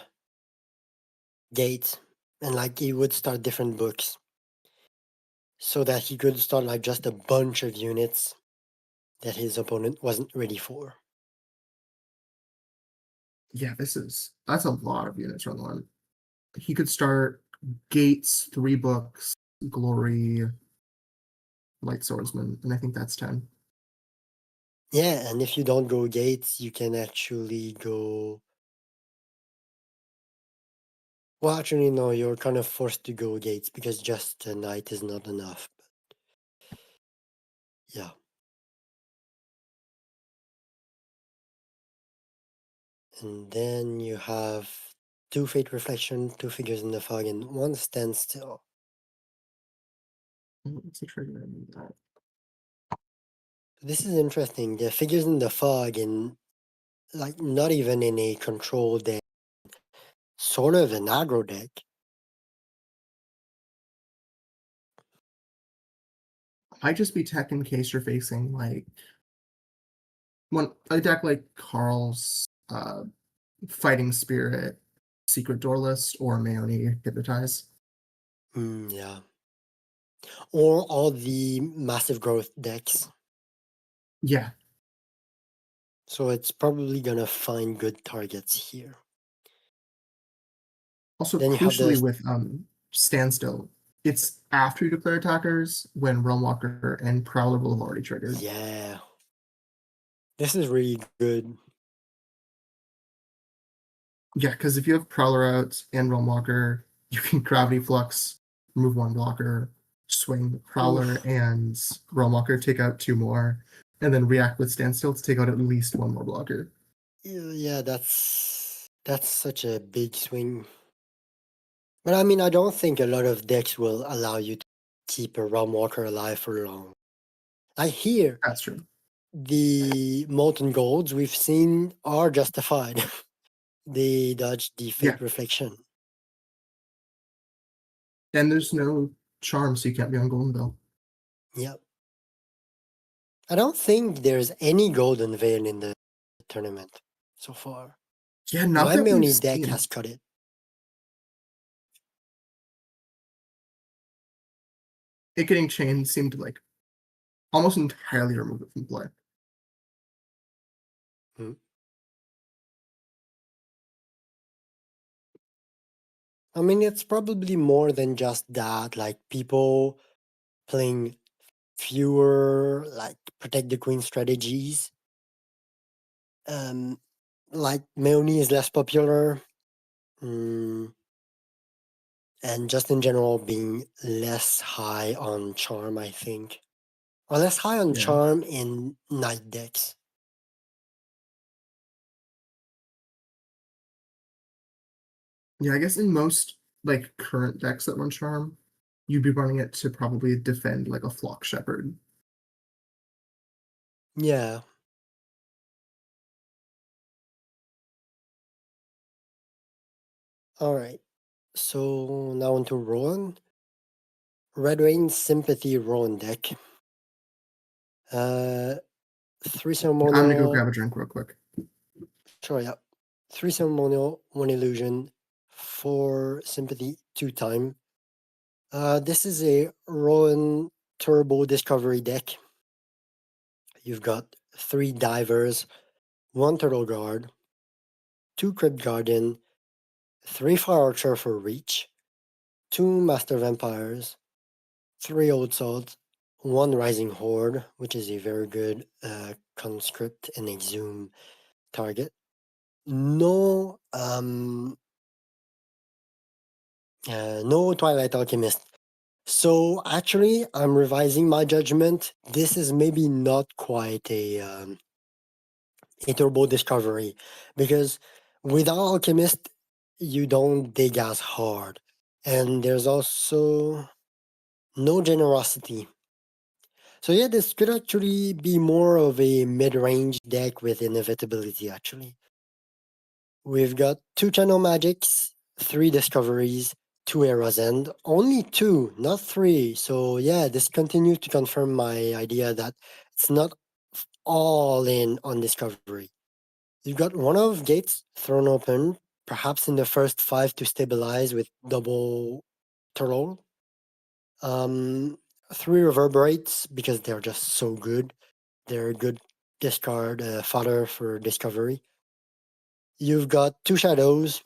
Gates. And like he would start different books. So that he could start like just a bunch of units that his opponent wasn't ready for. Yeah, that's a lot of units run one. He could start Gates, 3 books, Glory, Light Swordsman, and I think that's 10. Yeah, and if you don't go Gates, you can actually go. Well, actually, no, you're kind of forced to go Gates because just a Knight is not enough. Yeah. And then you have 2 Fate Reflection, 2 Figures in the Fog, and 1 Standstill. What's the trigger? This is interesting. The Figures in the Fog, and like not even in a control deck, sort of an aggro deck. Might just be tech in case you're facing like a deck like Carl's Fighting Spirit, Secret Door List, or Mayoni Hypnotize. Yeah. Or all the massive growth decks. Yeah. So it's probably gonna find good targets here. Also, Then you have crucially the with Standstill, it's after you declare attackers when Realm Walker and Prowler will have already triggered. yeah. This is really good. Yeah, because if you have Prowler out and Realm Walker, you can Gravity Flux, remove 1 blocker, swing Prowler Oof. and Realm Walker, take out 2 more, and then react with Standstill to take out at least 1 more blocker. Yeah, that's such a big swing. But I mean, I don't think a lot of decks will allow you to keep a Realm Walker alive for long. I hear That's true. the Molten Golds we've seen are justified. They dodge the Yeah, Fate Reflection. and there's no charm, so you can't be on Golden Bell. Yep. I don't think there's any Golden Veil in the tournament so far. Yeah, not My that we've Meoni deck seen. has cut it. It getting chained seemed to like almost entirely remove it from play. Hmm. I mean, it's probably more than just that. Like people playing fewer like protect the queen strategies. Like Meoni is less popular. And just in general being less high on charm, I think. Or less high on Yeah. charm in night decks. Yeah, I guess in most like current decks that run Charm, you'd be running it to probably defend like a Flock Shepherd. Yeah. Alright. So now onto Rowan. Red Rain Sympathy Rowan deck. 3 I'm gonna go ceremonial. grab a drink real quick. Sure, yeah. 3 ceremonial, 1 illusion, 4 sympathy, 2 time. This is a Rowan Turbo Discovery deck. You've got 3 divers, 1 turtle guard, 2 crypt guardian, 3 Fire Archer for reach, 2 Master Vampires, 3 Old Swords, 1 Rising Horde, which is a very good conscript and exhume target. No, no Twilight Alchemist. So actually, I'm revising my judgment. This is maybe not quite a turbo discovery because without Alchemist, you don't dig as hard, and there's also no generosity. So yeah, this could actually be more of a mid-range deck with inevitability. Actually, we've got 2 channel magics, 3 discoveries, 2 Era's End. Only 2, not 3. So yeah, this continues to confirm my idea that it's not all in on discovery. You've got 1 of gates thrown open, perhaps in the first 5 to stabilize with double turtle. Um, 3 reverberates because they're just so good. They're a good discard fodder for discovery. You've got 2 shadows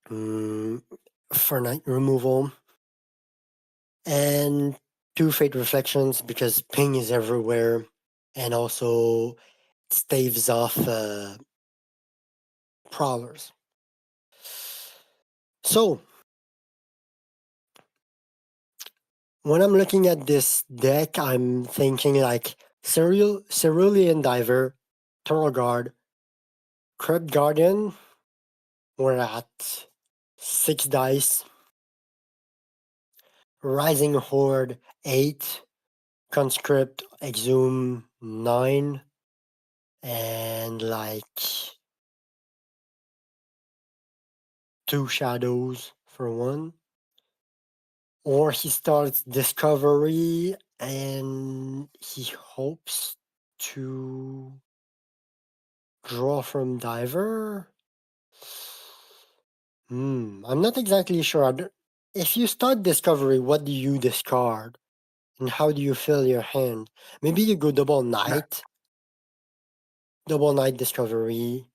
for night removal, and 2 fate reflections because ping is everywhere, and also staves off prowlers. So when I'm looking at this deck, I'm thinking like Cerulean Diver, Turtle Guard, Crypt Guardian. We're at 6 dice. Rising Horde 8, Conscript Exhume 9, and like 2 shadows for 1. Or he starts Discovery and he hopes to draw from Diver. I'm not exactly sure. If you start Discovery, what do you discard? And how do you fill your hand? Maybe you go double knight Discovery.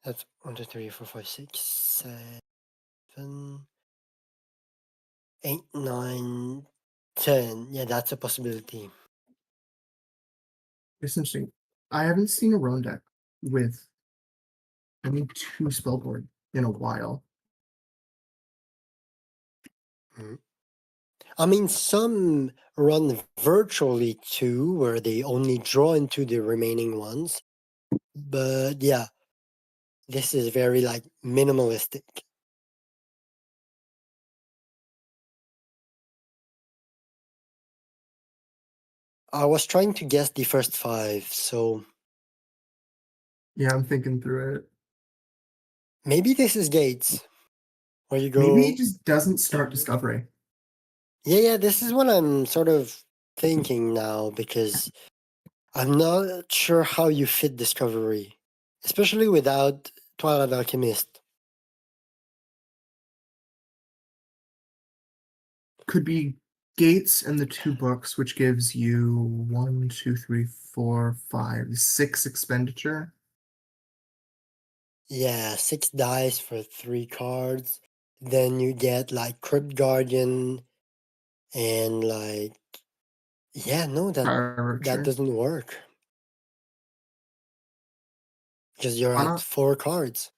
That's 1, 2, 3, 4, 5, 6, 7, 8, 9, 10. Yeah, that's a possibility. It's interesting. I haven't seen a Roan deck with any 2 spellboard in a while. Mm. I mean, some run virtually too, where they only draw into the remaining ones. But yeah, this is very like minimalistic. I was trying to guess the first 5, so Yeah, I'm thinking through it. maybe this is Gates, where you Maybe he go. just doesn't start Discovery. Yeah, this is what I'm sort of thinking now because I'm not sure how you fit Discovery, especially without Twilight Alchemist. Could be Gates and the 2 books, which gives you 1, 2, 3, 4, 5, 6 expenditure. Yeah, 6 dice for 3 cards. Then you get like Crypt Guardian and like yeah, no, that Archer. doesn't work because you're Why at not? 4 cards.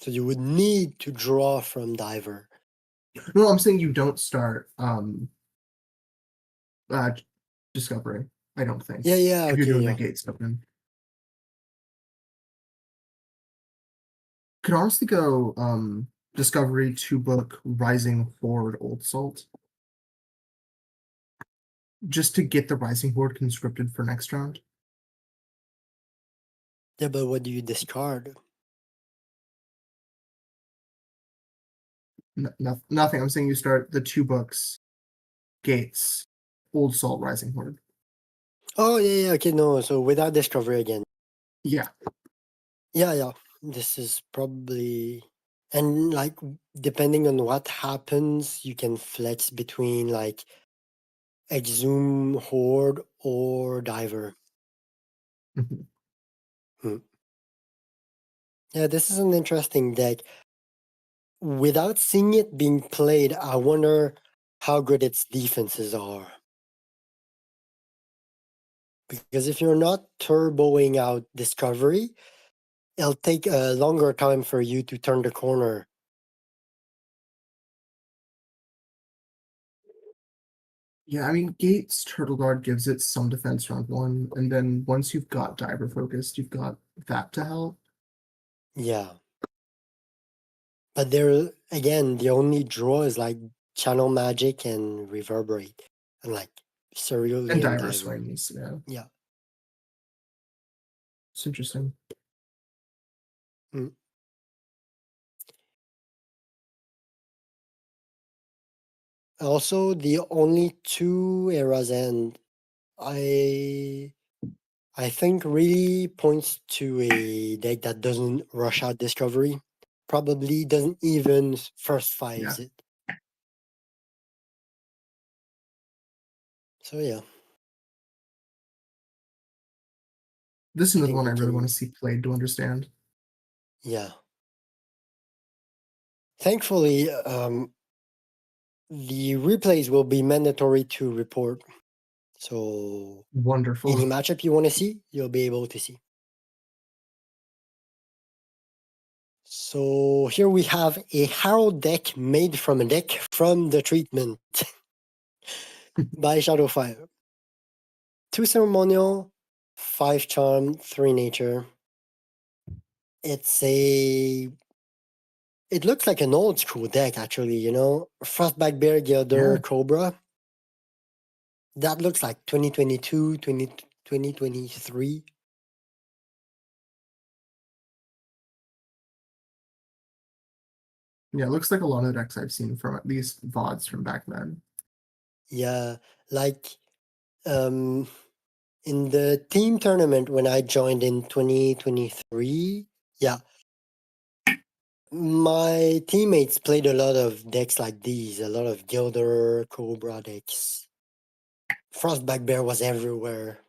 So you would need to draw from Diver. No, I'm saying you don't start uh, Discovery. I don't think Yeah, if you're okay, doing the yeah. Gates open. Could honestly go Discovery 2 book Rising Horde Old Salt just to get the Rising Horde conscripted for next round. Yeah, but what do you discard? Nothing. I'm saying you start the 2 books Gates Old Salt Rising Horde. Oh, yeah, okay, no. So without Discovery again. Yeah. Yeah. This is probably. And like, depending on what happens, you can flex between like Exhume, Horde, or Diver. Mhm. Hmm. Yeah, this is an interesting deck. Without seeing it being played, I wonder how good its defenses are. Because if you're not turboing out Discovery, it'll take a longer time for you to turn the corner. Yeah, I mean, Gates Turtle Guard gives it some defense round one, and then once you've got Diver focused, you've got that to help. Yeah. But there, again, the only draw is like Channel Magic and Reverberate. And like And Cerulean Diver Diver. swings, yeah. Yeah. It's interesting. Mm. Also, the only two eras and I think really points to a deck that doesn't rush out Discovery. Probably doesn't even first Yeah. fives it. So yeah, This is I another think one I we really want can. to see played to understand. Yeah. Thankfully, the replays will be mandatory to report. So Wonderful. any matchup you want to see, you'll be able to see. So here we have a Harrow deck made from a deck from the treatment by Shadowfire. 2 ceremonial, 5 charm, 3 nature. It's a. It looks like an old school deck, actually, you know? Frostback Bear, Gilder, Yeah. Cobra. That looks like 2022, 2023. Yeah, it looks like a lot of the decks I've seen from at least VODs from back then. Yeah, like um, in the team tournament when I joined in 2023, yeah, my teammates played a lot of decks like these, a lot of Gilder, Cobra decks. Frostback Bear was everywhere.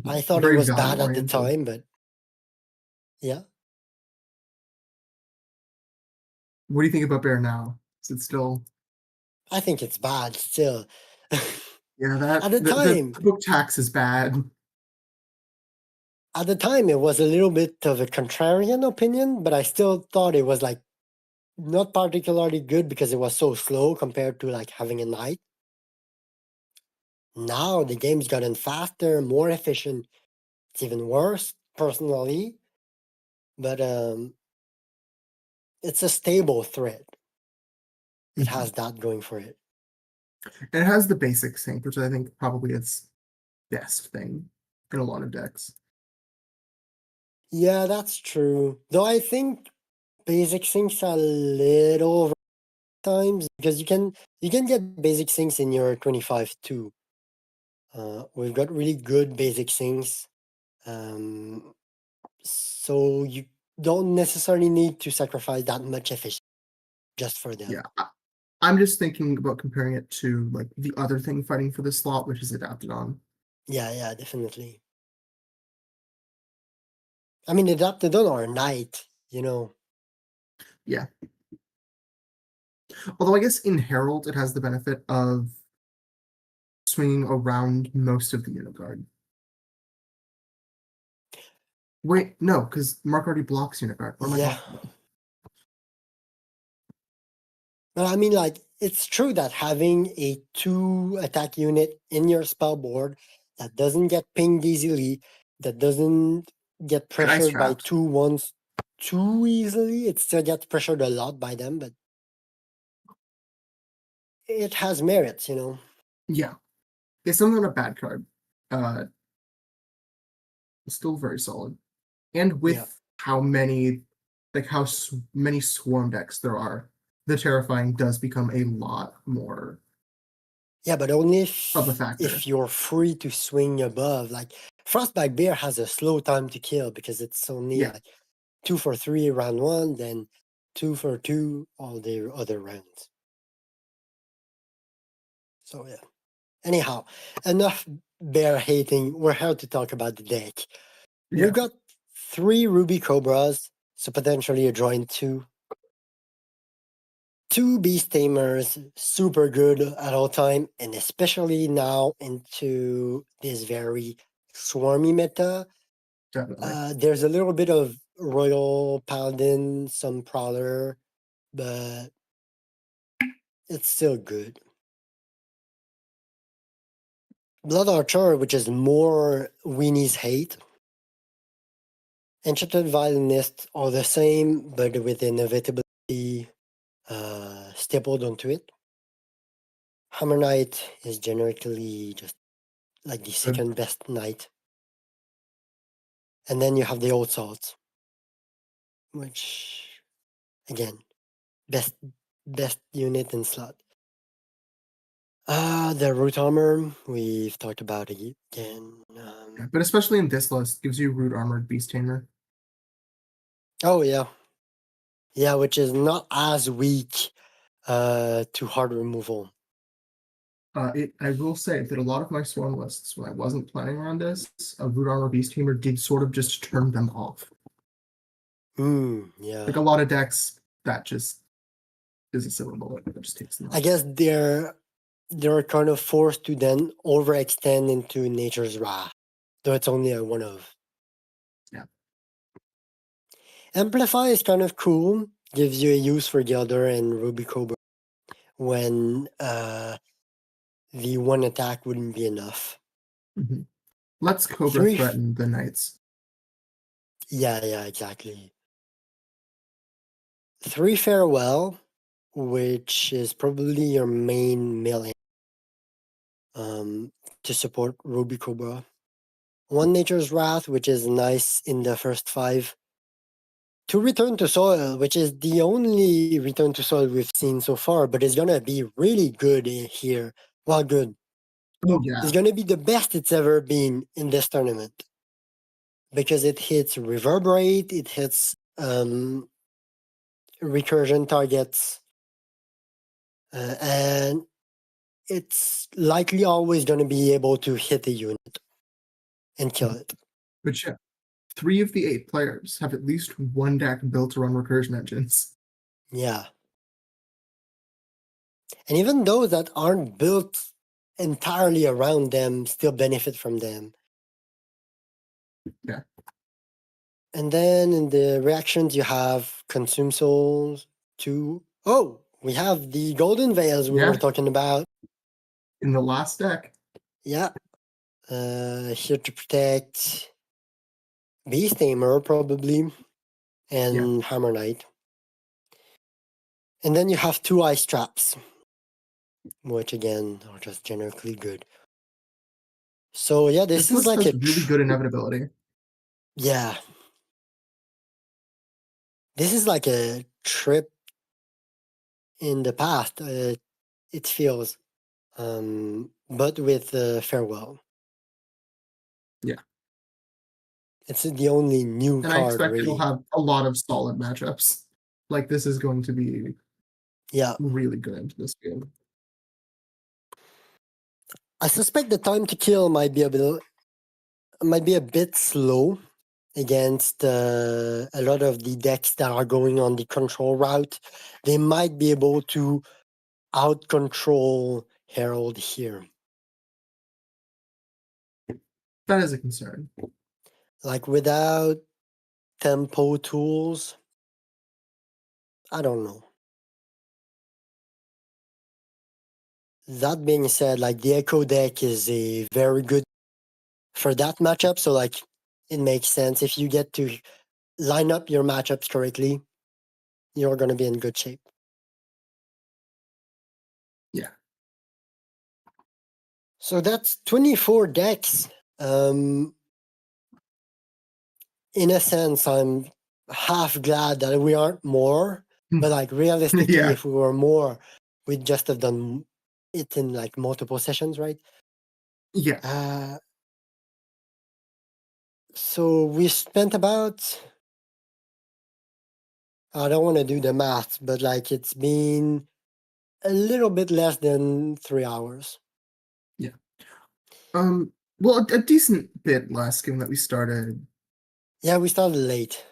I thought it Very was value bad at the oriented. time, but yeah, What do you think about Bear now? Is it still? I think it's bad still. Yeah, that At the time, the book tax is bad. it was a little bit of a contrarian opinion, but I still thought it was like not particularly good because it was so slow compared to like having a knight. Now the game's gotten faster, more efficient. It's even worse personally, but it's a stable threat. It Mhm. has that going for it. And it has the basic sync, which I think probably its best thing in a lot of decks. Yeah, that's true. Though I think basic syncs a little over times because you can get basic syncs in your 25 too. We've got really good basic syncs. Um, so you don't necessarily need to sacrifice that much efficiency just for Yeah, them. I'm just thinking about comparing it to like the other thing fighting for the slot, which is Adaptodon. Yeah, yeah, definitely. I mean, Adaptodon or Knight, you know. Yeah. Although I guess in Herald it has the benefit of swinging around most of the unit guard. Wait, no, because Mark already blocks unit guard. What am I Yeah. talking about? But I mean, like, it's true that having a 2 attack unit in your spell board that doesn't get pinged easily, that doesn't get And ice pressured by traps. 2/1s too easily, it still gets pressured a lot by them, but it has merits, you know. Yeah. It's still not a bad card. Uh it's still very solid. And Yeah. with how many like how many swarm decks there are, the terrifying does become a lot more Yeah, but only of a if factor. you're free to swing above. Like Frostback Bear has a slow time to kill because it's only Yeah. like 2 for 3 round 1, then 2 for 2 all the other rounds. So yeah. Anyhow, enough bear hating. We're here to talk about the deck. We've Yeah. got 3 Ruby Cobras, So potentially a join two beast tamers, super good at all time, and especially now into this very swarmy meta. Definitely. There's a little bit of royal paladin, some prowler, but it's still good. Blood Archer, which is more Weenie's hate. Enchanted Violinist are the same, but with inevitability stapled onto it. Hammer Knight is generically just like the Good. second best knight. And then you have the Old Salt, which again, best unit in slot. The Root Armor, we've talked about it again. Yeah, but especially in this list, gives you root armored beast tamer. Oh yeah. Yeah, which is not as weak to hard removal. I will say that a lot of my swarm lists, when I wasn't planning around this, a root armor beast tamer did sort of just turn them off. Yeah. Like a lot of decks, that just is a silver bullet that just takes them I off. guess they're kind of forced to then overextend into Nature's Wrath, though it's only a one of. Yeah. Amplify is kind of cool, gives you a use for Gilder and Ruby Cobra when the one attack wouldn't be enough. Mm-hmm. Let's Cobra Three, threaten the knights. yeah, exactly. 3 Farewell, which is probably your main melee to support Ruby Cobra. 1 Nature's Wrath, which is nice in the first 5. 2 Return to Soil, which is the only Return to Soil we've seen so far, but it's gonna be really good here. Well, good. Oh yeah. It's gonna be the best it's ever been in this tournament. Because it hits Reverberate, it hits recursion targets, and it's likely always gonna be able to hit the unit and kill it. But yeah, 3 of the 8 players have at least one deck built to run recursion engines. Yeah. And even those that aren't built entirely around them still benefit from them. Yeah. And then in the reactions, you have Consume Souls 2. Oh, we have the Golden Veils we were Yeah. talking about. In the last deck. Yeah. Here to protect Beast Tamer, probably, and Hammer Knight. And then you have 2 Ice Traps, which again are just generically good. So yeah, this is list like has a really good inevitability. yeah. This is like a trip in the past. It feels, but with Farewell. Yeah. It's the only new And I card, expect it'll really. have a lot of solid matchups. Like this is going to be Yeah, really good into this game. I suspect the time to kill might be a bit slow against a lot of the decks that are going on the control route. They might be able to out control Herald here. That is a concern. Like without tempo tools, I don't know. That being said, like the Echo deck is a very good for that matchup. So like it makes sense if you get to line up your matchups correctly, you're gonna be in good shape. Yeah. So that's 24 decks. In a sense, I'm half glad that we aren't more, but like realistically, Yeah. if we were more, we'd just have done it in like multiple sessions, right? Yeah. So we spent about, I don't want to do the math, but like it's been a little bit less than 3 hours. Yeah. Well, a decent bit less given that we started. Yeah, we started late.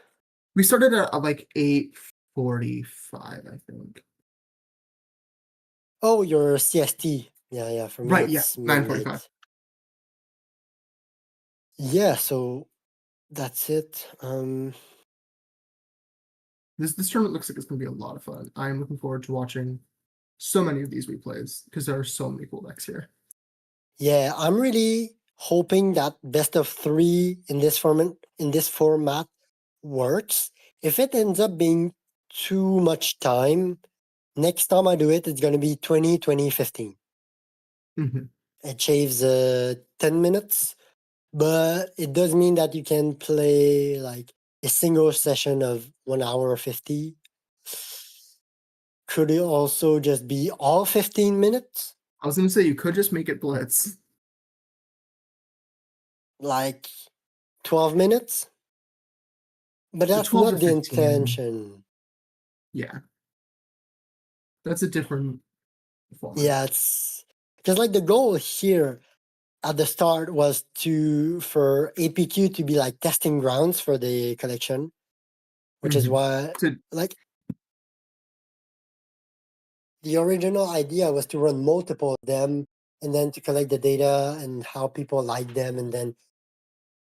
We started at like 8:45, I think. Oh, your CST. Yeah. For me, Right, yeah, it's 9:45. midnight. Yeah, so that's it. This tournament looks like it's going to be a lot of fun. I'm looking forward to watching so many of these replays because there are so many cool decks here. Yeah, I'm really hoping that best of three in this format works. If it ends up being too much time, next time I do it, it's gonna be 20, 15. Mhm. It shaves 10 minutes, but it does mean that you can play like a single session of 1 hour 50. Could it also just be all 15 minutes? I was going to say you could just make it blitz. Like 12 minutes? But The that's 12 to not the 15, intention. yeah, that's a different format. Yeah, it's because like the goal here at the start was for APQ to be like testing grounds for the collection, which is Mhm. why To like the original idea was to run multiple of them and then to collect the data and how people like them and then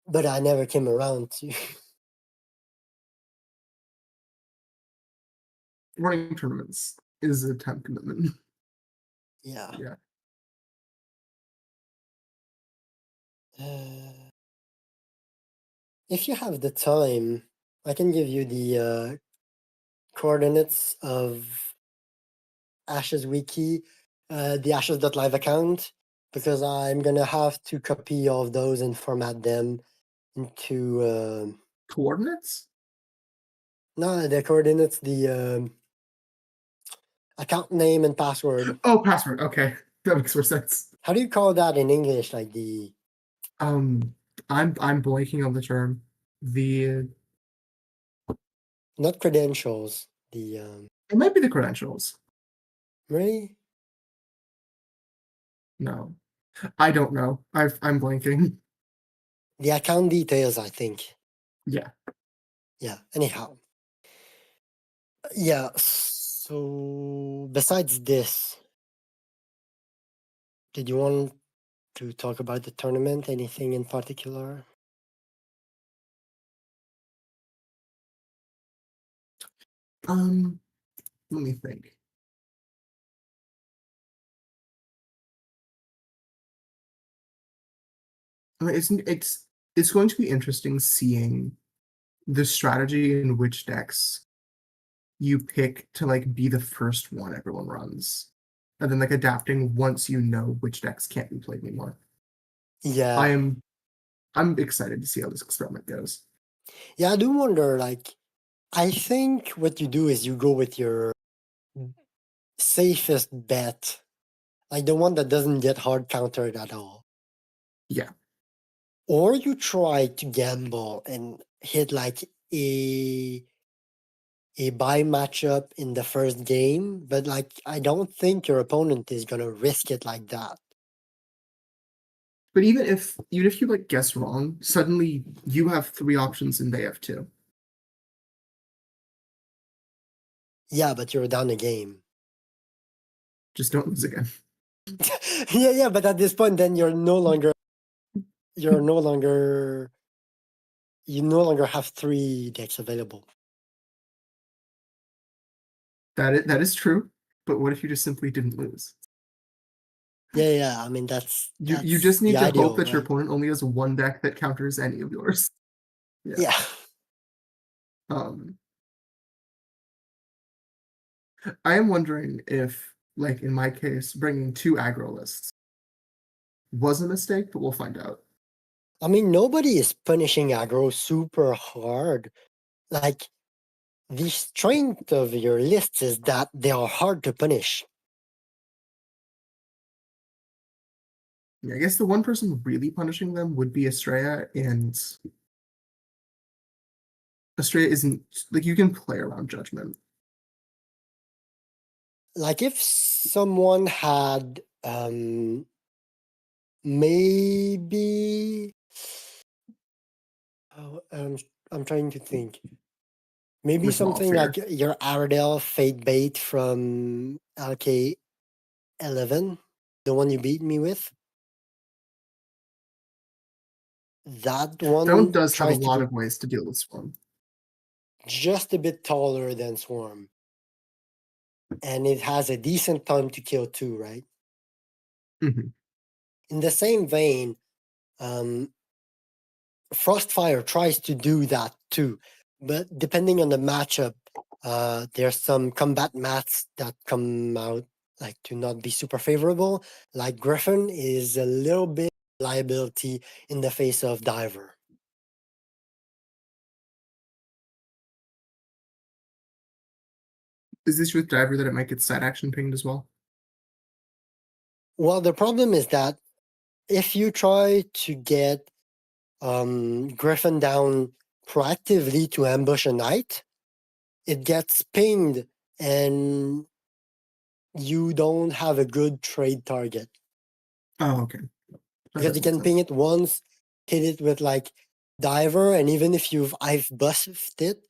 but I never came around to running tournaments is a time commitment. yeah. Yeah. Uh, if you have the time, I can give you the coordinates of Ashes Wiki, the Ashes.live account, because I'm gonna have to copy all of those and format them into Coordinates? no the coordinates, the account name and password. Oh, password. Okay. That makes more sense. How do you call that in English? Like the Um, I'm blanking on the term. The not credentials, the It might be the credentials. really No, I don't know. I'm blanking. the account details. I think Yeah. yeah. Anyhow, yeah. So besides this, did you want to talk about the tournament? Anything in particular? Let me think. I mean, it's going to be interesting seeing the strategy in which decks you pick to like be the first one everyone runs, and then like adapting once you know which decks can't be played anymore. I Yeah. am I'm excited to see how this experiment goes. Yeah, I do wonder, like, I think what you do is you go with your safest bet, like the one that doesn't get hard countered at all. Yeah, Or you try to gamble and hit like a buy matchup in the first game, but like I don't think your opponent is gonna risk it like that. but even if you like guess wrong, suddenly you have three options and they have two. Yeah, but you're down a game. Just don't lose again. Yeah, but at this point then you're no longer you no longer have three decks available. That is true. But what if you just simply didn't lose? Yeah. I mean You that's just the need to hope ideal, that your right? opponent only has one deck that counters any of yours. Yeah. Yeah. Um, I am wondering if, like in my case, bringing two aggro lists was a mistake, but we'll find out. I mean nobody is punishing aggro super hard. Like the strength of your lists is that they are hard to punish. Yeah, I guess the one person really punishing them would be Estrella, and Estrella isn't like you can play around judgment. Like if someone had maybe oh, I'm trying to think. Maybe with something Wildfire. like your Aradel Fate Bait from LK11, the one you beat me with. That That one one does have a tries to lot do of ways to deal with Swarm. just a bit taller than Swarm. And it has a decent time to kill too, right? Mm-hmm. In the same vein, um, Frostfire tries to do that too. But depending on the matchup, there's some combat mats that come out like to not be super favorable. Like Griffin is a little bit liability in the face of Diver. Is this with Diver that it might get side action pinged as well? Well, the problem is that if you try to get Griffin down proactively to ambush a knight, it gets pinged and you don't have a good trade target. Oh, okay. That Because does you make can ping sense. it once, hit it with like Diver, and even if I've buffed it,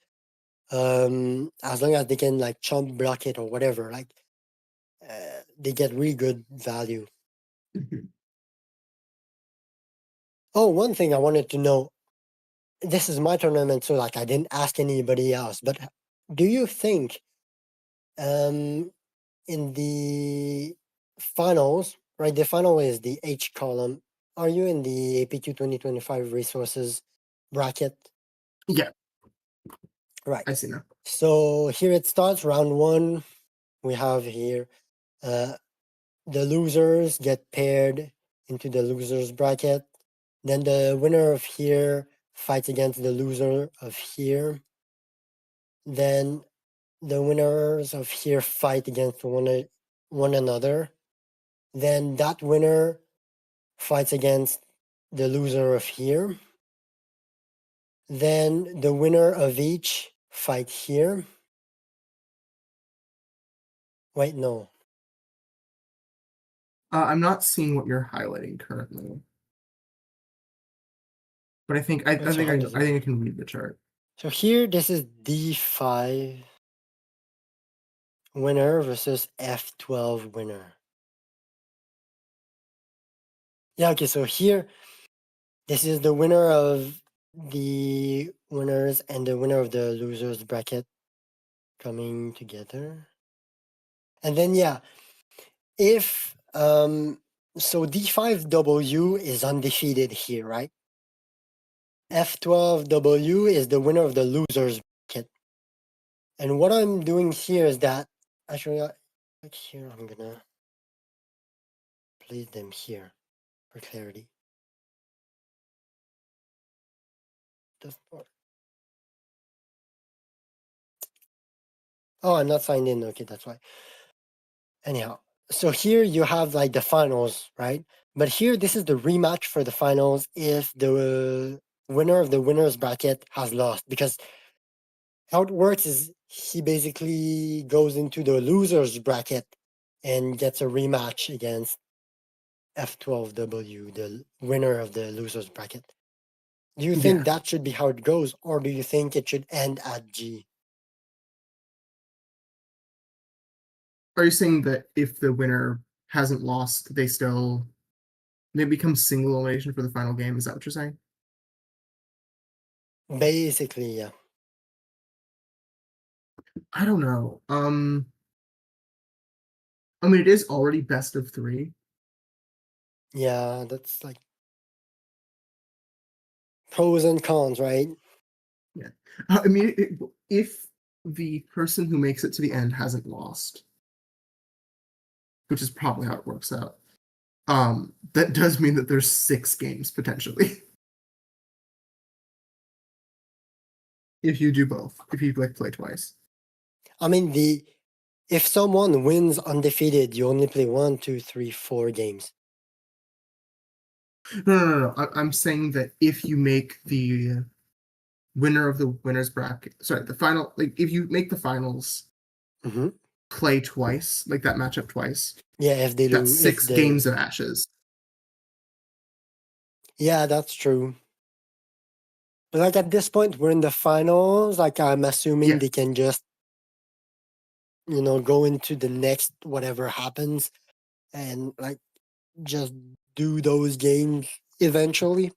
as long as they can like chump block it or whatever, like they get really good value. Mm-hmm. Oh, one thing I wanted to know, this is my tournament, so like I didn't ask anybody else, but do you think um in the finals, right? The final is the H column. Are you in the APQ 2025 resources bracket? Yeah, Right. I see now. So here it starts, round one. We have here uh, the losers get paired into the losers bracket. Then the winner of here fights against the loser of here. Then the winners of here fight against one another. Then that winner fights against the loser of here. Then the winner of each fight here. Wait, no. I'm not seeing what you're highlighting currently, but I What's your think hand is I it? think I can read the chart. So here, this is D5 winner versus F12 winner. Yeah, okay, so here, this is the winner of the winners and the winner of the losers bracket coming together. And then, yeah, if, so D5W is undefeated here, right? F12W is the winner of the losers bracket. And what I'm doing here is that, actually, like here, I'm gonna place them here for clarity. Doesn't work. Oh, I'm not signed in. Okay, that's why. Anyhow, so here you have like the finals, right? But here, this is the rematch for the finals if the winner of the winners bracket has lost. Because how it works is he basically goes into the losers bracket and gets a rematch against F12W, the winner of the losers bracket. Do you think Yeah. that should be how it goes, or do you think it should end at G? Are you saying that if the winner hasn't lost, they become single elimination for the final game? Is that what you're saying? Basically, yeah. I don't know. I mean, it is already best of three. Yeah, that's like pros and cons, right? Yeah. I mean, if the person who makes it to the end hasn't lost, which is probably how it works out, that does mean that there's 6 games potentially. If you do both, if you like play twice. I mean, if someone wins undefeated, you only play 1, 2, 3, 4 games. No. I'm saying that if you make the winner of the winners bracket, sorry, the final, like if you make the finals Mm-hmm. play twice, like that matchup twice, Yeah, if they that's lose, if 6 games the of ashes. yeah, that's true. But like at this point, we're in the finals. Like I'm assuming Yeah, they can just, go into the next whatever happens and like just do those games eventually.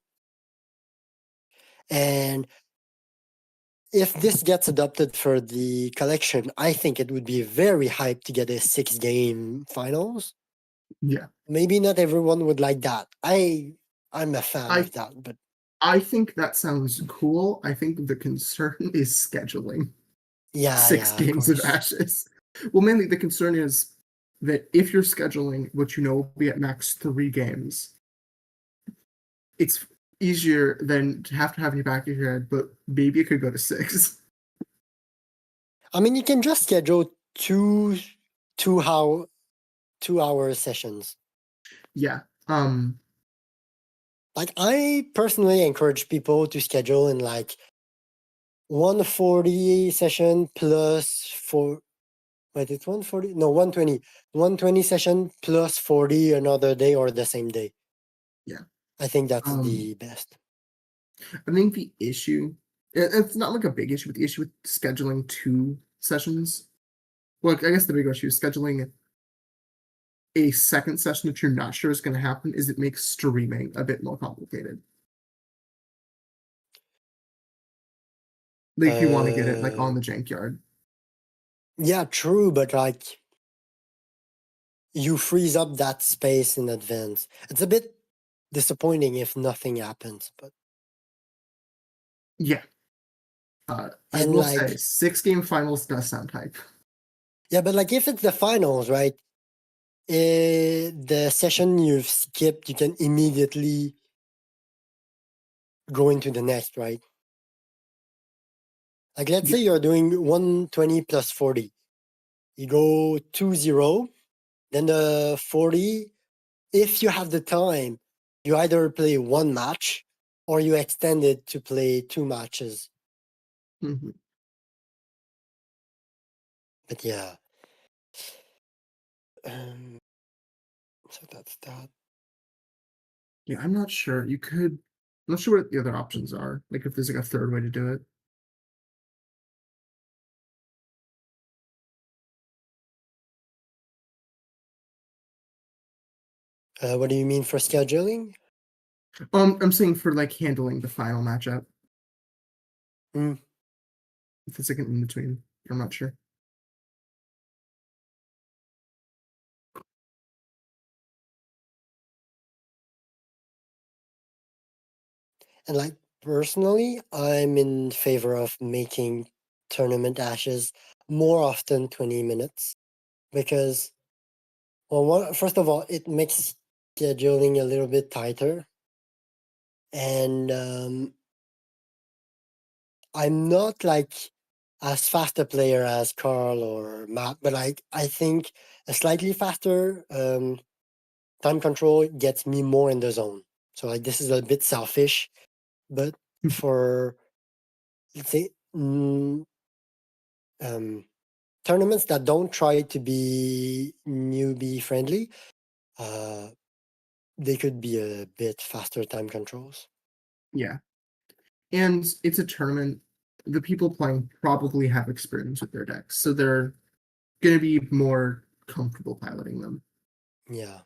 And if this gets adopted for the collection, I think it would be very hype to get a 6 game finals. yeah. Maybe not everyone would like that. I'm a fan I of that, but I think that sounds cool. I think the concern is scheduling yeah, six yeah, of games of course. Ashes. Well, mainly the concern is that if you're scheduling what you know will be at max 3 games, it's easier than to have in the back of your head, but maybe it could go to 6. I mean, you can just schedule two how 2 hour sessions. Yeah. Like I personally encourage people to schedule in like 140 session plus four. Wait, it's 140? No, 120. 120 session plus 40 another day or the same day. Yeah. I think that's Um the best. I think the issue it's not like a big issue, but the issue with scheduling 2 sessions. Well, I guess the big issue is scheduling a second session that you're not sure is going to happen is it makes streaming a bit more complicated. Like if you want to get it like Uh, on the Jankyard. yeah, true, but like you freeze up that space in advance. It's a bit disappointing if nothing happens, but Yeah. I and will say like 6 game finals does sound hype. yeah, but like if it's the finals, right? The session you've skipped, you can immediately go into the next, right? Like let's Yeah. say you're doing 120 plus 40. You go 2-0, then the 40, if you have the time, you either play one match or you extend it to play 2 matches. Mhm. But yeah. Um, so that's that. Yeah, I'm not sure. I'm not sure what the other options are. Like if there's like a third way to do it. What do you mean for scheduling? I'm saying for like handling the final matchup. Mm. If it's like an in between. I'm not sure. And like personally, I'm in favor of making tournament ashes more often 20 minutes because, well, first of all, it makes scheduling a little bit tighter. And I'm not like as fast a player as Carl or Matt, but like I think a slightly faster time control gets me more in the zone. So like this is a bit selfish, but for let's say um, tournaments that don't try to be newbie friendly, uh, they could be a bit faster time controls. Yeah. And it's a tournament. The people playing probably have experience with their decks, so they're going to be more comfortable piloting them. Yeah.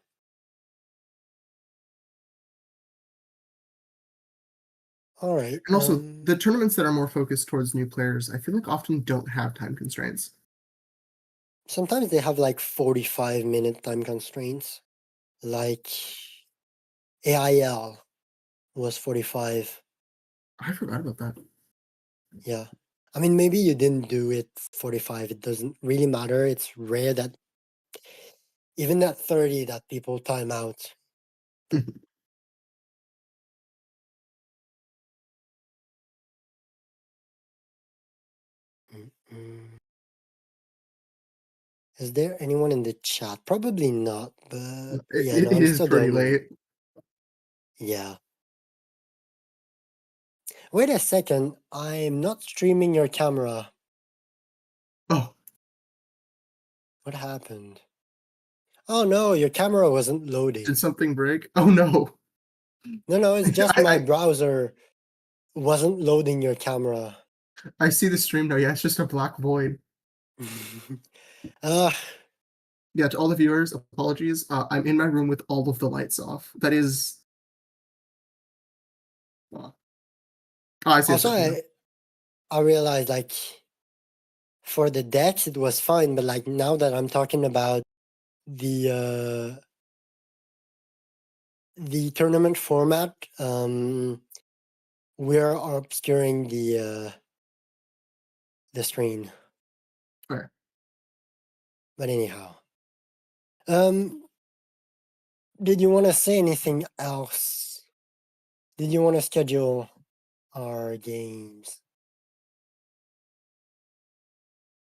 All right. And also, the tournaments that are more focused towards new players, I feel like often don't have time constraints. Sometimes they have like 45-minute time constraints. Like AIL was 45. I forgot about that. Yeah. I mean, maybe you didn't do it 45. It doesn't really matter. It's rare that even at 30 that people time out. But mm, is there anyone in the chat? Probably not. But yeah, no, It I'm is still the pretty only one. late. Yeah. Wait a second. I'm not streaming your camera. Oh, What happened? Oh no, your camera wasn't did loading. something break? Oh no. No, no, it's just my I browser. wasn't loading your camera. I see the stream now. Yeah, it's just a black void. uh, Yeah, to all the viewers, apologies. I'm in my room with all of the lights off. That is. I see it's Also, working now. I realized like for the decks it was fine, but like now that I'm talking about the tournament format, we're obscuring the screen. Okay. But anyhow, um, did you want to say anything else? Did you want to schedule our games?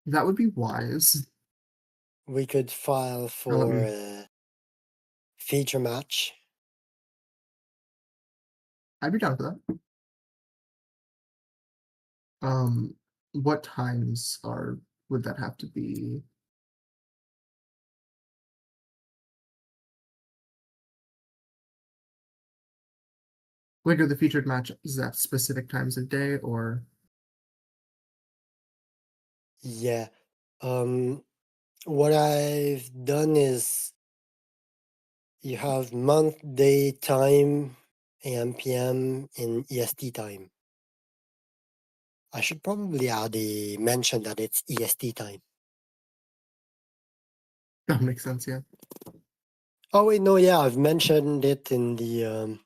That would be wise. We could file Now for a feature match. I'd be down for that. What times would that have to be? Like, are the featured matches at specific times of day, or Yeah. What I've done is you have month, day, time, AM, PM, in EST time. I should probably add a mention that it's EST time. that makes sense? Yeah. Oh wait, no, yeah, I've mentioned it in the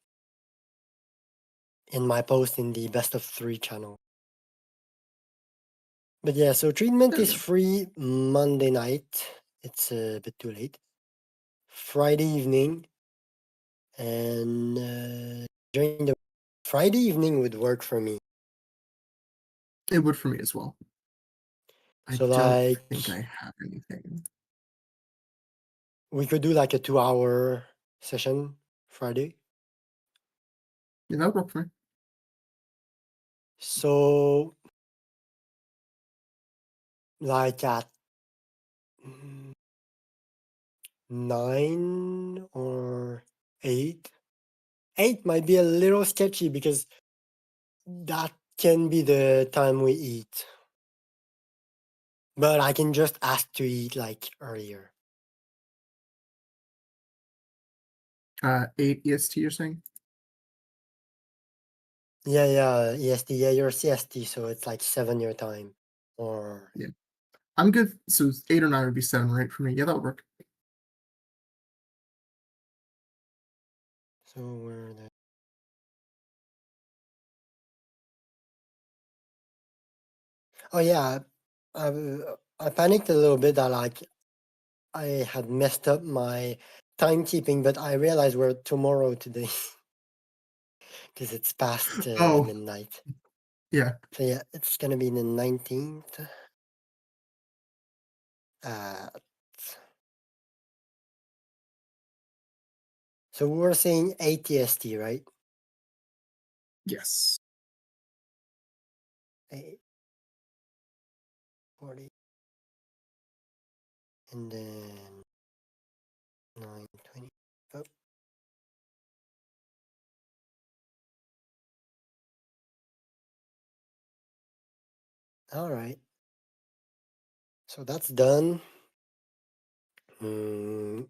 in my post in the best of 3 channel. But yeah, so treatment There we is go. free Monday night. It's a bit too late. Friday evening, and during the Friday evening would work for me. It would for me as well. I So don't like think I have anything. we could do like a 2-hour session Friday. Yeah, that would work for me. So like at mm, 9 or 8. 8 might be a little sketchy because that can be the time we eat. But I can just ask to eat like earlier. 8 EST, you're saying? Yeah, EST. Yeah, you're CST, so it's like 7 your time. Or Yeah. I'm good. So 8 or 9 would be 7 or 8 for me. Yeah, that would work. so we're the Oh yeah, I panicked a little bit that like I had messed up my timekeeping, but I realized we're tomorrow today because it's past Oh, midnight. yeah. So yeah, it's gonna be the 19th. At, so we're saying ATST, right? Yes. 8:40, and then 9:20. Oh, all right. So that's done. To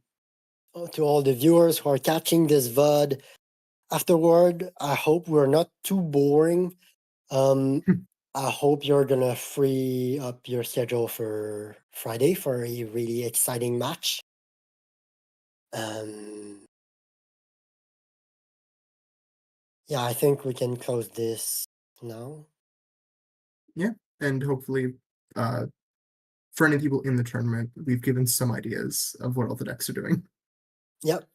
all the viewers who are catching this VOD afterward, I hope we're not too boring. I hope you're gonna free up your schedule for Friday for a really exciting match. Um, yeah, I think we can close this now. Yeah. And hopefully, uh, for any people in the tournament, we've given some ideas of what all the decks are doing. Yep.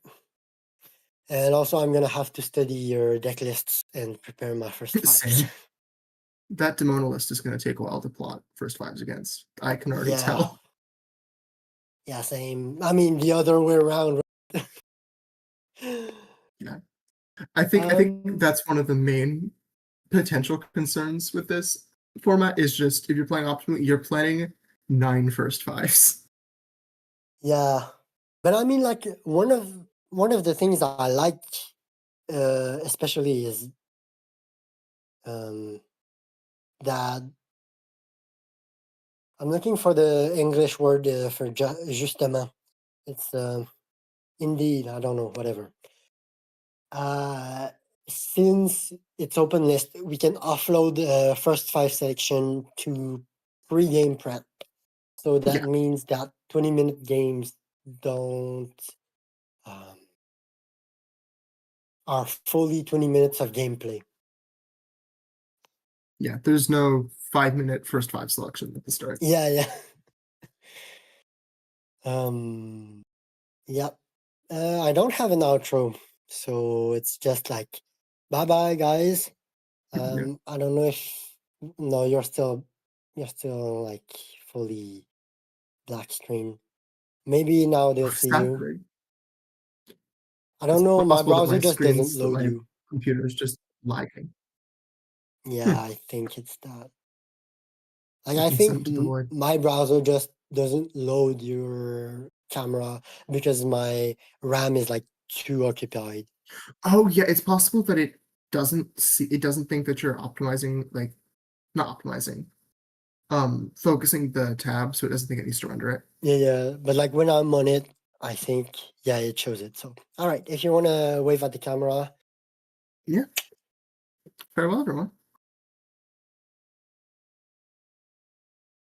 And also, I'm gonna have to study your deck lists and prepare my first fives. Same. That Demona list is going to take a while to plot first fives against. I can already Yeah. tell. Yeah, same. I mean, the other way around. Yeah. I think um, that's one of the main potential concerns with this format is just if you're playing optimally, you're playing 9 first fives. yeah, but I mean, like one of the things I like, especially is that I'm looking for the English word for justement. It's indeed, I don't know, whatever. Since it's open list, we can offload first 5 selection to pre-game prep. So that Yeah, means that 20-minute games don't are fully 20 minutes of gameplay. yeah. There's no 5-minute first 5 selection at the start. Yeah, yeah. Yep. I don't have an outro, so it's just like, bye bye, guys. Yeah. I don't know if no, you're still like fully black screen. Maybe now they'll see you. Sadly, I it's don't know. My possible that browser my just doesn't screens, that load my you. computer is just lagging. Yeah, I think it's that. Like I I can send think it to the void. my browser just doesn't load your camera because my RAM is like too occupied. Oh yeah, it's possible that it doesn't think that you're optimizing, like, not optimizing, focusing the tab, so it doesn't think it needs to render it. Yeah, yeah. But like when I'm on it, I think yeah, it shows it. So all right, if you wanna wave at the camera. Yeah. Farewell, everyone.